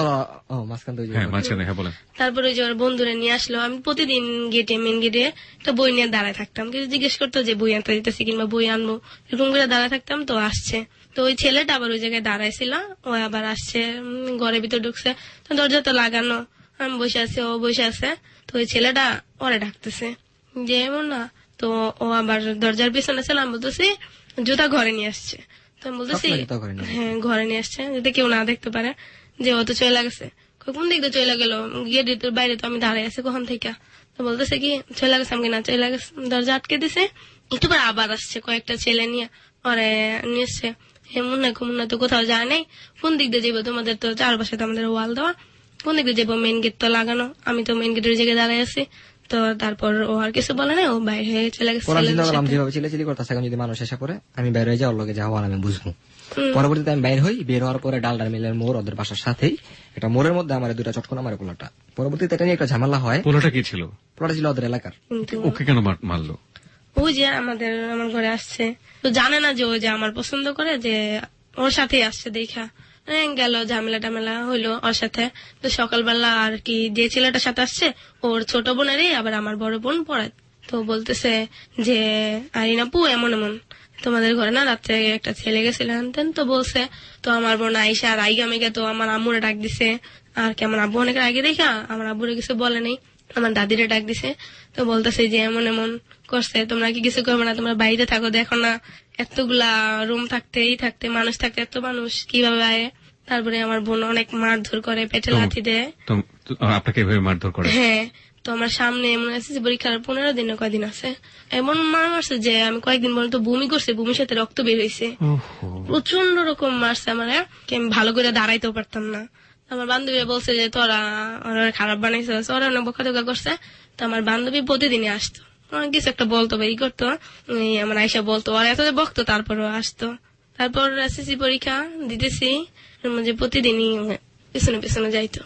মাঝখান থেকে হ্যাঁ, মাঝখানে। হ্যাঁ, বলেন। তারপরে ওই যে ওর বন্ধুরা নিয়ে আসলো। আমি প্রতিদিন মেন গেটে একটা বই নিয়ে দাঁড়ায় থাকতাম। কিছু জিজ্ঞেস করতো যে বই আনতে দিতেছি কিংবা বই আনবো, এরকম করে দাঁড়ায় থাকতাম। তো আসছে, তো ওই ছেলেটা আবার ওই জায়গায় দাঁড়াইছিল, ও আবার আসছে, ঘরের ভিতর ঢুকছে। তো দরজা তো লাগানো, আমি বসে আছি, ও বসে আছে। তো ওই ছেলেটা ওরে ডাকতেছে যে এমন না। তো ও আবার দরজার পিছনে ছিল, আমি বলতেছি জুতা ঘরে নিয়ে আসছে। তো আমি বলতেছি সবসময় জুতা ঘরে নিয়ে আসে। হ্যাঁ, ঘরে নিয়ে আসছে, যাতে কেউ না দেখতে পারে যে ও তো চলে গেছে। কোন দিক দিয়ে চলে গেল, গেটের বাইরে তো আমি দাঁড়াই আছি কখন থেকে। তো বলতেছে কি চলে গেছে, আমি না চলে গেছে, দরজা আটকে দিছে। একটু পর আবার আসছে কয়েকটা ছেলে নিয়ে, ওরে নিয়ে এসছে। এমন না তো কোথাও যায় নাই, কোন দিক দিয়ে যাবো, তোমাদের তো চারপাশে তো আমাদের ওয়াল দেওয়া, কোন দিক দিয়ে যাবো, মেন গেট তো লাগানো, আমি তো মেন গেটের জায়গায় দাঁড়াই আছি। তো তারপর ও আর কিছু বলে না, ও বাইরে হয়ে চলে গেছে। পরে আমি চিন্তা ছেলেদের করলাম সাথে। যেভাবে চিল্লাচিল্লি করতেছে, এখন যদি মানুষ এসে পড়ে আমি বাইরে হয়ে যাই, ওর লগে যাওয়ার আমি বুঝবো। পরবর্তীতে আমি বাইর হই, বের হওয়ার পরে ডালডার মিলের মোড়, ওদের বাসার সাথেই একটা মোড়ের মধ্যে আমার 2টা চটকন আমার পোলাটা। পরবর্তীতে এটা নিয়ে একটা ঝামেলা হয়। পোলাটা কি ছিল? পোলাটা ছিল ওদের এলাকার। কিন্তু ওকে কেন মারলো? ওই যে আমার ঘরে আসছে, তো জানে না যে ও যে আমার পছন্দ করে, যে ওর সাথেই আসছে দেখা গেল, ঝামেলা টামেলা হইলো ওর সাথে। তো সকালবেলা আর কি যে ছেলেটার সাথে আসছে, ওর ছোট বোনেরই আবার আমার বড় বোন পড়ায়। তো বলতেছে যে আরিনাপু এমন তোমাদের ঘরে না রাত্রে একটা ছেলে গেছিল আনতেন। তো বলছে, তো আমার বোন আইসা আর আইগা মেগে তো আমার আম্মুরে ডাক দিছে। আর কি আমার আব্বু অনেক আগে দেখা আমার আব্বুরে কিছু বলে নেই, আমার দাদিরে ডাক দিছে। তো বলতেছে যে এমন করছে, তোমরা কি কিছু করবে না, তোমরা বাইরে থাকো, দেখো না এতগুলা রুম থাকতে মানুষ থাকতে এত মানুষ কিভাবে আয়। তারপরে আমার বোন অনেক মারধর করে, পেটে লাথি দেয়। তো আপনাকে এভাবে মারধর করে? হ্যাঁ, তো আমার সামনে এমন আছে যে পরীক্ষার 15 দিনে কয়দিন আছে, এমন মারছে যে আমি কয়েকদিন পর্যন্ত বমি করছে, বমির সাথে রক্ত বের হয়েছে, প্রচন্ড রকম মারছে আমার, আমি ভালো করে দাঁড়াইতেও পারতাম না। আমার বান্ধবী বলছে যে তোরা খারাপ বানাইছে, ওরা অনেক বকাধকা করছে। তো আমার বান্ধবী প্রতিদিনই আসতো, কিছু একটা বলতো বা ই করতো, আমার আয়সা বলতো, আর এত বকতো, তারপরও আসতো। তারপর এসএসসি পরীক্ষা দিতেছি, এর মধ্যে প্রতিদিনই পেছনে পেছনে যাইতো।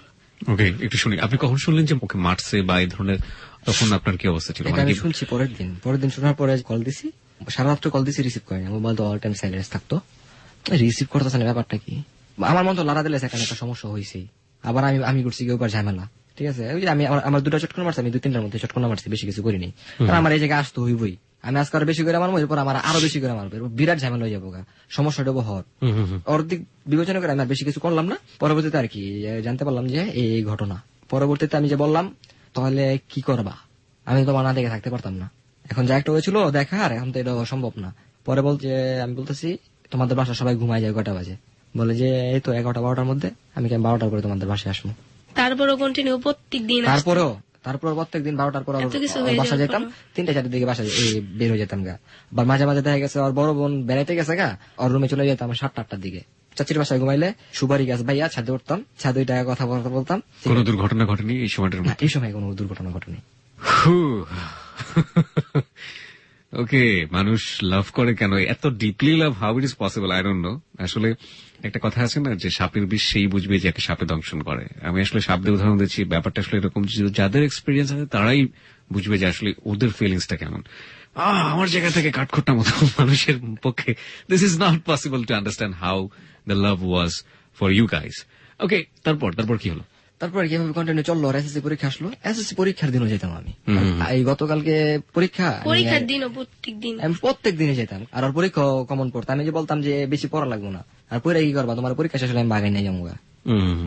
ওকে, একটু শুনি, আপনি কখন শুনলেন যে ওকে মারছে বা এই ধরনের, তখন আপনার কি অবস্থা ছিল? এটা মানে আমি কি- শুনছি পরের দিন শোনার পরে কল দিছি, সারা রাত্র কল দিছি, রিসিভ করেনি। মোবাইল তো অল টাইম সাইলেন্স থাকতো, রিসিভ করতেছে না, ব্যাপারটা কি? আমার মন তো লাড়া দিলে সেখানে একটা সমস্যা হয়েছে। আবার আমি করছি কি ওপর ঝামেলা, ঠিক আছে? ওই যে আমি আমার 2টা চটকন মারছি, আমি 2-3টার মধ্যে চটকন মারছি, বেশি কিছু করিনি। কারণ আমার এই জায়গায় আসতে হইবই, আমি আজকে আরো বেশি করে মারবো, এরপর আমার আরো বেশি করে মারবো, এরপর বিরাট ঝামেলা হয়ে যাবো, সমস্যাটা হওয়ার ওর দিক বিবেচনা করে আমি আর বেশি কিছু করলাম না। পরবর্তীতে আর কি জানতে পারলাম যে এই ঘটনা। পরবর্তীতে আমি যে বললাম, তাহলে কি করবা, আমি তোমার না দেখে থাকতে পারতাম না। এখন যা একটা হয়েছিল দেখা, আর এখন তো এটা সম্ভব না। পরে বলছে, আমি বলতেছি তোমাদের বাসা সবাই ঘুমায় যায় কটা বাজে? বলে যে এই তো 11টা-12টার মধ্যে। আমি 12টার পরে তোমাদের বাসায় আসবো। তারপরও কন্টিনিউ প্রত্যেক দিন তারপর প্রত্যেকদিন 12টার পর এত কিছু হয়ে বাসা যাওয়ার যেতাম, পরও? 3টা-4টার দিকে বাসা বের হয়ে যেতাম গা। বা মাঝে মাঝে দেখা গেছে ওর বড় বোন বেড়াইতে গেছে গা, ওর রুমে চলে যেতাম 7টা-8টার দিকে। চাচির বাসায় ঘুমাইলে সুপারি গাছ ভাইয়া ছাদে উঠতাম, ছাদে টাকা কথা বলতাম। কোনো দুর্ঘটনা ঘটেনি এই সময়টার না, মধ্যে? এই সময় কোনো দুর্ঘটনা ঘটেনি। ওকে, মানুষ লাভ করে কেন, এত deeply love, how it is possible, I don't know. আসলে একটা কথা আছে না যে সাপের বিষ সেই বুঝবে যে একে সাপে দংশন করে। আমি আসলে সাপ দিয়ে উদাহরণ দিচ্ছি, ব্যাপারটা আসলে এরকম যে যাদের এক্সপিরিয়েন্স আছে তারাই বুঝবে যে আসলে ওদের ফিলিংসটা কেমন। আমার জায়গা থেকে কাঠখোট্টা মতো মানুষের পক্ষে this is not possible to understand how the love was for you guys. Okay, তারপর কি হলো? তারপর কিভাবে কন্টিনিউ চললো, এসএসসি পরীক্ষা আসলো। এসএসসি পরীক্ষার দিনও যেতাম আমি। এই গতকালকে পরীক্ষা, পরীক্ষার দিনও প্রত্যেক দিন আমি প্রত্যেক দিনে যেতাম। আর ওর পরীক্ষা কমন পড়তাম। আমি যে বলতাম যে বেশি পড়া লাগবো না, আর পরে কি করবা, তোমার পরীক্ষা শেষ হলে আমি বাগাই নিয়ে যাবো।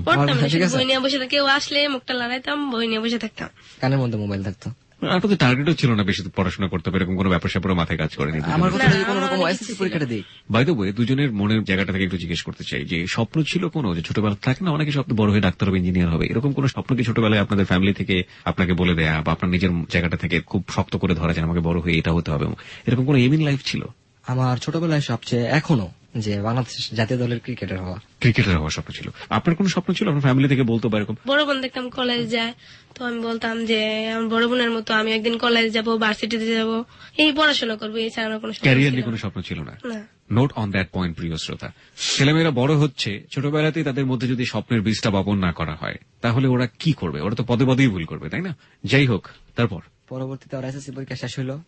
পড়তাম না, ঠিক শুধু আছে। বই নিয়ে বসে থাকতাম। কেউ আসলে মুখটা লড়াইতাম, বই নিয়ে বসে থাকতাম। কানের মধ্যে মোবাইল থাকতো। আপনাদের টার্গেটও ছিল না বেশি পড়াশোনা করতে হবে, এরকম কোনো ব্যাপার স্যাপারও মাথায় কাজ করেনি? আমার কথা না, যদি কোনো আমার রকম অনেক এসএসসি কিছু ছিল। পরীক্ষাটা দিই। বাই দ্য ওয়ে, দুজনের মনের জায়গাটা থেকে একটু জিজ্ঞেস করতে চাই যে স্বপ্ন ছিল কোনো, যে ছোটবেলা থাকে না অনেকে স্বপ্ন বড় হয়ে ডাক্তার হবে, ইঞ্জিনিয়ার হবে, এরকম কোন স্বপ্ন কি ছোটবেলায় আপনাদের ফ্যামিলি থেকে আপনাকে বলে দেয়া বা আপনার নিজের জায়গাটা থেকে খুব শক্ত করে ধরা যায় আমাকে বড় হয়ে এটা হতে হবে, এরকম কোন এম ইন লাইফ ছিল? আমার ছোটবেলায় সবচেয়ে এখনো যে বাংলাদেশ জাতীয় দলের ক্রিকেটার হওয়া। ক্রিকেটার হওয়ার স্বপ্ন ছিল? আপনার কোন স্বপ্ন ছিল আপনার ফ্যামিলি থেকে বলতো বা এরকম? বড় বোন দেখতাম কলেজ যায়, তো আমি বলতাম যে আমার বড় বোনের মতো আমি একদিন কলেজ যাব, ভার্সিটিতে যাব, এই পড়াশোনা করবো, এছাড়া আমার কোনো স্বপ্ন ক্যারিয়ার ছিল নিয়ে না। কোনো স্বপ্ন ছিল না? না। নোট অন দ্যাট পয়েন্ট, প্রিয় শ্রোতা। ছেলেমেয়েরা বড় হচ্ছে, ছোটবেলাতেই তাদের মধ্যে যদি স্বপ্নের বীজটা বপন না করা হয় তাহলে ওরা কি করবে? ওরা তো পদে পদেই ভুল করবে, তাই না? যাই হোক, তারপর পরবর্তীতে ওর এসএসসি পরীক্ষা শেষ হইলো,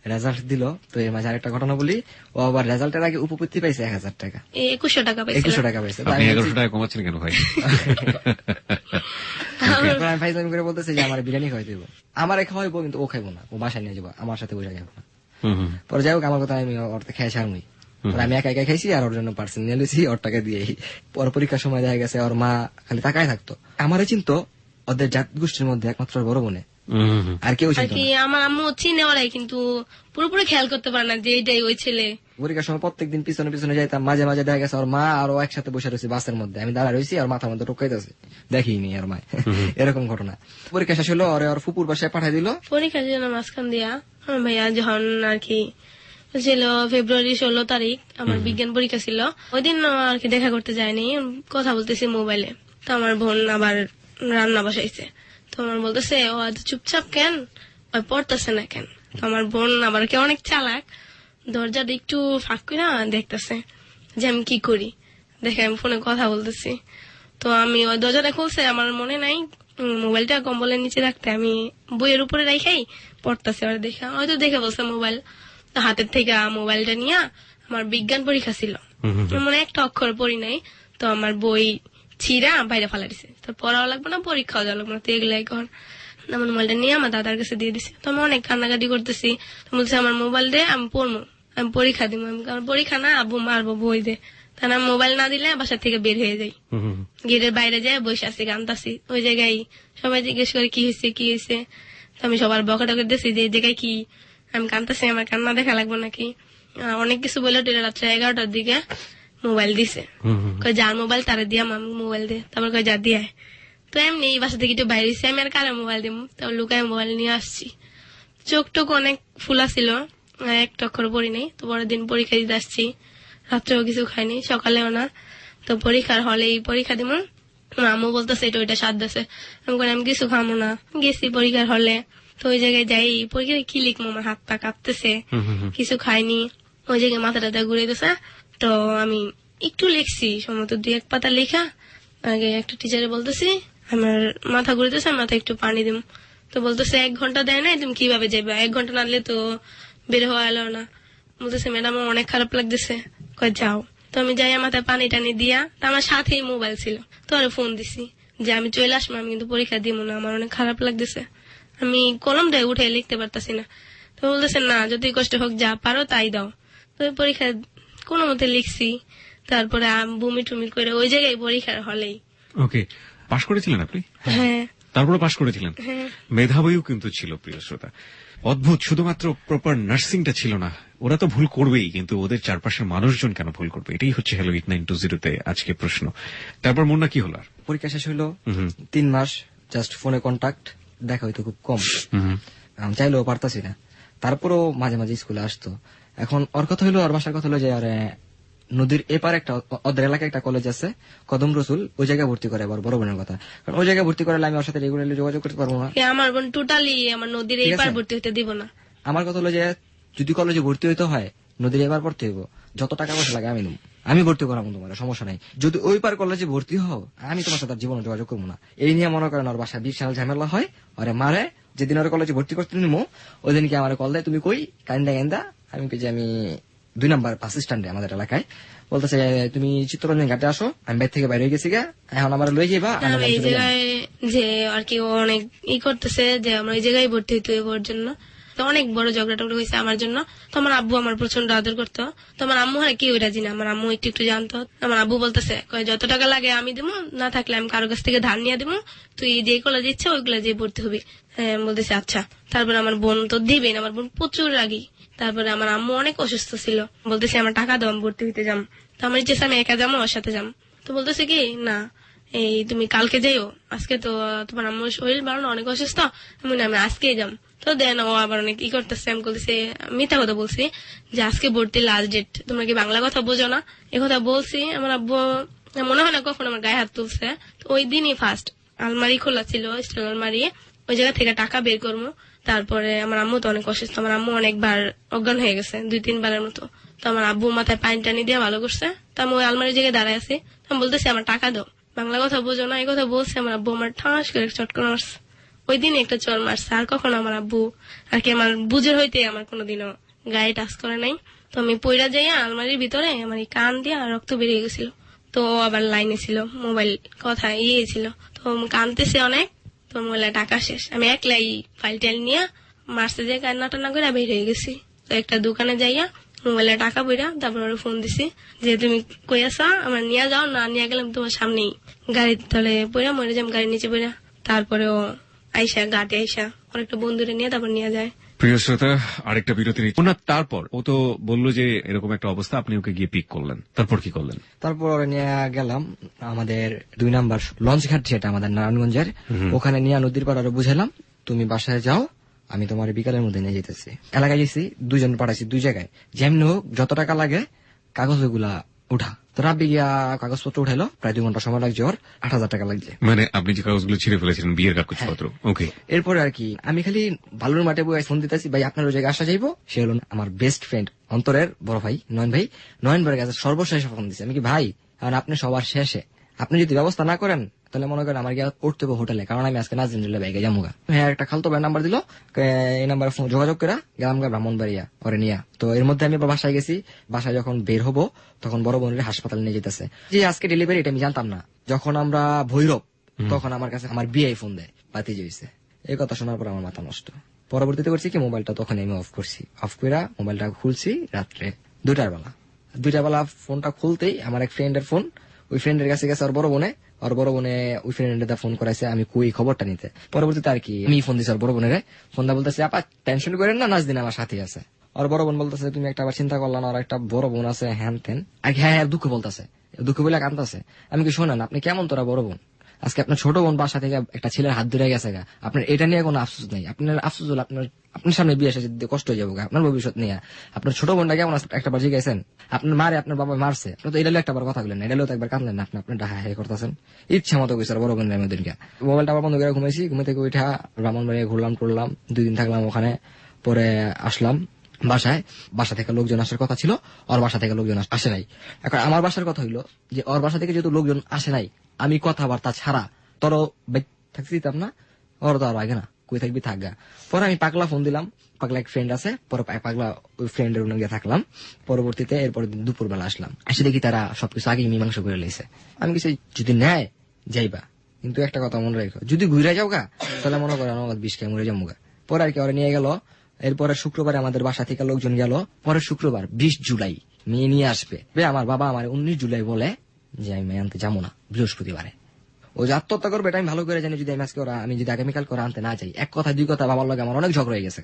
রেজাল্ট দিল। তো এর মাঝে আরেকটা ঘটনা বলি, ও আবার রেজাল্টের আগে উপবৃত্তি পাইছে 1000 টাকা, 2100 টাকা পাইছিলাম। 2100 টাকা পাইছে। তো আপনি আমি 1100 টাকা কমাচ্ছেন কেন ভাই? এরপর আমি ফাইজলামি করে বলতেছি যে আমার বিরিয়ানি খাওয়াই দিব, আমারে খাওয়াইবো কিন্তু ও খাইবো না, ও বাসায় নিয়ে যাবো, আমার সাথে বসে খাইবো না। পরে যাই হোক, আমার কথা আমি ওর খেয়ে ছাড়মই। আমি একা একা খাইছি আর ওর জন্য পার্সেল নিয়ে লইছি, ওর টাকা দিয়ে। পর পরীক্ষার সময় দেখা গেছে ওর মা খালি তাকায় থাকতো। আমারে চিনতো ওদের জাত গোষ্ঠীর মধ্যে একমাত্র ওর বড় বোনে, আর কেউ আর চিনতো কি না। আমার আম্মু চিনে ওরাই, কিন্তু পুরোপুরি খেয়াল করতে পারে না যে এইটাই ওই ছেলে। পরীক্ষার সময় প্রত্যেকদিন পিছনে পিছনে যাইতাম। মাঝে মাঝে দেখা গেছে ওর মা আর ও একসাথে বসে রয়েছে বাসের মধ্যে, আমি দাঁড়া রয়েছি আর মাথার মধ্যে টোকাইতেছে, দেখিনি আর মা। এরকম ঘটনা। পরীক্ষা শেষ হলো, ওর ফুপুর বাসায় পাঠাই দিল। পরীক্ষার জন্য মাঝখান দিয়া আমার ভাইয়া যখন আর কি ছিল ফেব্রুয়ারি 16 তারিখ আমার বিজ্ঞান পরীক্ষা ছিল, ওই দিন আর কি দেখা করতে যায়নি, কথা বলতেছি মোবাইলে। তো আমার বোন আবার রান্না বসাইছে, তো আমার বলতেছে ও এত চুপচাপ কেন, ওই পড়তেছে না কেন? তো আমার বোন আবার কি অনেক চালাক, দরজাটা একটু ফাঁক করে দেখতেছে যে আমি কি করি, দেখে আমি ফোনে কথা বলতেছি। তো আমি ওই দরজাটা খুলছে, আমার মনে নাই মোবাইলটা কম্বলের নিচে রাখতে, আমি বইয়ের উপরে রাখাই পড়তেছে। আর দেখা হয়তো দেখে বলছে মোবাইল, তো হাতের থেকে মোবাইলটা নিয়ে, আমার বিজ্ঞান পরীক্ষা ছিল, মানে একটা অক্ষর পড়ি নাই, তো আমার বই ছিঁড়া বাইরে ফালা দিছে। তো পড়াও লাগবে না, পরীক্ষাও যাওয়া লাগবে না, তো এগুলাই কর। আমার মোবাইলটা নিয়ে আমার দাদার কাছে দিয়ে দিছি। তো আমি অনেক কান্নাকাটি করতেছি, তো বলছে আমার মোবাইল দে, আমি পড়বো, আমি পরীক্ষা দিব। আমার পরীক্ষা না, আব্বু মারবো, বই দে। তাহলে আমি মোবাইল না দিলে বাসা থেকে বের হয়ে যাই, গেটের বাইরে যায় বসে আছি, কান্দাছি। ওই জায়গায় সবাই জিজ্ঞেস করে কি হয়েছে কি হয়েছে, তো আমি সবার বকাটা করে দিচ্ছি যে এই জায়গায় কি আমি কান্দাছি, আমার কান্না দেখা লাগবে নাকি। অনেক কিছু বলে টেলে রাত্রে 11টার দিকে মোবাইল দিছে, কয় যার মোবাইল তারা দিয়া মোবাইল দে, তারপর কয় যা দিয়ে। তো এমনি এই বাসা থেকে একটু বাইরে এসে আমি আর কারে মোবাইল দিব, তারপর লুকায় মোবাইল নিয়ে আসছি। চোখ টোক অনেক ফুলা ছিল, একটা অক্ষর পড়ি নাই। তো পরের দিন পরীক্ষা দিতে আসছি, রাত্রেও কিছু খাইনি, সকালেও না। তো পরীক্ষার হলে পরীক্ষা দিব, আম্মু বলতেছে এটা ওইটা স্বাদ আছে, আমি কই আমি কিছু খামো না। গেছি পরীক্ষার হলে, তো ওই জায়গায় যাই, পরীক্ষায় কি লিখবো, আমার হাত পা কাঁপতেছে, কিছু খাইনি। ওই জায়গায় মাথাটা ঘুরে দিছে, তো আমি একটু লিখছি, সম্ভবত 2-1 পাতা লেখা। আগে একটা টিচারে বলতেছি আমার মাথা ঘুরতেছে, আমি মাথায় একটু পানি দিম। তো বলতেছে 1 ঘন্টা দেয় নাই, তুমি কিভাবে যাবে? 1 ঘন্টা না দিলে তো বের হওয়া এলো না। বলতেছে ম্যাডাম আমার অনেক খারাপ লাগতেছে। কয় যাও। তো আমি যাই, মাথায় পানি টানি দিয়া, তো আমার সাথেই মোবাইল ছিল, তো আরে ফোন দিছি যে আমি চলে আসবো, আমি কিন্তু পরীক্ষা দিব না, আমার অনেক খারাপ লাগতেছে, আমি কলমটা উঠে লিখতে পারতাছি না। তো বলতেছে না, যদি কষ্ট হোক যা পারো তাই দাও। তো ওই পরীক্ষা কোনো মতে লিখছি, তারপরে বমি টুমি করে ওই জায়গায় পরীক্ষার হলেই। ওকে, পাশ করেছিলেন আপনি? হ্যাঁ তারপরে পাশ করেছিলেন। হ্যাঁ। মেধাবীও কিন্তু ছিল, প্রিয় শ্রোতা। অদ্ভুত, শুধুমাত্র প্রপার নার্সিংটা ছিল না। ওরা তো ভুল করবেই, কিন্তু ওদের চারপাশের মানুষজন কেন ভুল করবে? এটাই হচ্ছে হ্যালো 8920 আজকে প্রশ্ন। তারপর মুন্না কি হলো? আর পরীক্ষা শেষ হইলো, 3 মাস জাস্ট ফোনে কন্টাক্ট, দেখা হইতো খুব কম, আমি চাইলেও পারতাছি না। তারপরও মাঝে মাঝে স্কুলে আসতো। এখন ওর কথা হইলো, ওর বাসার কথা হলো যে আরে নদীর এপারে একটা ওদের এলাকায় একটা কলেজ আছে কদম রসুল, ওই জায়গায় ভর্তি করে আবার বড় বোনের কথা, কারণ ওই জায়গায় ভর্তি করলে আমি ওর সাথে রেগুলারলি যোগাযোগ করতে পারবো না। আমার বোন টোটালি আমার নদীর এই পার ভর্তি হতে দিব না। আমার কথা হলো যে যদি কলেজে ভর্তি হইতে হয় নদীর এবার পড়তে হইব, যত টাকা পয়সা লাগে আমি নেব, আমি ভর্তি করাবো, তোমার সমস্যা নাই। যদি ওই পার কলেজে ভর্তি হও, আমি তোমার সাথে জীবনে যোগাযোগ করবো না। এই নিয়ে মনে করেন ওর বাসা বিশাল ঝামেলা হয়, ওরে মারে। যেদিন ওর কলেজে ভর্তি করতে নিবো ওই দিনকে আমার কল দেয়, তুমি কই? কান্দা কান্দা আমি যে আমি 2 নম্বর বাস স্ট্যান্ডে আমাদের এলাকায়, বলতেছে তুমি চিত্তরঞ্জন ঘাটে আসো, আমি বাইরে থেকে বাইরে হয়ে গেছি গা, এখন আমার লই যাবা। এই জায়গায় যে আর কি অনেক করতেছে যে আমরা এই জায়গায় ভর্তি হইতে হইব ওর জন্য, তো অনেক বড় ঝগড়া টগড়া হয়েছে আমার জন্য। তো আমার আব্বু আমার প্রচন্ড আদর করতো, তো আমার আম্মু হয় কেউ রাজি না, আমার আম্মু একটু একটু জানতো। আমার আব্বু বলতেছে যত টাকা লাগে আমি দেবো, না থাকলে আমি কারো কাছ থেকে ধার নিয়ে দেবো, তুই যে কলেজে ইচ্ছা ওই কলেজে ভর্তি হবি। হ্যাঁ বলতেছে আচ্ছা। তারপরে আমার বোন তো দিবেন, আমার বোন প্রচুর রাগী। তারপরে আমার আম্মু অনেক অসুস্থ ছিল, বলতেছে আমার টাকা দাও আমি ভর্তি হইতে যাম। তো আমার ইচ্ছে আমি একা যাবো, ওর সাথে যাম। তো বলতেছে কি না এই তুমি কালকে যাইও, আজকে তো তোমার আম্মুর শরীর ভালো না, অনেক অসুস্থ, আমি আজকেই যাম। তো দেন ও আবার অনেক করতেছে, আমি বলতেছি মিথ্যা কথা বলছি যে আজকে ভর্তি লাস্ট ডেট, তোমরা কি বাংলা কথা বোঝো না? কথা বলছি। আমার আব্বু মনে হয় না কখন আমার গায়ে হাত তুলছে। তো ওই দিনই ফার্স্ট আলমারি খোলা ছিল, স্টিল আলমারি, ওই জায়গা থেকে টাকা বের করবো। তারপরে আমার আম্মু তো অনেক অসুস্থ, আমার আম্মু অনেকবার অজ্ঞান হয়ে গেছে, 2-3 বারের মতো। তো আমার আব্বু মাথায় পানি টানি দিয়ে ভালো করছে। তো আমি ওই আলমারির জায়গায় দাঁড়ায় আছি, আমি বলতেছি আমার টাকা দাও, বাংলা কথা বোঝো না, এই কথা বলছে। আমার আব্বু আমার ঠাস করে চট করে মারছে, ওই দিন একটা চর মারছে। আর কখনো আমার আব্বু আর কি আমার বুঝের হইতে আমার কোনোদিনও গায়ে টাচ করে নাই। তো আমি পইরা যাইয়া আলমারির ভিতরে আমার এই কান দিয়ে রক্ত বেরিয়ে গেছিল। তো আবার লাইনে ছিল, মোবাইল কথা ছিল, তো কানতেছে অনেক। তো মোবাইলে টাকা শেষ, আমি একলাই ফাইল টাইল নিয়ে মারছে যে কান্না টান্না করে বের হয়ে গেছি। তো একটা দোকানে যাইয়া মোবাইলে টাকা বইরা তারপর ওরা ফোন দিছি যে তুমি কই আসা, আমার নিয়ে যাও, না নিয়ে গেলাম তোমার সামনেই গাড়ির তলে বইরা মরে যাম, গাড়ির নিচে বইরা। তারপরেও আইসা ঘাটে আইসা অনেকটা বন্ধুরে নিয়ে তারপর নিয়ে যায়। প্রিয় শ্রোতা, আরেকটা বিরতি নিচ্ছি। তারপর ও তো বললো যে এরকম একটা অবস্থা, আপনি ওকে গিয়ে পিক করলেন, তারপর কি করলেন? তারপর ওরা নিয়ে গেলাম আমাদের 2 নম্বর লঞ্চ ঘাট, যেটা আমাদের নারায়ণগঞ্জের, ওখানে নিয়ে নদীর পাড় আরো বুঝালাম তুমি বাসায় যাও, আমি তোমার বিকালের মধ্যে নিয়ে যেতেছি। এলাকায় গেছি, 2 জন পাঠাইছি 2 জায়গায়, যেমনি হোক যত টাকা লাগে কাগজ ওগুলা উঠা। তো রাব্বি গিয়া কাগজপত্র উঠাইলো, প্রায় 2 ঘন্টা সময় লাগছে, ওর 8,000 টাকা লাগছে। মানে আপনি যে কাগজগুলো ছিঁড়ে ফেলেছিলেন, বিয়ের কাগজপত্র? ওকে। এরপরে আর কি আমি খালি বালুর মাঠে বই ফোন দিতেছি, ভাই আপনার ওই জায়গায় আসা যাইবো। সে হলো আমার বেস্ট ফ্রেন্ড, অন্তরের বড় ভাই নয়ন ভাই। নয়ন ভাইয়ের কাছে সর্বশেষ ফোন দিচ্ছে। আমি কি ভাই কারণ আপনি সবার শেষে, আপনি যদি ব্যবস্থা না করেন তাহলে মনে করেন আমার গিয়ে উঠতে হবে হোটেলে, কারণ আমি আজকে নাজিম ব্যাগে যামুগা। হ্যাঁ, একটা খালতো ভাই নাম্বার দিল, এই নাম্বারে যোগাযোগ করে গেলাম ব্রাহ্মণবাড়িয়া করে নিয়া। তো এর মধ্যে আমি বাসায় গেছি। বাসায় যখন বের হবো তখন বড় বোনের হাসপাতালে নিয়ে যেতেছে, যে আজকে ডেলিভারি, এটা আমি জানতাম না। যখন আমরা ভৈরব তখন আমার কাছে আমার বিয়ে ফোন দেয়, বাতি জ্বলছে। এই কথা শোনার পর আমার মাথা নষ্ট। পরবর্তীতে করছি কি, মোবাইলটা তখন আমি অফ করছি, অফ করে মোবাইলটা খুলছি রাত্রে 2টার বেলা। 2টা বেলা ফোনটা খুলতেই আমার এক ফ্রেন্ডের ফোন, ওই ফ্রেন্ডের কাছে গেছে ওর বড় বোনে, ওর বড় বোনে ওই ফ্রেন্ডের ফোন করাইছে আমি কই খবরটা নিতে। পরবর্তীতে আর কি আমি ফোন দিছি ওর বড় বোনের, ফোনটা বলতেছে আপা টেনশন করেন না, নাজদিন আমার সাথে আছে। ওর বড় বোন বলতেছে তুমি একটা আবার চিন্তা করলা না, ওর একটা বড় বোন আছে, হ্যান তেন আর কি। হ্যাঁ, দুঃখ বলতেছে, দুঃখ বলে কাঁদতেছে। আমি কি শোনেন, আপনি কেমন তোরা বড় বোন, আজকে আপনার ছোট বোন বাসা থেকে একটা ছেলের হাত ধরে গেছে গা, আপনার এটা নিয়ে কোনো আফসোস নেই। আপনার আফসোস হলো আপনার সামনে বিয়ে এসে কষ্ট হয়ে যাবো গা, আপনার ভবিষ্যৎ নিয়ে। আপনার ছোট বোনটা কেমন একটা বার জিজ্ঞাসেন, আপনার মারে আপনার বাবা মারছে, আপনি তো এটা একটা বার কথা বললেন না, এটাও তো একবার কাঁদলেন না, আপনি ডাহা হাই করতেছেন। ইচ্ছা মতো গেছে বড় বোনের মধ্যে। মোবাইলটা আবার বন্ধ করে ঘুমাইছি, ঘুমে থেকে উঠা ব্রাহ্মণবাড়িয়া ঘুরলাম টুরলাম, 2 দিন থাকলাম ওখানে। পরে আসলাম বাসা থেকে লোকজন আসার কথা ছিল, ওর বাসা থেকে লোকজন আসে নাই। এখন আমার বাসার কথা হইলো যে ওর বাসা থেকে যেহেতু লোকজন আসে নাই, আমি কথাবার্তা ছাড়া তোরও থাকতে দিতাম না, ওর তো আর আগে না, কই থাকবি থাকগা। পরে আমি পাগলা ফোন দিলাম, পাগলা এক ফ্রেন্ড আছে, পরে পাগলা ওই ফ্রেন্ডের ওখানে গিয়ে থাকলাম। পরবর্তীতে এরপর দুপুর বেলা আসলাম, এসে দেখি তারা সবকিছু আগেই মীমাংসা করে লেছে। আমি কিছু যদি নেয় যাইবা, কিন্তু একটা কথা মনে রেখো, যদি ঘুরে যাও গা তাহলে মনে করো আমার 20 খেয়ে মরে যাবো গা। পরে আর কি ওরা নিয়ে গেল। এরপরে শুক্রবারে আমাদের বাসা থেকে লোকজন গেল। পরে শুক্রবার 20 জুলাই মেয়ে নিয়ে আসবে। আমার বাবা আমার 19 জুলাই বলে যে আমি মেয়ে আনতে যাবো না বৃহস্পতিবারে। ও যে আত্মহত্যা করবে এটা আমি ভালো করে জানি। যদি আমি যদি আগামীকাল করে আনতে না যাই, এক কথা দুই কথা বাবার লগে আমার অনেক ঝগড়া হয়ে গেছে।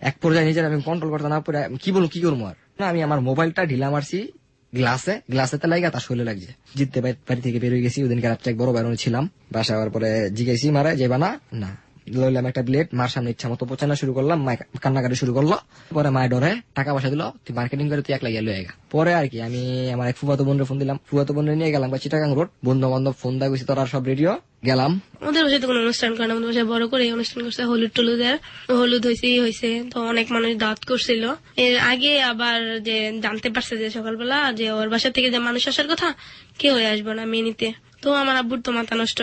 এক পর্যায়ে নিজের আমি কন্ট্রোল করতে না পারে কি বলবো, কি করবো আর না, আমি আমার মোবাইলটা ঢিলা মারছি গ্লাসেতে লাগা তার শরীরে লাগছে। জিততে বাড়ি থেকে বেরিয়ে গেছি। ওদিনকে রাত্রে এক বড় বাইরনে ছিলাম। বাসা হওয়ার পরে জিজ্ঞেসি মারা যাবা না, না লইলাম একটা ব্লেড, মার সামনে ইচ্ছা মতো পচানা শুরু করলাম। মা কান্নাকাটি শুরু করলো। পরে মায়ের ডরে টাকা পয়সা দিল, তুই মার্কেটিং করে তুই একলা গিয়ে লয়ে গা। পরে আর কি আমি আমার এক ফুফাতো বোনের ফোন দিলাম, ফুফাতো বোনের নিয়ে গেলাম চিটাগাং রোড। বন্ধু বান্ধব ফোন দা গেছি, তোরা সব রেডিও গেলাম। আমাদের বাসায় তো কোনো অনুষ্ঠান করে না, আমাদের বাসায় বড় করে অনুষ্ঠান করছে, হলুদ হয়েছে তো অনেক মানুষ দাওয়াত করছিল। এর আগে আবার যে জানতে পারছে যে সকালবেলা যে ওর বাসা থেকে যে মানুষ আসার কথা, কেউ আসবে না মেয়ে নিতে। তো আমার আব্বুর তো মাথা নষ্ট।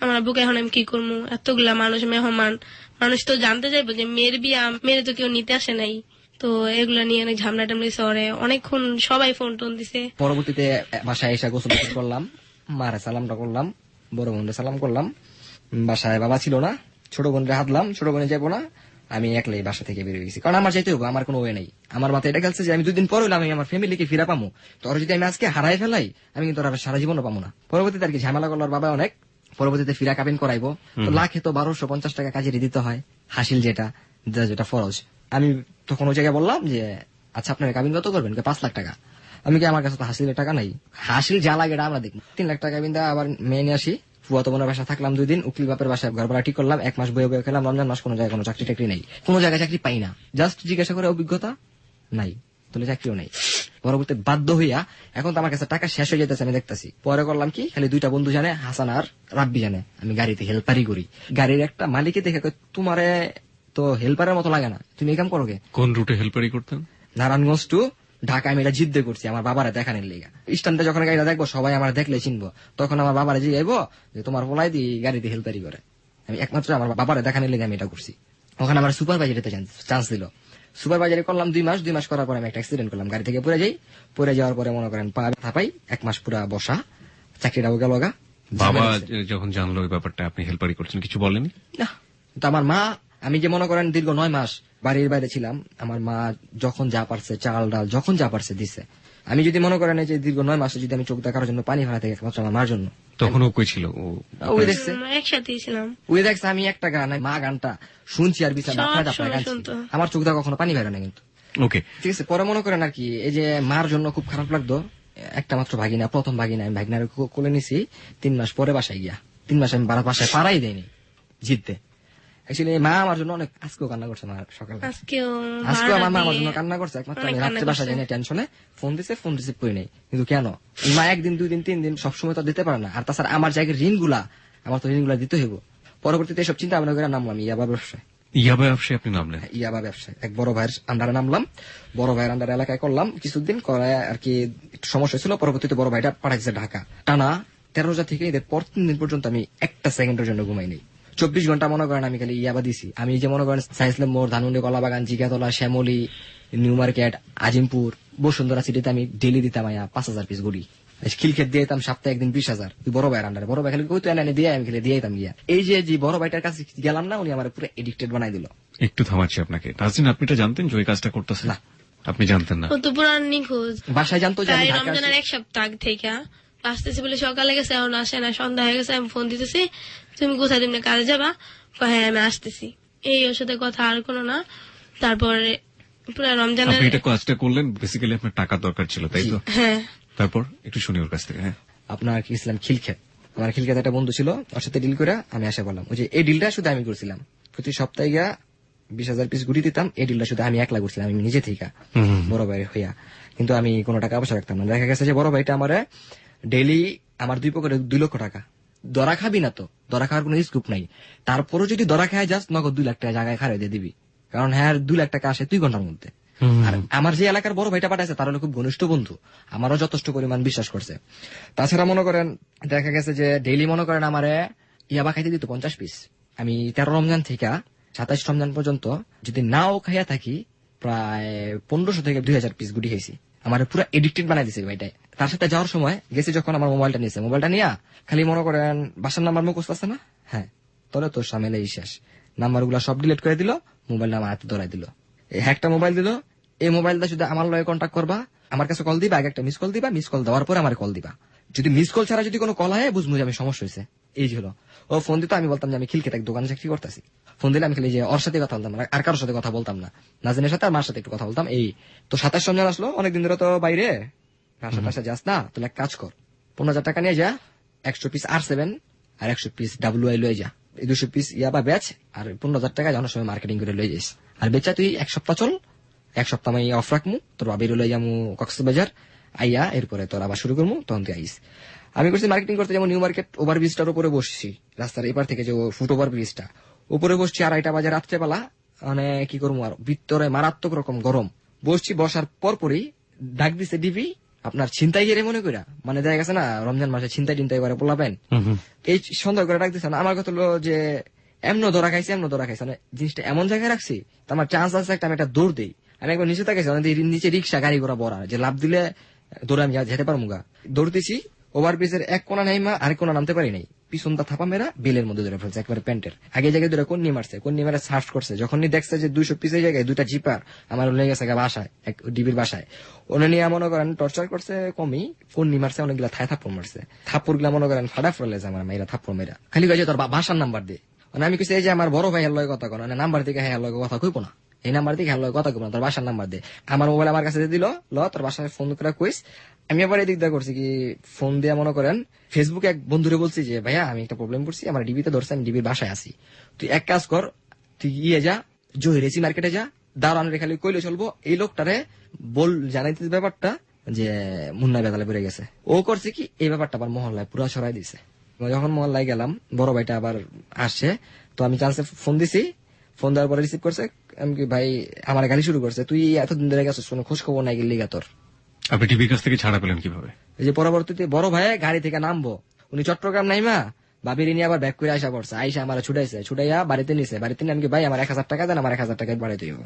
আমার আব্বুকে এখন আমি কি করবো, এতগুলা মানুষ মেহমান, মানুষ তো জানতে চাইবো যে মেয়ের বিয়া, মেয়ের তো কেউ নিতে আসে নাই। তো এগুলা নিয়ে অনেক ঝামলা টামলা শহরে অনেকক্ষণ সবাই ফোন টোন দিছে। পরবর্তীতে বাসায় এসে গোসল করলাম, মারে সালামটা করলাম, বড় বোনরে সালাম করলাম। বাসায় বাবা ছিল না, ছোট বোনরে হাতলাম, ছোট বোনে যাবো না, আমি একলাই বাসা থেকে বেরিয়ে গেছি। কারণ আমার যাইতে হবো, আমার কোনো ওয়ে নেই। আমার মাথায় এটা খেলছে যে আমি 2 দিন পর হইলে আমি আমার ফ্যামিলিকে ফিরা পাবো। তো যদি আমি আজকে হারাই ফেলাই, আমি কিন্তু আর সারা জীবনও পাবো না। পরবর্তীতে আর কি ঝামেলা করলো বাবা অনেক। পরবর্তীতে ফিরা কাবিন করাইবো, তো লাখে তো 1250 টাকা কাজে দিতে হয়, হাসিল যেটা ফরজ। আমি তখন ওই জায়গায় বললাম যে আচ্ছা আপনারা কাবিন কত করবেন? 5 লাখ টাকা। আমি কি আমার কাছে তো হাসিলের টাকা নাই, হাসিল যা লাগে এটা আমরা দেখবো। 3 লাখ টাকা কাবিন দেওয়া, আবার মেয়ে নিয়ে আসি। ফুয়াতো বোনের বাসা থাকলাম 2 দিন, উকিল বাপের বাসায় ঘর ভাড়া ঠিক করলাম। 1 মাস বয়ে বয়ে খেলাম। রমজান মাস কোনো জায়গায় কোনো চাকরি টাকরি নেই, কোনো জায়গায় চাকরি পাই না। জাস্ট জিজ্ঞাসা করে অভিজ্ঞতা নাই, তাহলে চাকরিও নেই। পরবর্তী বাধ্য হইয়া এখন তো আমার কাছে টাকা শেষ হয়ে যেতেছে, আমি দেখতেছি। পরে করলাম কি, খালি 2টা বন্ধু জানে, হাসান আর রাব্বি জানে আমি গাড়িতে হেল্পারি করি। গাড়ির একটা মালিকে দেখে তোমারে তো হেল্পারের মতো লাগে না, তুমি এই কাম করো কে? কোন রুটে হেল্পারি করতেন? নারায়ণগঞ্জ টু ঢাকা আমি এটা জিদ্দে করছি আমার বাবারা দেখানোর লিগা। স্ট্যান্ডে যখন গাড়িটা দেখবো সবাই আমার দেখলে চিনবো, তখন আমার বাবারা জিগাইবো যে তোমার পোলাই দিয়ে গাড়িতে হেল্পারি করে। আমি একমাত্র আমার বাবারা দেখানোর লিগে আমি এটা করছি। ওখানে আমার সুপারভাইজারিতে চান্স দিল। সুপারভাইজারি করলাম 2 মাস করার পরে আমি একটা অ্যাক্সিডেন্ট করলাম, গাড়ি থেকে পড়ে যাওয়ার পরে মনে করেন পা ব্যথা পাই। 1 মাস পুরা বসা, চাকরিটাও গেল গা। বাবা যখন জানলো ওই ব্যাপারটা আপনি হেল্পারি করছেন, কিছু বলেনি? না, তো আমার মা, আমি যে মনে করেন দীর্ঘ 9 মাস বাড়ির বাইরে ছিলাম, আমার মা যখন যা পারছে চাল ডাল যখন যা পারছে দিছে। আমি যদি মনে করেন যে দীর্ঘ 9 মাসে যদি আমি চোখ দেখার জন্য পানি ভাড়া থেকে একমাত্র আমার মার জন্য। তখনও কই ছিল ওই দেখছে, একসাথেই ছিলাম। ওই দেখছে আমি একটা গান মা গানটা শুনছি আর বিচার আমার চোখ দেখা কখনো পানি ভাড়া না কিন্তু। ওকে, ঠিক আছে। পরে মনে করেন আর কি এই যে মার জন্য খুব খারাপ লাগতো। একটা মাত্র ভাগিনা, প্রথম ভাগিনা, আমি ভাগিনার কোলে নিছি 3 মাস পরে বাসায় গিয়া। 3 মাস আমি বাসায় পাড়াই দেয়নি জিততে। অ্যাকচুয়ালি মা আমার জন্য অনেক আজকেও কান্না করছে। মা সকালে আজকেও আমার মা আমার জন্য কান্না করছে। একমাত্র আমি রাত্রে বাসায় যাই না, টেনশনে ফোন রিসিভ করি নাই। কিন্তু কেন মা 1 দিন 2 দিন 3 দিন সবসময় তো দিতে পারে না। আর তাছাড়া আমার জায়গায় ঋণগুলা, আমার তো ঋণগুলা দিতে হইব। পরবর্তীতে এসব চিন্তা ভাবনা করে নামলাম ইয়াবা ব্যবসায়। ইয়াবা ব্যবসায় আপনি নামলেন? ইয়াবা ব্যবসায় এক বড় ভাইয়ের আন্ডারে নামলাম। বড় ভাইয়ের আন্ডারে এলাকায় করলাম কিছুদিন, করে আর কি একটু সমস্যা ছিল। পরবর্তীতে বড় ভাইটা পাঠাইছে ঢাকা। টানা 13 রোজা থেকে এদের পর 3 দিন পর্যন্ত আমি একটা সেকেন্ডের জন্য ঘুমাই নেই। 24 ঘন্টা মনে করেন আমি খালি ইয়াবা দিছি। আমি যে মনে করেন সাইসলাম মোড়, ধানমন্ডি, কলাবাগান, জিগাতলা, শ্যামলী, নিউ মার্কেট, আজিমপুর, বসুন্ধরা সিটিতে আমি ডেলি দিতাম 5000 পিস গুড়ি। খিলক্ষেত দিয়ে দিতাম সপ্তাহে একদিন 20,000। বড় ভাইয়ের আন্ডারে, বড় ভাই খালি কই তো এনে দিয়ে আমি খালি দিয়ে দিতাম গিয়া। এই যে বড় ভাইটার কাছে গেলাম না, উনি আমার পুরো এডিক্টেড বানাই দিল। একটু থামাচ্ছি আপনাকে। তাজরিন, আপনি এটা জানতেন যে ওই কাজটা করতেছেন? না, আপনি জানতেন না? কত পুরান নিখোঁজ। বাসায় জানতো যে আমি ঢাকা রমজানের 1 সপ্তাহ থেকে আসতেছি বলে সকালে গেছে, এখন আসে না, সন্ধ্যা হয়ে গেছে। আমি ফোন দিতেছি, তুমি কোথায়, তুমি কাজে যাবা? হ্যাঁ আমি আসতেছি। এই ওর সাথে কথা আর কোনো না। তারপরে পুরো রমজানের আপনি এটা কাজটা করলেন বেসিক্যালি আপনার টাকার দরকার ছিল, তাই তো? হ্যাঁ। তারপর একটু শুনি ওর কাছ থেকে। হ্যাঁ, আপনার কি ইসলাম খিলক্ষেত, আমার খিলক্ষেত একটা বন্ধু ছিল, ওর সাথে ডিল করে আমি আসে বললাম। ওই যে এই ডিলটা শুধু আমি করছিলাম, প্রতি সপ্তাহে গিয়া 20,000 পিস গুড়ি দিতাম। এই ডিলটা শুধু আমি একলা করছিলাম, আমি নিজে থেকে বড় ভাই হইয়া। কিন্তু আমি কোনো টাকা পয়সা রাখতাম না। দেখা গেছে যে বড় ভাইটা আমার ডেইলি আমার 2 পকেটে 2 লক্ষ টাকা। দরা খাবি না তো, দরা খাওয়ার কোনো স্কোপ নাই। তারপরও যদি দরা খায় যাস নগদ 2 লাখ টাকা জায়গায় খারে দিয়ে দিবি, কারণ হ্যাঁ 2 লাখ টাকা আসে 2 ঘন্টার মধ্যে। আর আমার যে এলাকার বড় ভাইটা পাঠাইছে তার হলো খুব ঘনিষ্ঠ বন্ধু, আমারও যথেষ্ট পরিমাণ বিশ্বাস করছে। তাছাড়া মনে করেন দেখা গেছে যে ডেইলি মনে করেন আমারে ইয়াবা খাইতে দিত 50 পিস। আমি 13 রমজান থেকে 27 রমজান পর্যন্ত যদি নাও খাইয়া থাকি প্রায় 1500 থেকে 2000 পিস গুটি খাইছি। আমার পুরো এডিক্টেড বানাই দিছে ভাইটাই। তার সাথে যাওয়ার সময় গেছি যখন আমার মোবাইলটা নিয়েছে, মোবাইলটা নিয়ে খালি মনে করেন বাসার নাম্বার মুখস্থ আছে না, হ্যাঁ তোরে তোর সামেলে শেষ, নাম্বার গুলা সব ডিলিট করে দিল, মোবাইলটা আমার হাতে ধরাই দিল। একটা মোবাইল দিল, এই মোবাইলটা শুধু আমার লয়ে কন্ট্যাক্ট করবা, আমার কাছে কল দিবা, আগে একটা মিস কল দিবা, মিস কল দেওয়ার পরে আমার কল দিবা। যদি মিস কল ছাড়া যদি কোনো কল হয় বুঝবো যে আমি সমস্যা হয়েছে। এই যে হলো ও ফোন দিত, আমি বলতাম যে আমি খিলকেট এক দোকানে চাকরি করতেছি। ফোন দিলে আমি খালি যে ওর সাথে কথা বলতাম, আর কারোর সাথে কথা বলতাম না, নাজিনের সাথে আর মার সাথে একটু কথা বলতাম। এই তো 27 রমজান আসলো, অনেকদিন ধরে তো বাইরে বাসা টাসা যাস না, তাহলে এক কাজ কর, 15,000 টাকা নিয়ে যা, 100 পিস R7 আর 100 পিস WI লয়ে যা, এই 200 পিস ইয়াবা বেচ, আর 15,000 টাকা জানার সময় মার্কেটিং করে লয়ে যাইস। আর বেচা তুই 1 সপ্তাহ চল, 1 সপ্তাহ আমি অফ রাখমু, তোর বাবির লয়ে যামু কক্সবাজার, আইয়া এরপরে তোর আবার শুরু করমু, তখন তুই আইস। আমি করছি মার্কেটিং করতে, যেমন নিউ মার্কেট ওভারব্রিজটার উপরে বসছি, রাস্তার এপার থেকে যে ফুট ওভারব্রিজটা উপরে বসছি, 2:30 বাজে রাত্রেবেলা, মানে কি করবো আর ভিতরে মারাত্মক রকম গরম। বসছি, বসার পরপরই ডাক দিছে ডিবি, আপনার ছিনতাই গেলে মনে করা, মানে দেখা গেছে না রমজান মাসে ছিনতাই টিনতাই করে পোলাবেন, এই সন্দেহ করে ডাক দিছে না। আমার কথা হলো যে এমন ধরা খাইছে, মানে জিনিসটা এমন জায়গায় রাখছি, তো আমার চান্স আছে একটা আমি একটা দৌড় দিই। আমি একবার নিচে তাকাইছি, নিচে রিক্সা গাড়ি ঘোড়া বড়া, যে লাভ দিলে দৌড়ে আমি যেতে পারবো গা। দৌড়তেছি, ওভারব্রিজের এক কোনা নাইমা আরেক কোনা নামতে পারি নাই, পিছনটা থাপা মেরা বেলের মধ্যে ধরে ফেলছে একবারে প্যান্টের আগে জায়গায় ধরে কোন মারে সার্চ করছে। যখন দেখছে যে 200 পিসের জায়গায় 2টা জিপার আমার লেগে গেছে বাসায়, এক ডিবির বাসায়, ওনে নিয়ে মনে করেন টর্চার করছে কমই, কোন মারছে অনেকগুলা থাই থাপ্পড় মারছে, থাপ্পড় গুলা মনে করেন ফাটা ফেলেছে আমার মেয়েরা থাপ্পড় মেয়েরা, খালি কয়েছে তোর বাসার নাম্বার দিয়ে। মানে আমি কিছু এই যে আমার বড় ভাই লয় কথা কর, নাম্বার থেকে হ্যাঁ লয় কথা কইব না, এই নাম্বার থেকে হ্যাঁ লয় কথা কইব না, তোর বাসার নাম্বার দে। আমার মোবাইল আমার কাছে দিয়ে দিল, ল তোর বাসায় ফোন করে কইস। আমি আবার এদিক দিয়ে করছি কি, ফোন দিয়ে মনে করেন ফেসবুকে এক বন্ধুরে বলছি যে ভাইয়া আমি একটা প্রবলেম করছি, আমার ডিবিতে ধরছে, আমি ডিবির বাসায় আছি, তুই এক কাজ কর, তুই ইয়ে যা জহিরেসি মার্কেটে যা, দাঁড়ানোর খালি কইলে চলবো, এই লোকটারে বল জানাইতে ব্যাপারটা যে মুন্না বেতালে পড়ে গেছে। ও করছে কি, এই ব্যাপারটা আবার মহল্লায় পুরো ছড়াই দিছে। যখন মহল্লায় গেলাম, বড় ভাইটা আবার আসছে, তো আমি চান্সে ফোন দিছি, ফোন দেওয়ার পরে রিসিভ করছে, আমি কি ভাই আমার গাড়ি শুরু করছে, তুই এতদিন ধরে গেছিস কোনো খোঁজ খবর নাই গেলি গা তোর। আপনি টিভির কাছ থেকে ছাড়া পেলেন কিভাবে? এই যে পরবর্তীতে বড় ভাই গাড়ি থেকে নামবো, উনি চট্টগ্রাম নাইমা বাবির নিয়ে আবার ব্যাক করে আসা পড়ছে, আইসা আমার ছুটাইয়া বাড়িতে নিছে, বাড়িতে নিয়ে আমি ভাই আমার 1000 টাকা দেন, আমার 1000 টাকা বাড়িতে দিব।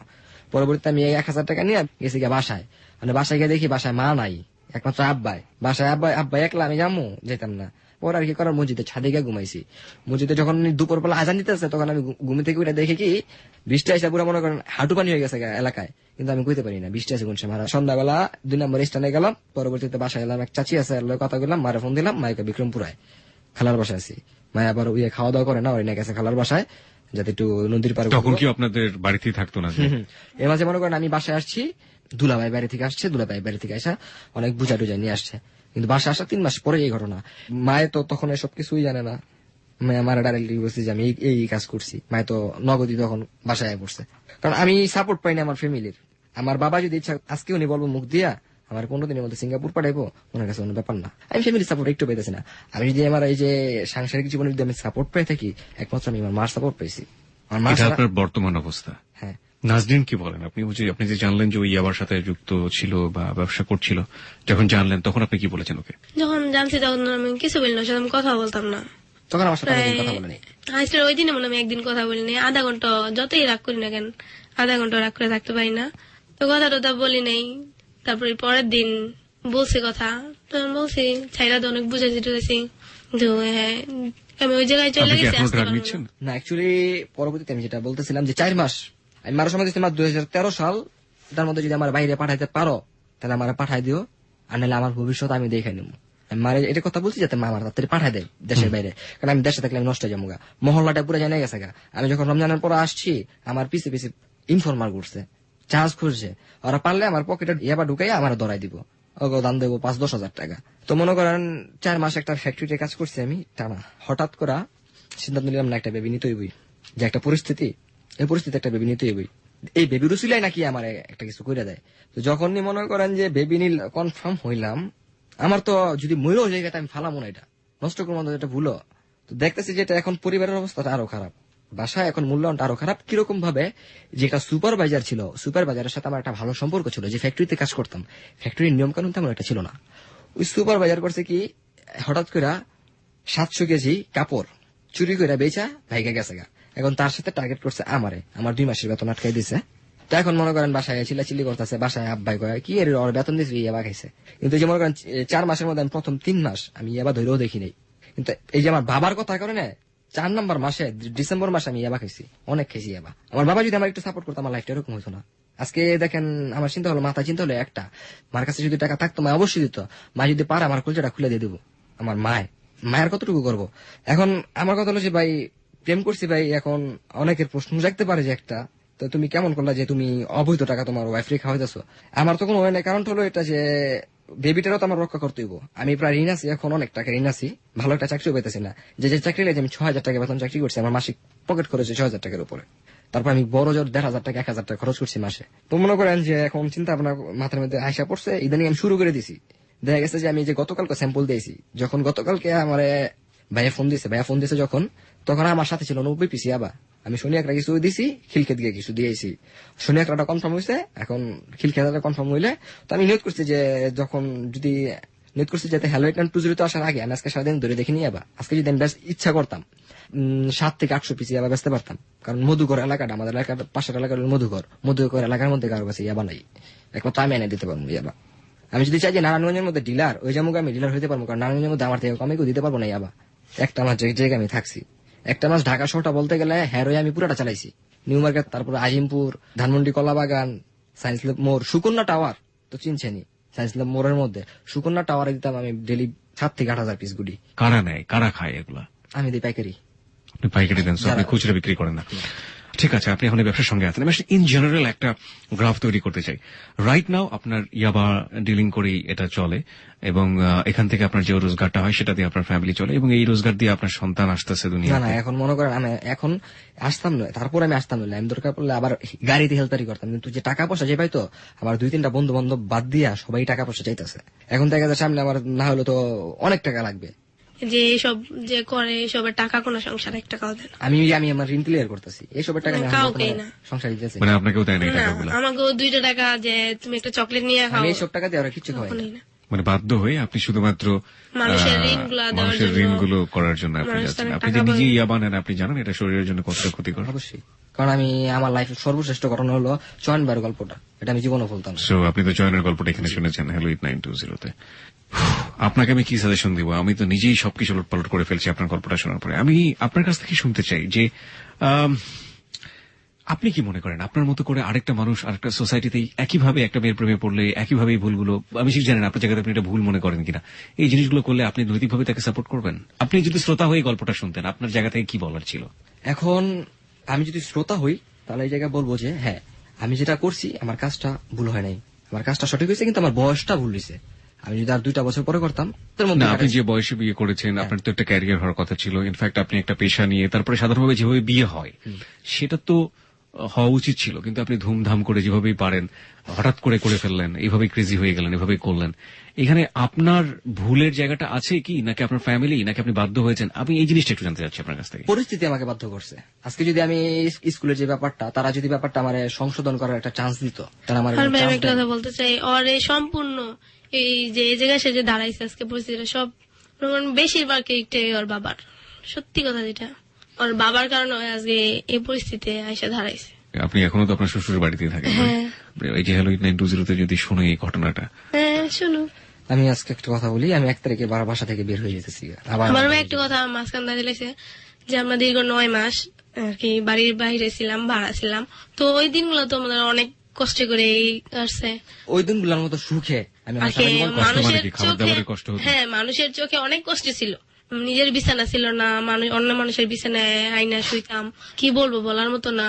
পরবর্তীতে আমি 1000 টাকা নিয়ে গেছি গিয়ে বাসায়, মানে বাসায় গিয়ে দেখি বাসায় মা নাই, একমাত্র আব্বাই বাসায়, আব্বাই একলা, আমি যাবো যেতাম না। পরে আর কি করার, মসজিদে ছাদে গিয়ে ঘুমাইছি। মসজিদে যখন দুপুর বেলা আজান দিতেছে, তখন আমি ঘুমি থেকে উঠে দেখি কি বৃষ্টি আসা পুরো মনে করেন হাঁটু পানি হয়ে গেছে এলাকায়, কিন্তু আমি কইতে পারি না বৃষ্টি আছে কোন সময়। সন্ধ্যাবেলা 2 নম্বর স্ট্যান্ডে গেলাম, পরবর্তীতে বাসায় গেলাম, এক চাচি আছে কথা বললাম, মারে ফোন দিলাম, মায়ের বিক্রমপুরায় খালার বাসায় আছি, মায়ের আবার ওই খাওয়া দাওয়া করে না, ওই নিয়ে গেছে খালার বাসায়, যাতে একটু নদীর পাড়ে। তখন কি আপনাদের বাড়িতেই থাকতো না? এর মাঝে মনে করেন আমি বাসায় আসছি, দুলাভাই বাড়ি থেকে আসছে, দুলাভাই বাড়ি থেকে আসা অনেক বুঝা টুজা নিয়ে আসছে, কিন্তু বাসা আসা 3 মাস পরে এই ঘটনা। মায়ে তো তখন এসব কিছুই জানে না, আমার ডাইরেক্টলি বলছি যে আমি এই কাজ করছি, মায়ে তো নগদই তখন বাসায় পড়ছে, কারণ আমি সাপোর্ট পাইনি আমার ফ্যামিলির। আমার বাবা যদি ইচ্ছা আজকে উনি বলবো মুখ দিয়া আমার 15 দিনের মধ্যে সিঙ্গাপুর পাঠাইবো, ওনার কাছে কোনো ব্যাপার না, আমি ফ্যামিলির সাপোর্ট একটু পেতেছি না। আমি যদি আমার এই যে সাংসারিক জীবনে যদি আমি সাপোর্ট পেয়ে থাকি, একমাত্র আমি আমার মার সাপোর্ট পেয়েছি। আমার মা আপনার বর্তমান অবস্থা। হ্যাঁ। নাজরিন কি বলেন? আপনি যে জানলেন যে ওই ইয়াবার সাথে যুক্ত ছিল বা ব্যবসা করছিল, যখন জানলেন তখন আপনি কি বলেছেন ওকে? যখন জানছি তখন আমি কিছু বলি না, সাথে আমি কথা বলতাম না, তখন আমার সাথে অনেকদিন কথা বলেনি। আজকের ওই দিনে মনে আমি একদিন কথা বলিনি, আধা ঘন্টা, যতই রাগ করি না কেন আধা ঘন্টা রাগ করে থাকতে পারি না, তো কথা টথা বলি নাই। তারপরে পরের দিন বলছি কথা, তখন বলছি ছাইরা তো অনেক বুঝেছি টুঝেছি, কিন্তু হ্যাঁ আমি ওই জায়গায় চলে আপনি কি গেছি। এখনো আসতে ড্রাগ পারবো নিচ্ছেন? না। না, অ্যাকচুয়ালি পরবর্তীতে আমি যেটা বলতেছিলাম যে 4 মাস আমি মারার সময় দিচ্ছি, 2013 সাল, তার মধ্যে যদি আমার বাইরে পাঠাইতে পারো তাহলে আমার পাঠাই দিও, আর নাহলে আমার ভবিষ্যৎ আমি দেখে নিব। আমি মারে এটা কথা বলছি যাতে মা আমার তাড়াতাড়ি পাঠাই দেয় দেশের বাইরে, কারণ আমি দেশে থাকলে আমি নষ্ট হয়ে যাবো গা, মহল্লাটা পুরো জানা গেছে গা। আমি যখন রমজানের পর আসছি, আমার পিছে পিছে ইনফরমাল করছে, চার্জ খুঁজছে, ওরা পারলে আমার পকেটে ইয়াবা ঢুকাই আমার ধরাই দিব, ওকে দাম দেবো 5-10 হাজার টাকা। তো মনে করেন 4 মাস একটা ফ্যাক্টরিতে কাজ করছি আমি টানা। হঠাৎ করে সিদ্ধান্ত নিলাম না একটা বেবি নিতে হইবই, যে একটা পরিস্থিতি, এই পরিস্থিতি একটা বেবি নিতে হইবই, এই বেবির উসিলাই নাকি আমার একটা কিছু করে দেয়। তো যখনই মনে করেন যে বেবি নিল কনফার্ম হইলাম, আমার তো যদি ময়ূর জায়গাটা আমি ফালাম না, এটা নষ্ট করবো, এটা ভুলো। তো দেখতেছি যে এটা এখন পরিবারের অবস্থাটা আরো খারাপ, বাসায় এখন মূল্যায়নটা আরো খারাপ। কিরকম ভাবে, যে একটা সুপারভাইজার ছিল, সুপারভাইজারের সাথে আমার একটা ভালো সম্পর্ক ছিল, যে ফ্যাক্টরিতে কাজ করতাম, ফ্যাক্টরির নিয়ম কানুন তেমন একটা ছিল না। ওই সুপারভাইজার করছে কি, হঠাৎ করে 700 কেজি কাপড় চুরি করে বেচা ভাইগা গেছে গা। এখন তার সাথে টার্গেট করছে আমারে, আমার 2 মাসের বেতন আটকাই দিছে। তো এখন মনে করেন বাসায় চিল্লাচিল্লি করতেছে, বাসায় আব্বাই কয় কি এর ওর বেতন দিয়েছে ইয়াবা খাইছে। কিন্তু এই যে মনে করেন 4 মাসের মধ্যে আমি প্রথম 3 মাস আমি ইয়াবা ধরেও দেখি নাই। কিন্তু এই যে আমার বাবার কথা করে না, 4 নম্বর মাসে ডিসেম্বর মাসে আমি ইয়াবা খাইছি, অনেক খাইছি ইয়াবা। আমার বাবা যদি আমার একটু সাপোর্ট করতো আমার লাইফটা এরকম হতো না। আজকে দেখেন আমার চিন্তা হলো, মাথা চিন্তা হলো একটা, মার কাছে যদি টাকা থাকতো মা অবশ্যই দিত। মা যদি পারে আমার কলজাটা খুলে দিয়ে দেবো। আমার মায়ের কতটুকু করবো। এখন আমার কথা হলো যে ভাই, প্রেম করছি ভাই, এখন অনেকের প্রশ্ন জাগতে পারে যে একটা, তো তুমি কেমন করলা যে তুমি অবৈধ টাকা তোমার ওয়াইফ রে খাওয়াইতেছো। আমার তো কোনো হয় না, কারণ হলো এটা যে বেবিটারও তো আমার রক্ষা করতে হইব। আমি প্রায় ঋণ আছি, এখন অনেক টাকা ঋণ আছি, ভালো একটা চাকরিও পেতেছি না। যে চাকরি লাগে আমি 6,000 টাকা বেতন চাকরি করছি, আমার মাসিক পকেট খরচ 6,000 টাকার উপরে। তারপর আমি বড় জোর 1,500 টাকা 1,000 টাকা খরচ করছি মাসে। তো মনে করেন যে এখন চিন্তা ভাবনা মাথার মধ্যে আইসা পড়ছে, ইদানিং আমি শুরু করে দিছি। দেখা গেছে যে আমি যে গতকালকে স্যাম্পল দিয়েছি, যখন গতকালকে আমার ভাইয়া ফোন দিয়েছে যখন, তখন আমার সাথে ছিল 90 পিসি আবা। আমি শনি একটা কিছু দিছি, খিলক্ষেত গিয়ে কিছু দিয়েছি। শনি একটা কনফার্ম হয়েছে, এখন খিলক্ষেতটা কনফার্ম হইলে তো আমি নিয়োগ করছি যে যখন যদি নিয়োগ করছি যাতে হ্যালো 892 আসার আগে আমি আজকে সারাদিন ধরে দেখে নিয়ে আবা। আজকে যদি আমি ইচ্ছা করতাম 7 থেকে 800 পিসি আবার বেচতে পারতাম। কারণ মধুকর এলাকাটা, আমাদের এলাকার পাশের এলাকার মধুকর এলাকার মধ্যে কারো কাছে ইয়াবা নাই, একমাত্র আমি এনে দিতে পারবো ইয়াবা। আমি যদি চাই যে নারায়ণগঞ্জের মধ্যে ডিলার, ওই জায়গায় আমি ডিলার হইতে পারবো, কারণ নারায়ণগঞ্জের মধ্যে আমার থেকে কমে কেউ দিতে পারবো না ইয়াবা। একটা মাস যে জায়গায় আমি থাকছি, একটা মাস ঢাকা শহরটা বলতে গেলে হ্যারোয় আমি পুরাটা চালাইছি। নিউ মার্কেট, তারপরে আজিমপুর, ধানমন্ডি, কলাবাগান, সায়েন্স ল্যাব মোড়, সুকন্যা টাওয়ার তো চিনছেনি, সায়েন্স ল্যাব মোড়ের মধ্যে সুকন্যা টাওয়ারে দিতাম আমি ডেলি 7 থেকে 8,000 পিস গুডি। কারা নেয়, কারা খায় এগুলা? আমি দিই পাইকারি। আপনি পাইকারি দেন, আপনি খুচরা বিক্রি করেন না। ঠিক আছে, আপনি এখন এই ব্যবসার সঙ্গে আছেন। আমি ইন জেনারেল একটা গ্রাফ তৈরি করতে চাই। রাইট নাও আপনার ইয়াবা ডিলিং করেই এটা চলে, এবং এখান থেকে আপনার যে রোজগারটা হয় সেটা দিয়ে আপনার ফ্যামিলি চলে, এবং এই রোজগার দিয়ে আপনার সন্তান আসতেছে দুনিয়া। না, এখন মনে করেন আমি এখন আসতাম নয়, তারপর আমি আসতাম নয়, আমি দরকার পড়লে আবার গাড়িতে হেল্পারি করতাম। কিন্তু যে টাকা পয়সা যে পাইতো, আমার 2-3টা বন্ধু বান্ধব বাদ দিয়া সবাই টাকা পয়সা চাইতেছে। এখন দেখা যায় সামনে আমার না হলে তো অনেক টাকা লাগবে। যে এসব যে করে এসবের টাকা কোনো সংসার 1 টাকাও দেয় না। আমি আমার ঋণ ক্লিয়ার করতেছি, এইসবের টাকা আমি কাউকেই না। সংসার দিতেছি। মানে আপনাকেও দেয় না এই না, টাকাগুলো? আমাকেও 2টা টাকা যে তুমি একটা চকলেট নিয়ে খাও, আমি এইসব টাকা দিয়ে আর কিছু খাওয়াই কখনোই না। না। মানে বাধ্য হয়ে আপনি শুধুমাত্র মানুষের ঋণগুলা দেওয়ার মানুষের জন্য, ঋণগুলো করার জন্য আপনি মানুষ যাচ্ছেন। তার আপনি যে টাকা নিজে পায়। ইয়াবা নেন, আপনি জানেন এটা শরীরের জন্য কতটা ক্ষতিকর। অবশ্যই, কারণ আমি আমার লাইফের সর্বশ্রেষ্ঠ ঘটনা হলো চয়নবার গল্পটা, এটা আমি জীবনে বলতাম না। সো আপনি তো জয়নের গল্পটা এখানে শুনেছেন হ্যালো 8920-তে। আপনাকে আমি কি সাজেশন দিব? আমি তো নিজেই সবকিছু লটপালট করে ফেলছি আপনার গল্পটা শোনার পরে। আমি আপনার কাছ থেকে শুনতে চাই যে আপনি কি মনে করেন আপনার মতো করে আরেকটা মানুষ আরেকটা সোসাইটিতে একইভাবে একটা মেয়ের প্রেমে পড়লে একইভাবে এই ভুলগুলো, আমি ঠিক জানেন আপনার জায়গাতে আপনি এটা ভুল মনে করেন কিনা, এই জিনিসগুলো করলে আপনি নৈতিকভাবে তাকে সাপোর্ট করবেন? আপনি যদি শ্রোতা হয়ে গল্পটা শুনতেন, আপনার জায়গা থেকে কি বলার ছিল? এখন আমি যদি শ্রোতা হই তাহলে এই জায়গায় বলবো যে হ্যাঁ, আমি যেটা করছি আমার কাজটা ভুল হয় নাই, আমার কাজটা সঠিক হয়েছে, কিন্তু আমার বয়সটা ভুল হয়েছে। আমি যদি আর 2টা বছর পরে করতাম তার মধ্যে না, আপনি যে বয়সে বিয়ে করেছেন আপনার তো একটা ক্যারিয়ার হওয়ার কথা ছিল। ইনফ্যাক্ট আপনি একটা পেশা নিয়ে তারপরে সাধারণভাবে যেভাবে বিয়ে হয় সেটা তো হওয়া উচিত ছিল, কিন্তু আপনি ধুমধাম করে যেভাবেই পারেন হঠাৎ করে ফেললেন, এইভাবেই ক্রেজি হয়ে গেলেন, এভাবেই করলেন। এখানে আপনার ভুলের জায়গাটা আছে কি, নাকি আপনার ফ্যামিলি, নাকি আপনি বাধ্য হয়েছেন? আমি এই জিনিসটা একটু জানতে চাচ্ছি আপনার কাছ থেকে। পরিস্থিতি আমাকে বাধ্য করছে। আজকে যদি আমি স্কুলের যে ব্যাপারটা, তারা যদি ব্যাপারটা আমার সংশোধন করার একটা চান্স দিত, তারা আমার আর ভাই আমি একটা কথা বলতে চাই, ওর এই সম্পূর্ণ এই যে এই জায়গায় সে যে দাঁড়াইছে আজকে পরিস্থিতিটা সব বেশিরভাগ একটাই ওর বাবার। সত্যি কথা যেটা, ওর বাবার কারণে আজকে এই পরিস্থিতি এসে দাঁড়াইছে। আপনি এখনো তো আপনার শ্বশুরের বাড়িতেই থাকেন। এই যে হ্যালো 8920-তে যদি শুনে এই ঘটনাটা। হ্যাঁ শুনো, আমি আজকে একটা কথা বলি, আমি 1 তারিখে বাসা থেকে বের হয়ে যেতেছি। আমার একটা কথা মাঝখান দাঁড়িয়েছে যে আমরা দীর্ঘ 9 মাস আর কি বাড়ির বাইরে ছিলাম, ভাড়া ছিলাম। তো ওই দিনগুলো তো আমাদের অনেক কষ্ট করে আসছে। ওই দিনগুলোর মতো সুখে আমি আমার সারা জীবন মানুষের খাবার চোখে, দাবারের কষ্ট হতো। হ্যাঁ মানুষের চোখে অনেক কষ্ট ছিল। নিজের বিছানা ছিল না, অন্য মানুষের বিছানায় আইনা শুইতাম, কি বলবো বলার মতো না।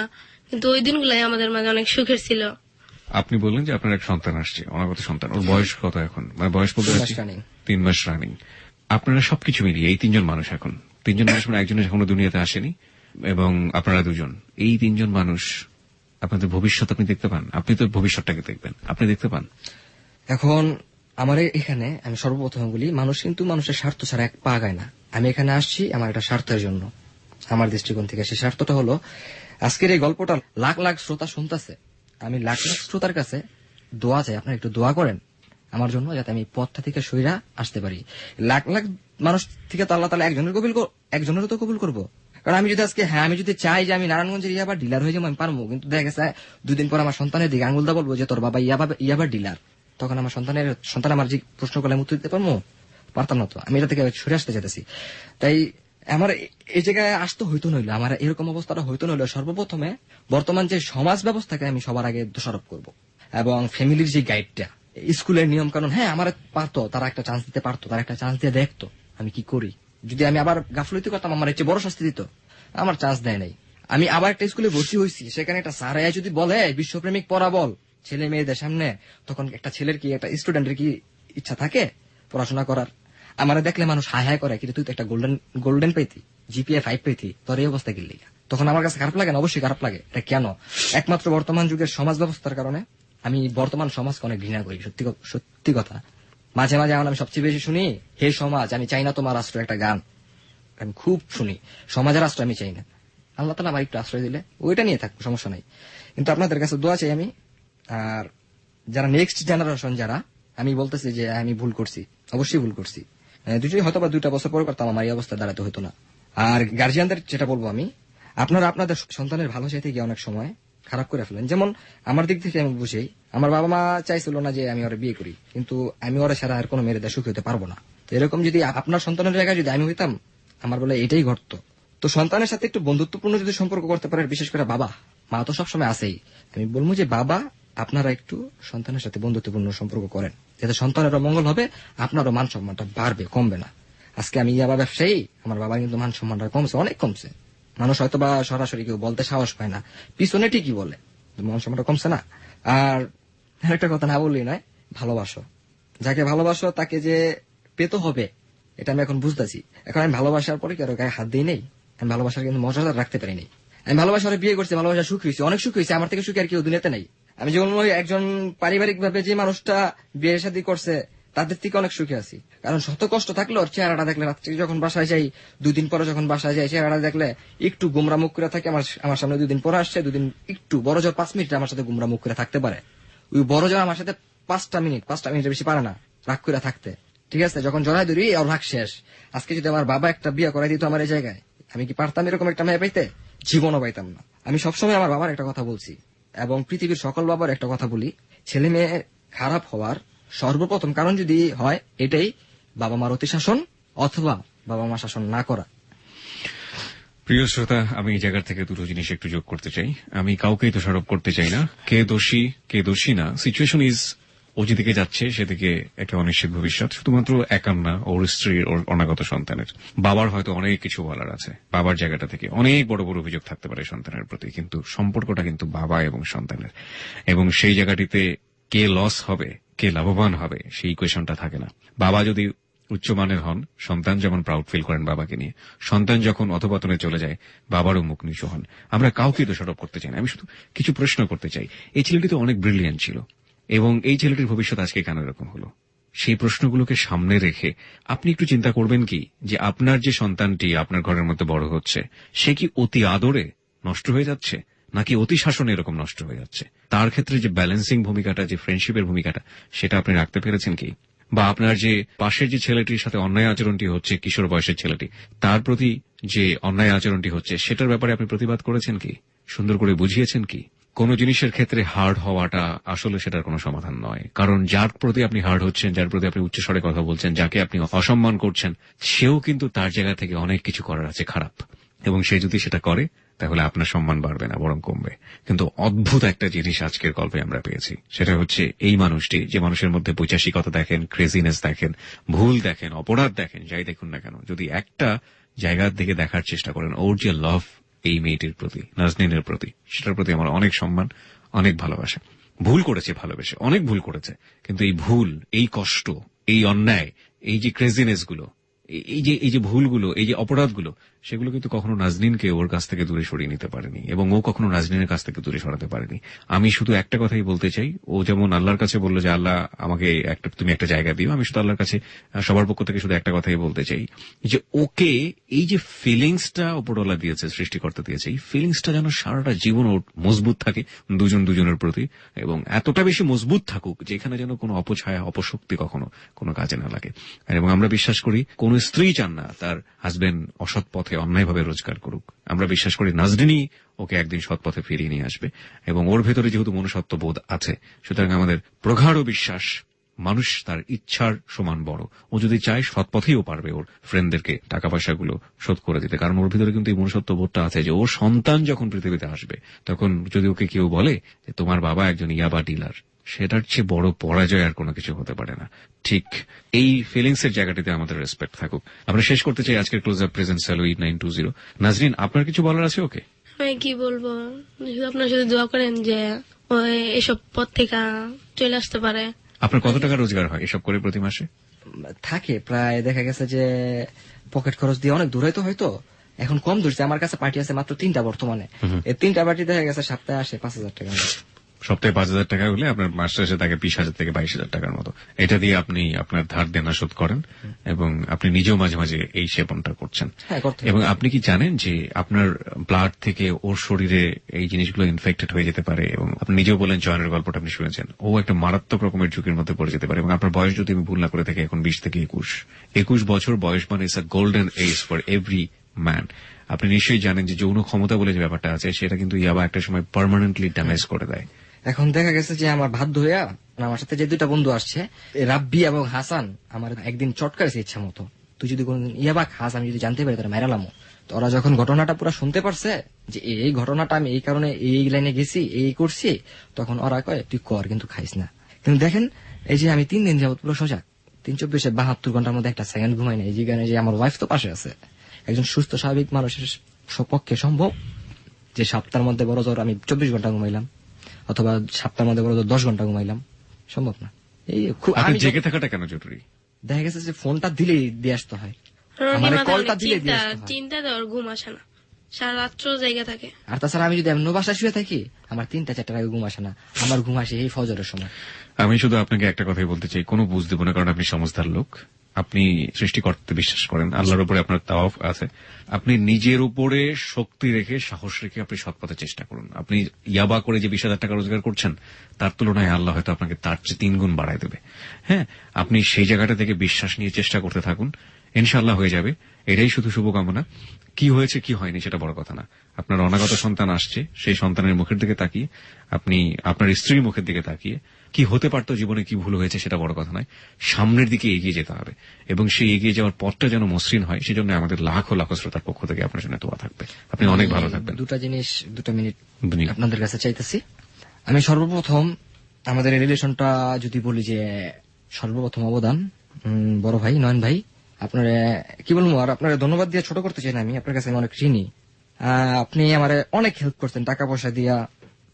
কিন্তু ওই দিনগুলাই আমাদের মাঝে অনেক সুখের ছিল। আপনি বললেন যে আপনার এক সন্তান আসছে, অনাগত সন্তান। ওর বয়স কত এখন? মানে বয়স বলতে 3 মাস running। 3 মাস রানিং। আপনারা সবকিছু মিলিয়ে এই 3 জন মানুষ এখন 3 জন মানুষ, মানে একজনের এখনো দুনিয়াতে আসেনি এবং আপনারা 2 জন, এই 3 জন মানুষ আপনাদের ভবিষ্যৎ আপনি দেখতে পান? আপনি তো ভবিষ্যৎটাকে দেখবেন, আপনি দেখতে পান? এখন আমার এখানে আমি সর্বপ্রথম বলি, মানুষ কিন্তু মানুষের স্বার্থ ছাড়া এক পা গায় না। আমি এখানে আসছি আমার একটা স্বার্থের জন্য। আমার দৃষ্টিকোণ থেকে সেই স্বার্থটা হলো আজকের এই গল্পটা লাখ লাখ শ্রোতা শুনতেছে, আমি লাখ লাখ শ্রোতার কাছে দোয়া চাই, আপনারা একটু দোয়া করেন আমার জন্য, যাতে আমি পথটা থেকে সইরা আসতে পারি। লাখ লাখ মানুষ থেকে তো আল্লাহ তাআলা একজনেরও তো কবুল করবো। কারণ আমি যদি আজকে আমি যদি চাই যে আমি নারায়ণগঞ্জের ইয়াবার ডিলার হয়ে যাবো, আমি পারবো, কিন্তু দেখা গেছে 2 দিন পর আমার সন্তানের দিকে আঙুল দা বলবো যে তোর বাবা ইয়াবার ডিলার, তখন আমার সন্তান আমার যে প্রশ্ন করলে আমি উত্তর দিতে পারবো? পারতাম না। তো আমি এটা থেকে সরে আসতে চাইতেছি। তাই আমার এই জায়গায় আসতে হইতো নইলো, আমার এরকম অবস্থাটা হইতো নইলো, সর্বপ্রথমে বর্তমান যে সমাজ ব্যবস্থাকে আমি সবার আগে দোষারোপ করব, এবং ফ্যামিলির যে গাইডটা, স্কুলের নিয়ম কানুন, আমার পারতো, তারা একটা চান্স দিতে পারতো, তারা একটা চান্স দিয়ে দেখতো আমি কি করি। যদি আমি আবার গাফলতি করতাম, আমার চেয়ে বড় শাস্তি দিত। আমার চান্স দেয় নাই। আমি আবার একটা স্কুলে ভর্তি হয়েছি, সেখানে একটা স্যার যদি বলে বিশ্বপ্রেমিক পড়া বল ছেলে মেয়েদের সামনে, তখন একটা ছেলের কি, একটা স্টুডেন্টের কি ইচ্ছা থাকে পড়াশোনা করার? আমার দেখলে মানুষ হায় হায় করে, কিন্তু তুই তো একটা গোল্ডেন পেতি, জিপিএ 5 পেতি, তোর এই অবস্থা গেলি। তখন আমার কাছে খারাপ লাগে না? অবশ্যই খারাপ লাগে। এটা কেন? একমাত্র বর্তমান যুগের সমাজ ব্যবস্থার কারণে। আমি বর্তমান সমাজকে অনেক ঘৃণা করি, সত্যি কথা। মাঝে মাঝে আমি সবচেয়ে বেশি শুনি, হে সমাজ আমি চাই না তোমার আশ্রয়, একটা গান আমি খুব শুনি, সমাজের আশ্রয় আমি চাই না। আল্লাহ তাআলা আমার একটু আশ্রয় দিলে ওইটা নিয়ে থাকবো, সমস্যা নাই। কিন্তু আপনাদের কাছে দোয়া চাই আমি। আর যারা নেক্সট জেনারেশন, যারা, আমি বলতেছি যে আমি ভুল করছি, অবশ্যই ভুল করছি। দুটোই হয়তো বা 2টা বছর পর করতাম, আমার এই অবস্থা দাঁড়াতে হতো না। আর গার্জিয়ানদের যেটা বলবো আমি, আপনারা আপনাদের সন্তানের ভালো চাইতে গিয়ে অনেক সময় খারাপ করে ফেলেন। যেমন আমার দিক থেকে আমি বুঝি, আমার বাবা মা চাইছিল না যে আমি ওরা বিয়ে করি, কিন্তু আমি ওরা ছাড়া আর কোনো মেয়েদের সুখী হতে পারবো না। তো এরকম যদি আপনার সন্তানের জায়গায় যদি আমি হইতাম, আমার বলে এটাই ঘটতো। তো সন্তানের সাথে একটু বন্ধুত্বপূর্ণ যদি সম্পর্ক করতে পারে, বিশেষ করে বাবা মা তো সবসময় আছেই, আমি বলবো যে বাবা আপনারা একটু সন্তানের সাথে বন্ধুত্বপূর্ণ সম্পর্ক করেন, যাতে সন্তানেরও মঙ্গল হবে, আপনারও মান সম্মানটা বাড়বে, কমবে না। আজকে আমি ইয়াবা ব্যবসায়ী, আমার বাবার কিন্তু মান সম্মানটা কমছে, অনেক কমছে। মানুষ হয়তো বা সরাসরি কেউ বলতে সাহস পায় না, পিছনে ঠিকই বলে, মান সম্মানটা কমছে না। আর একটা কথা না বললেই নয়, ভালোবাসো, যাকে ভালোবাসো তাকে যে পেতে হবে, এটা আমি এখন বুঝতেছি। এখন আমি ভালোবাসার পরে কারো গায়ে হাত দিই নেই, আমি ভালোবাসার কিন্তু মর্যাদা রাখতে পারি নাই। আমি ভালোবাসার বিয়ে করছি, ভালোবাসা সুখী হয়েছি, অনেক সুখী হয়েছে, আমার থেকে সুখী আর কেউ দুনিয়াতে নাই। আমি যেমন একজন পারিবারিক ভাবে যে মানুষটা বিয়ে শাদী করছে তাদের থেকে অনেক সুখী আছি। কারণ শত কষ্ট থাকলে ওর চেহারাটা দেখলে, রাত্রে যখন বাসায় যাই, 2 দিন পরে যখন বাসায় যাই, চেহারাটা দেখলে একটু গুমরা মুখ করে থাকে। আমার সামনে 2 দিন পরে আসছে, 2 দিন একটু বড় জোর 5 মিনিট আমার সাথে গুমরা মুখ করে থাকতে পারে। ওই বড় জোর আমার সাথে 5টা মিনিটের বেশি পারে না রাগ করে থাকতে। ঠিক আছে, যখন জড়াই ধরি ওর রাগ শেষ। আজকে যদি আমার বাবা একটা বিয়ে করাই দিত আমার এই জায়গায়, আমি কি পারতাম এরকম একটা মেয়ে পাইতে? জীবনও পাইতাম না। আমি সবসময় আমার বাবার একটা কথা বলছি, এবং পৃথিবীর সকল বাবার একটা কথা বলি, ছেলে মেয়ে খারাপ হওয়ার সর্বপ্রথম কারণ যদি হয়, এটাই বাবা মার অতি শাসন অথবা বাবা মা শাসন না করা। প্রিয় শ্রোতা, আমি এই জায়গা থেকে 2টো জিনিস একটু যোগ করতে চাই। আমি কাউকেই দোষারোপ করতে চাই না, কে দোষী কে দোষী না। সিচুয়েশন ইজ, ও যেদিকে যাচ্ছে সেদিকে একটা অনিশ্চিত ভবিষ্যৎ, শুধুমাত্র একার না, ওর স্ত্রীর, ওর অনাগত সন্তানের। বাবার হয়তো অনেক কিছু বলার আছে, বাবার জায়গাটা থেকে অনেক বড় বড় অভিযোগ থাকতে পারে সন্তানের প্রতি, কিন্তু সম্পর্কটা কিন্তু বাবা এবং সন্তানের, এবং সেই জায়গাটিতে কে লস হবে কে লাভবান হবে সেই ইকুয়েশনটা থাকে না। বাবা যদি উচ্চমানের হন, সন্তান যেমন প্রাউড ফিল করেন বাবাকে নিয়ে, সন্তান যখন অধপতনে চলে যায় বাবারও মুখ নিচু হন। আমরা কাউকে দোষারোপ করতে চাই না, আমি শুধু কিছু প্রশ্ন করতে চাই। এই ছেলেটি তো অনেক ব্রিলিয়ান্ট ছিল, এবং এই ছেলেটির ভবিষ্যৎ আজকে কেন এরকম হলো? সেই প্রশ্নগুলোকে সামনে রেখে আপনি একটু চিন্তা করবেন কি, যে আপনার যে সন্তানটি আপনার ঘরের মধ্যে বড় হচ্ছে, সে কি অতি আদরে নষ্ট হয়ে যাচ্ছে, নাকি অতি শাসনে এরকম নষ্ট হয়ে যাচ্ছে? তার ক্ষেত্রে যে ব্যালেন্সিং ভূমিকাটা, যে ফ্রেন্ডশিপের ভূমিকাটা, সেটা আপনি রাখতে পেরেছেন কি? বা আপনার যে পাশের যে ছেলেটির সাথে অন্যায় আচরণটি হচ্ছে, কিশোর বয়সের ছেলেটি, তার প্রতি যে অন্যায় আচরণটি হচ্ছে, সেটার ব্যাপারে আপনি প্রতিবাদ করেছেন কি? সুন্দর করে বুঝিয়েছেন কি? কোন জিনিসের ক্ষেত্রে হার্ড হওয়াটা আসলে সেটার কোনো সমাধান নয়। কারণ যার প্রতি আপনি হার্ড হচ্ছেন, যার প্রতি আপনি উচ্চস্বরে কথা বলছেন, যাকে আপনি অসম্মান করছেন, সেও কিন্তু তার জায়গা থেকে অনেক কিছু করার আছে খারাপ, এবং সে যদি সেটা করে তাহলে আপনার সম্মান বাড়বে না, বরং কমবে। কিন্তু অদ্ভুত একটা জিনিস আজকের গল্পে আমরা পেয়েছি, সেটা হচ্ছে এই মানুষটি, যে মানুষের মধ্যে বৈচারিকতা দেখেন, ক্রেজিনেস দেখেন, ভুল দেখেন, অপরাধ দেখেন, যাই দেখুন না কেন, যদি একটা জায়গার দিকে দেখার চেষ্টা করেন, ওর যে লাভ এই মেয়েটির প্রতি, নাজনীনের প্রতি, সেটার প্রতি আমার অনেক সম্মান, অনেক ভালোবাসা। ভুল করেছে, ভালোবেসে অনেক ভুল করেছে, কিন্তু এই ভুল, এই কষ্ট, এই অন্যায়, এই যে ক্রেজিনেস গুলো, এই যে ভুলগুলো, এই যে অপরাধগুলো, সেগুলো কিন্তু কখনো নাজনীনকে ওর কাছ থেকে দূরে সরিয়ে নিতে পারেনি, এবং ও কখনো নাজনীনের কাছ থেকে দূরে সরাতে পারেনি। আমি শুধু একটা কথাই বলতে চাই, ও যেমন আল্লাহর কাছে বললো যে আল্লাহ আমাকে তুমি একটা জায়গা দিও, আমি শুধু আল্লাহর কাছে সবার পক্ষ থেকে শুধু একটা কথাই বলতে চাই যে ওকে এই যে ফিলিংসটা উপরওয়ালা দিয়েছে, সৃষ্টিকর্তা দিয়েছে, এই ফিলিংসটা যেন সারাটা জীবন ওর মজবুত থাকে দুজনের প্রতি, এবং এতটা বেশি মজবুত থাকুক যেখানে যেন কোনো অপছায়া, অপশক্তি কখনো কোনো কাজে না লাগে। এবং আমরা বিশ্বাস করি কোন স্ত্রী চান না তার হাজবেন্ড অসৎ পথে অন্যায়ভাবে রোজগার করুক। আমরা বিশ্বাস করি নাজরিনই ওকে একদিন সৎ পথে ফিরিয়ে নিয়ে আসবে, এবং ওর ভেতরে যেহেতু মনুষ্যত্ব বোধ আছে, সুতরাং আমাদের প্রগাঢ় বিশ্বাস মানুষ তার ইচ্ছার সমান বড়। ও যদি চায় সৎ পথেও পারবে ওর ফ্রেন্ডদেরকে টাকা পয়সাগুলো শোধ করে দিতে, কারণ ওর ভিতরে কিন্তু এই মনুষ্যত্ব বোধটা আছে যে ওর সন্তান যখন পৃথিবীতে আসবে তখন যদি ওকে কেউ বলে যে তোমার বাবা একজন ইয়াবা ডিলার, সেটার চেয়ে বড় পরাজয় আর কোনো কিছু হতে পারে না। ঠিক এই ফিলিংস এর জায়গাটিতে আমাদের রেসপেক্ট থাকুক। আমরা শেষ করতে চাই আজকের close up present shallow 8920। Nazrin, আপনার কিছু বলার আছে ওকে? আমি কি বলবো, শুধু আপনার সাথে দোয়া করেন যে ও এসব পথ থেকে চলে আসতে পারে। আপনার কত টাকা রোজগার হয় এসব করে প্রতি মাসে? থাকে প্রায়, দেখা গেছে যে পকেট খরচ দিয়ে অনেক দূর হয়তো, এখন কম দূরছে। আমার কাছে পার্টি আছে মাত্র 3টা বর্তমানে। এই 3টা পার্টি দেখা গেছে সপ্তাহে আসে 5,000 টাকা। সপ্তাহে 5,000 টাকা হলে আপনার মাস শেষে থাকে 20,000 থেকে 22,000 টাকার মতো। এটা দিয়ে আপনি আপনার ধার দেনা শোধ করেন, এবং আপনি নিজেও মাঝে মাঝে এই সেবনটা করছেন। এবং আপনি কি জানেন যে আপনার ব্লাড থেকে ওর শরীরে এই জিনিসগুলো ইনফেক্টেড হয়ে যেতে পারে, এবং আপনি নিজেও বলেন জয়নের গল্পটা আপনি শুনেছেন, ও একটা মারাত্মক রকমের ঝুঁকির মধ্যে পড়ে যেতে পারে। এবং আপনার বয়স যদি আমি ভুল না করে থাকি এখন 20 থেকে 21 বছর বয়স, মানে it's a golden age for every man. আপনি নিশ্চয়ই জানেন যে যৌন ক্ষমতা বলে যে ব্যাপারটা আছে, সেটা কিন্তু ইয়াবা একটা সময় পার্মানেন্টলি ড্যামেজ করে দেয়। এখন দেখা গেছে যে আমার বাধ্য হইয়া আমার সাথে যে 2টা বন্ধু আসছে, রাব্বি এবং হাসান, আমার একদিন চটকারেছে ইচ্ছা মতো, তুই যদি কোনদিন ইয়াবা খাস, আমি যদি জানতে পারি তোরা মেরালামো। তো ওরা যখন ঘটনাটা পুরো শুনতে পারছে যে এই ঘটনাটা আমি এই কারণে এই লাইনে গেছি, এই করছি, তখন ওরা কয় তুই কর কিন্তু খাইস না। কিন্তু দেখেন এই যে আমি 3 দিন যাবত পুরো সজাগ, 3-24 72 ঘন্টার মধ্যে একটা সেকেন্ড ঘুমাই না। এই যে আমার ওয়াইফ তো পাশে আছে। একজন সুস্থ স্বাভাবিক মানুষের পক্ষে সম্ভব যে সপ্তাহের মধ্যে বড় জোর আমি 24 ঘন্টা ঘুমাইলাম, অথবা সপ্তাহের মধ্যে বড় 10 ঘন্টা ঘুমাইলাম? সম্ভব না। এই খুব জেগে থাকাটা কেন জরুরি? দেখা গেছে যে ফোনটা দিলেই দিয়ে আসতে হয়, আমার কলটা দিলে দিয়ে আসতে হয়। চিন্তা দেওয়ার ঘুম আসে না, সারা রাত্র জায়গা থাকে। আর তাছাড়া আমি যদি এমন বাসায় শুয়ে থাকি, আমার 3-4টার আগে ঘুম আসে না, আমার ঘুম আসে এই ফজরের সময়। আমি শুধু আপনাকে একটা কথাই বলতে চাই, কোনো বুঝ দেব না, কারণ আপনি সমঝদার লোক, আপনি সৃষ্টিকর্তাতে বিশ্বাস করেন, আল্লাহর উপরে আপনার তাওয়াফ আছে। আপনি নিজের উপরে শক্তি রেখে, সাহস রেখে আপনি সৎ পথে চেষ্টা করুন। আপনি ইয়াবা করে যে 20,000 টাকা রোজগার করছেন, তার তুলনায় আল্লাহ হয়তো আপনাকে তার চেয়ে 3 গুণ বাড়ায় দেবে। হ্যাঁ, আপনি সেই জায়গাটা থেকে বিশ্বাস নিয়ে চেষ্টা করতে থাকুন, ইনশাআল্লাহ হয়ে যাবে। এটাই শুধু শুভকামনা। কি হয়েছে কি হয়নি সেটা বড় কথা না। আপনার অনাগত সন্তান আসছে, সেই সন্তানের মুখের দিকে তাকিয়ে, আপনি আপনার স্ত্রীর মুখের দিকে তাকিয়ে, কি হতে পারতো জীবনে, কি ভুল হয়েছে সেটা বড় কথা নয়, সামনের দিকে এগিয়ে যেতে হবে, এবং সেই এগিয়ে যাওয়ার পথটা যেন মসৃণ হয়, সেজন্য আমাদের লাখো লাখো শ্রোতার পক্ষ থেকে আপনার জন্য দোয়া থাকবে। আপনি অনেক ভালো থাকবেন। 2 মিনিট আপনাদের কাছে চাইতেছি। আমি সর্বপ্রথম আমাদের রিলেশনটা যদি বলি, যে সর্বপ্রথম অবদান বড় ভাই নয়ন ভাই, আপনার কি বলবো, আর আপনার ধন্যবাদ দিয়ে ছোট করতে চাই না, আমি আপনার কাছে অনেক ঋণী। আপনি আমার অনেক হেল্প করতেন, টাকা পয়সা দিয়া,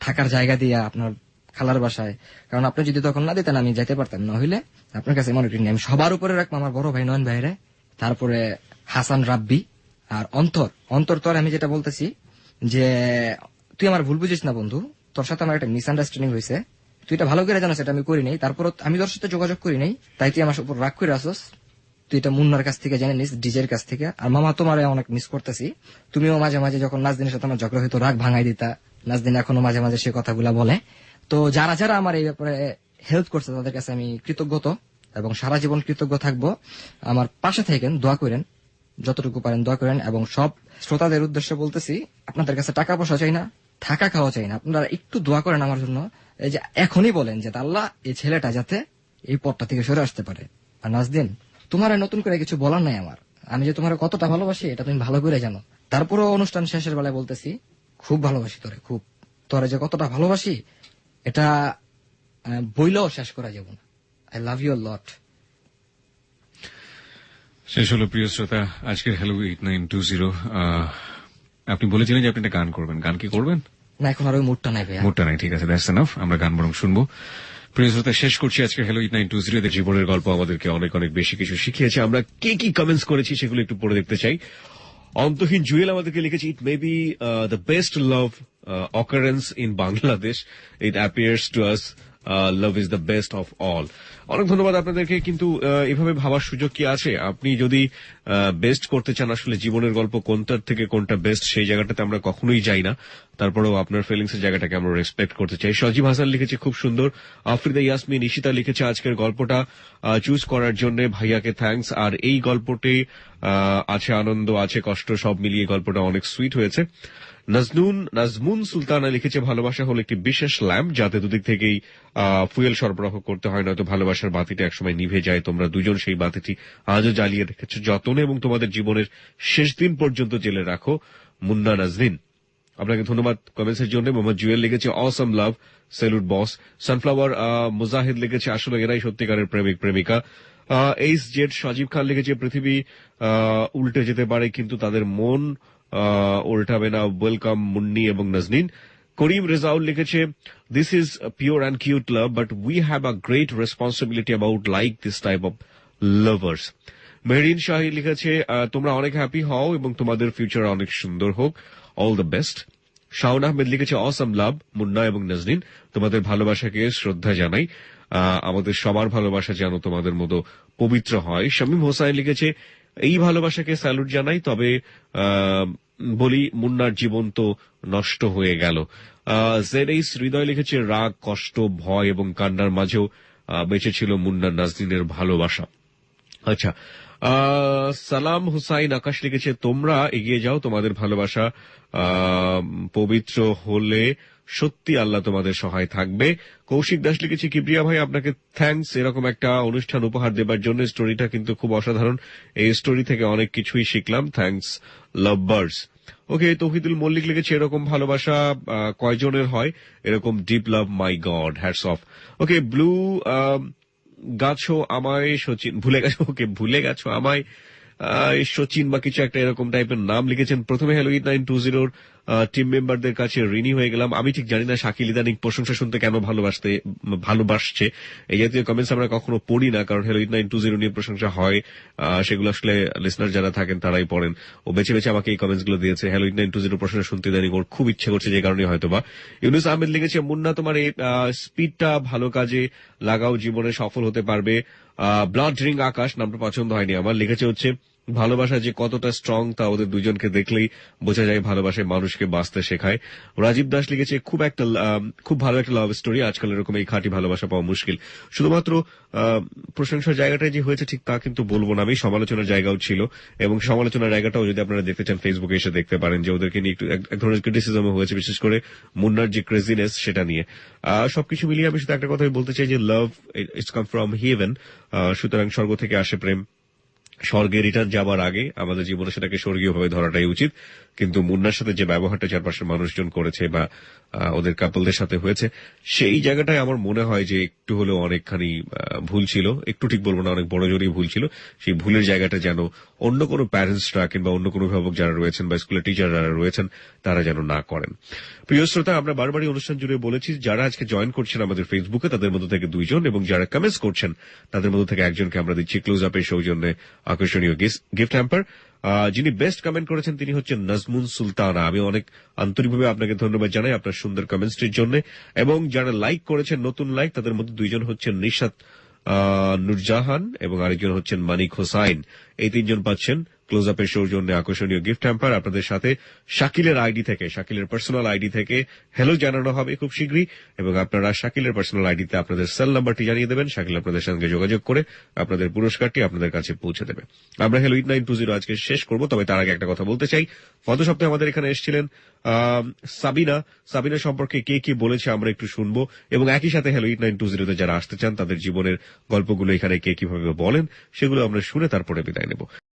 থাকার জায়গা দিয়া, আপনার খালার বাসায়, কারণ আপনি যদি তখন না দিতেন আমি যাইতে পারতাম না। হইলে আপনার কাছে অনেক ঋণী। আমি সবার উপরে রাখবো আমার বড় ভাই নয়ন ভাইরে, তারপরে হাসান, রাব্বি, আর অন্তর। তোর আমি যেটা বলতেছি যে তুই আমার ভুল বুঝিস না বন্ধু, তোর সাথে আমার একটা মিসআন্ডারস্ট্যান্ডিং হয়েছে, তুই এটা ভালো করে জানাস, এটা আমি করি নাই, তারপর আমি তোর সাথে যোগাযোগ করি নাই, তাই তুই আমার উপর রাগ করে আসস। তুই এটা মুন্নার কাছ থেকে জেনে নিস, ডিজের কাছ থেকে। আর মামা, তোমার অনেক মিস করতেছি। তুমিও মাঝে মাঝে যখন নাজদিনের সাথে আমার ঝগড়া হইতো, রাগ ভাঙাই দিতা। নাজদিন এখনো মাঝে মাঝে সে কথাগুলা বলে। তো যারা যারা আমার এই ব্যাপারে হেল্প করছে তাদের কাছে আমি কৃতজ্ঞত, এবং সারা জীবন কৃতজ্ঞ থাকবো। আমার পাশে থাকেন, দোয়া করেন, যতটুকু পারেন দোয়া করেন। এবং সব শ্রোতাদের উদ্দেশ্যে বলতেছি, আপনাদের কাছে টাকা পয়সা চাই না, থাকা খাওয়া চাই না, আপনারা একটু দোয়া করেন আমার জন্য। এই যে এখনই বলেন যে আল্লাহ এই ছেলেটা যাতে এই পথটা থেকে সরে আসতে পারে। আর নাজদিন, তোমার নতুন করে কিছু বলার নাই আমার, আমি যে তোমার কতটা ভালোবাসি এটা তুমি ভালো করে জানো। তারপরও অনুষ্ঠান শেষের বেলায় বলতেছি, খুব ভালোবাসি তোরে, খুব। তোরে যে কতটা ভালোবাসি এটা বইলেও শেষ করা যাব না। I love you lot. শেষ হলো প্রিয় শ্রোতা আজকের হ্যালো 8920। আপনি বলেছিলেন যে আপনি একটা গান করবেন, গান কি করবেন? না, এখন আর ওই মুডটা নাই ভাইয়া। মুডটা নাই, ঠিক আছে, দ্যাটস এনাফ। আমরা গান বরং শুনবো। প্রিয় শ্রোতা, শেষ করছি আজকে হ্যালো 8920 এদের জীবনের গল্প আমাদেরকে অনেক অনেক বেশি কিছু শিখিয়েছে। আমরা কি কি কমেন্টস করেছি সেগুলো একটু পড়ে দেখতে চাই। অন্তহীন জুয়েল আমাদেরকে লিখেছে, it may be the best love occurrence in Bangladesh. It appears to us love is the best of all. অনেক ধন্যবাদ আপনাদেরকে। কিন্তু এভাবে ভাবার সুযোগ কি আছে? আপনি যদি বেস্ট করতে চান, আসলে জীবনের গল্প কোনটার থেকে কোনটা বেস্ট সেই জায়গাটাতে আমরা কখনোই যাই না। তারপরেও আপনার ফিলিংস এর জায়গাটাকে আমরা রেসপেক্ট করতে চাই। সজীব হাসান লিখেছে খুব সুন্দর। আফ্রিদা ইয়াসমিন ইশিতা লিখেছে আজকের গল্পটা চুজ করার জন্য ভাইয়াকে থ্যাঙ্কস। আর এই গল্পটি আছে আনন্দ, আছে কষ্ট, সব মিলিয়ে গল্পটা অনেক সুইট হয়েছে। নাজমুন সুলতানা লিখেছে, ভালোবাসা হলো একটি বিশেষ ল্যাম্প, যাতে দুদিক থেকেই ফুয়েল সরবরাহ করতে হয়, নয়তো ভালোবাসার বাতিটা একসময় নিভে যায়। তোমরা দুজন সেই বাতিটি আজও জ্বালিয়ে রেখেছো যতনে এবং তোমাদের জীবনের শেষ দিন পর্যন্ত জেলে রাখো। মুন্না নাজরিন, আপনাকে ধন্যবাদ কমেন্টসের জন্য। মোহাম্মদ জুয়েল লিখেছে, অসম লাভ, স্যালুট বস। সানফ্লাওয়ার মুজাহিদ লিখেছে, আসলে এরাই সত্যিকারের প্রেমিক প্রেমিকা। এইচ জেড সজীব খান লিখেছে, পৃথিবী উল্টে যেতে পারে কিন্তু তাদের মন উল্টাবে না। ওয়েলকাম মুন্নি এবং নাজনীন। করিম রেজাউল লিখেছে, this is pure and cute love, but we have a great responsibility about like this type of lovers. Mehrin Shahi লিখেছে, তোমরা অনেক হ্যাপি হও এবং তোমাদের ফিউচার অনেক সুন্দর হোক, all the best. Shaon Ahmed লিখেছে, অসম লাভ মুন্না এবং নাজনীন, তোমাদের ভালোবাসাকে শ্রদ্ধা জানাই। আমাদের সবার ভালোবাসা যেন তোমাদের মতো পবিত্র হয়। শামীম হোসাইন লিখেছে, এই ভালোবাসাকে স্যালুট জানাই, তবে বলি মুন্নার জীবন তো নষ্ট হয়ে গেল। জেডএইচ হৃদয় লিখেছে, রাগ, কষ্ট, ভয় এবং কান্নার মাঝেও বেঁচে ছিল মুন্না নাজনীনের ভালোবাসা। আচ্ছা, সালাম হুসাইন আকাশ লিখেছে, তোমরা এগিয়ে যাও, তোমাদের ভালোবাসা পবিত্র হলে সত্যি আল্লাহ তোমাদের সহায় থাকবে। কৌশিক দাস লিখেছে, কিবরিয়া ভাই আপনাকে থ্যাঙ্কস এরকম একটা অনুষ্ঠান উপহার দেবার জন্য। স্টোরিটা কিন্তু খুব অসাধারণ, এই স্টোরি থেকে অনেক কিছুই শিখলাম। Thanks love birds. Okay, Tauhidul Mallik লিখেছে, এরকম ভালোবাসা কয়জনের হয়, এরকম deep love, my god, hats off. Okay, ব্লু গাছো আমায় সচিন, ভুলে গেছো, ওকে ভুলে গেছো আমায় সচিন বা কিছু একটা এরকম টাইপের নাম লিখেছেন। প্রথমে হ্যালো 8920 টিম মেম্বারদের কাছে ঋণী হয়ে গেলাম। আমি ঠিক জানি না শাকিল ইদানিং প্রশংসা শুনতে কেন ভালোবাসছে। এই জাতীয় কমেন্টস আমরা কখনো পড়ি না, কারণ হ্যালো 8920 নিয়ে প্রশংসা হয় সেগুলো আসলে লিসনার যারা থাকেন তারাই পড়েন। ও বেছে বেছে আমাকে এই কমেন্টস গুলো দিয়েছে। হ্যালো 8920 প্রশংসা শুনতে ইদানিং ওর খুব ইচ্ছে করছে, যে কারণে হয়তো বা। ইউনুস আহমেদ লিখেছে, মুন্না তোমার এই স্পিডটা ভালো কাজে লাগাও, জীবনে সফল হতে পারবে। ব্লাড রিং আকাশ নামটা পছন্দ হয়নি আমার, লিখেছে হচ্ছে, ভালোবাসা যে কতটা স্ট্রং তা ওদের দুজনকে দেখলেই বোঝা যায়, ভালোবাসায় মানুষকে বাঁচতে শেখায়। রাজীব দাস লিখেছে, খুব ভালো একটা লাভ স্টোরি, আজকাল এরকম এই খাঁটি ভালোবাসা পাওয়া মুশকিল। শুধুমাত্র প্রশংসার জায়গাটায় যে হয়েছে ঠিক তা কিন্তু বলবো না আমি, সমালোচনার জায়গাও ছিল, এবং সমালোচনার জায়গাটাও যদি আপনারা দেখতে চান ফেসবুকে এসে দেখতে পারেন, যে ওদেরকে নিয়ে একটু এক ধরনের ক্রিটিসিজম হয়েছে, বিশেষ করে মুন্নার যে ক্রেজিনেস সেটা নিয়ে। সবকিছু মিলিয়ে আমি শুধু একটা কথাই বলতে চাই যে love it's come from heaven, সুতরাং স্বর্গ থেকে আসে প্রেম। স্বর্গে রিটার্ন যাবার আগে আমাদের জীবনে সেটাকে স্বর্গীয় ভাবে ধরাটাই উচিত। কিন্তু মুন্নার সাথে যে ব্যবহারটা চারপাশের মানুষজন করেছে বা ওদের কাপলদের সাথে হয়েছে, সেই জায়গাটায় আমার মনে হয় যে একটু হলেও অনেকখানি ভুল ছিল। একটু ঠিক বলবো না, অনেক বড় জোরেই ভুল ছিল। সেই ভুলের জায়গাটা যেন অন্য কোনো প্যারেন্টসরা কিংবা অন্য কোনো অভিভাবক যারা রয়েছেন বা স্কুলের টিচার যারা রয়েছেন তারা যেন না করেন। প্রিয় শ্রোতা, আমরা বারবারই অনুষ্ঠান জুড়ে বলেছি, যারা আজকে জয়েন করছেন আমাদের ফেসবুকে তাদের মধ্যে থেকে 2 জন, এবং যারা কমেন্টস করছেন তাদের মধ্যে থেকে একজনকে আমরা দিচ্ছি ক্লোজ আপের সৌজন্যে আকর্ষণীয় গিফট হ্যাম্পার। যিনি বেস্ট কমেন্ট করেছেন তিনি হচ্ছেন নাজমুন সুলতানা। আমি অনেক আন্তরিকভাবে আপনাকে ধন্যবাদ জানাই আপনার সুন্দর কমেন্টসটির জন্য। এবং যারা লাইক করেছেন, নতুন লাইক, তাদের মধ্যে 2 জন হচ্ছেন নিশাত নুরজাহান এবং আরেকজন হচ্ছেন মানিক হোসাইন। এই 3 জন পাচ্ছেন ক্লোজ আপের সৌজন্যে আকর্ষণীয় গিফট হ্যাম্পার। আপনাদের সাথে শাকিলের আইডি থেকে, শাকিলের পার্সোনাল আইডি থেকে হ্যালো জানানো হবে খুব শীঘ্রই, এবং আপনারা শাকিলের পার্সোনাল আইডিতে আপনাদের সেল নাম্বারটি জানিয়ে দেবেন। শাকিল আপনাদের সঙ্গে যোগাযোগ করে আপনাদের পুরস্কারটি আপনাদের কাছে পৌঁছে দেবে। আমরা হ্যালো 8920 আজকে শেষ করব, তবে তার আগে একটা কথা বলতে চাই। গত সপ্তাহে আমাদের এখানে এসেছিলেন সাবিনা সম্পর্কে কে কি বলেছে আমরা একটু শুনবো, এবং একই সাথে হ্যালো 8920 যারা আসতে চান তাদের জীবনের গল্পগুলো এখানে কে কিভাবে বলেন সেগুলো আমরা শুনে তারপরে বিদায় নেব।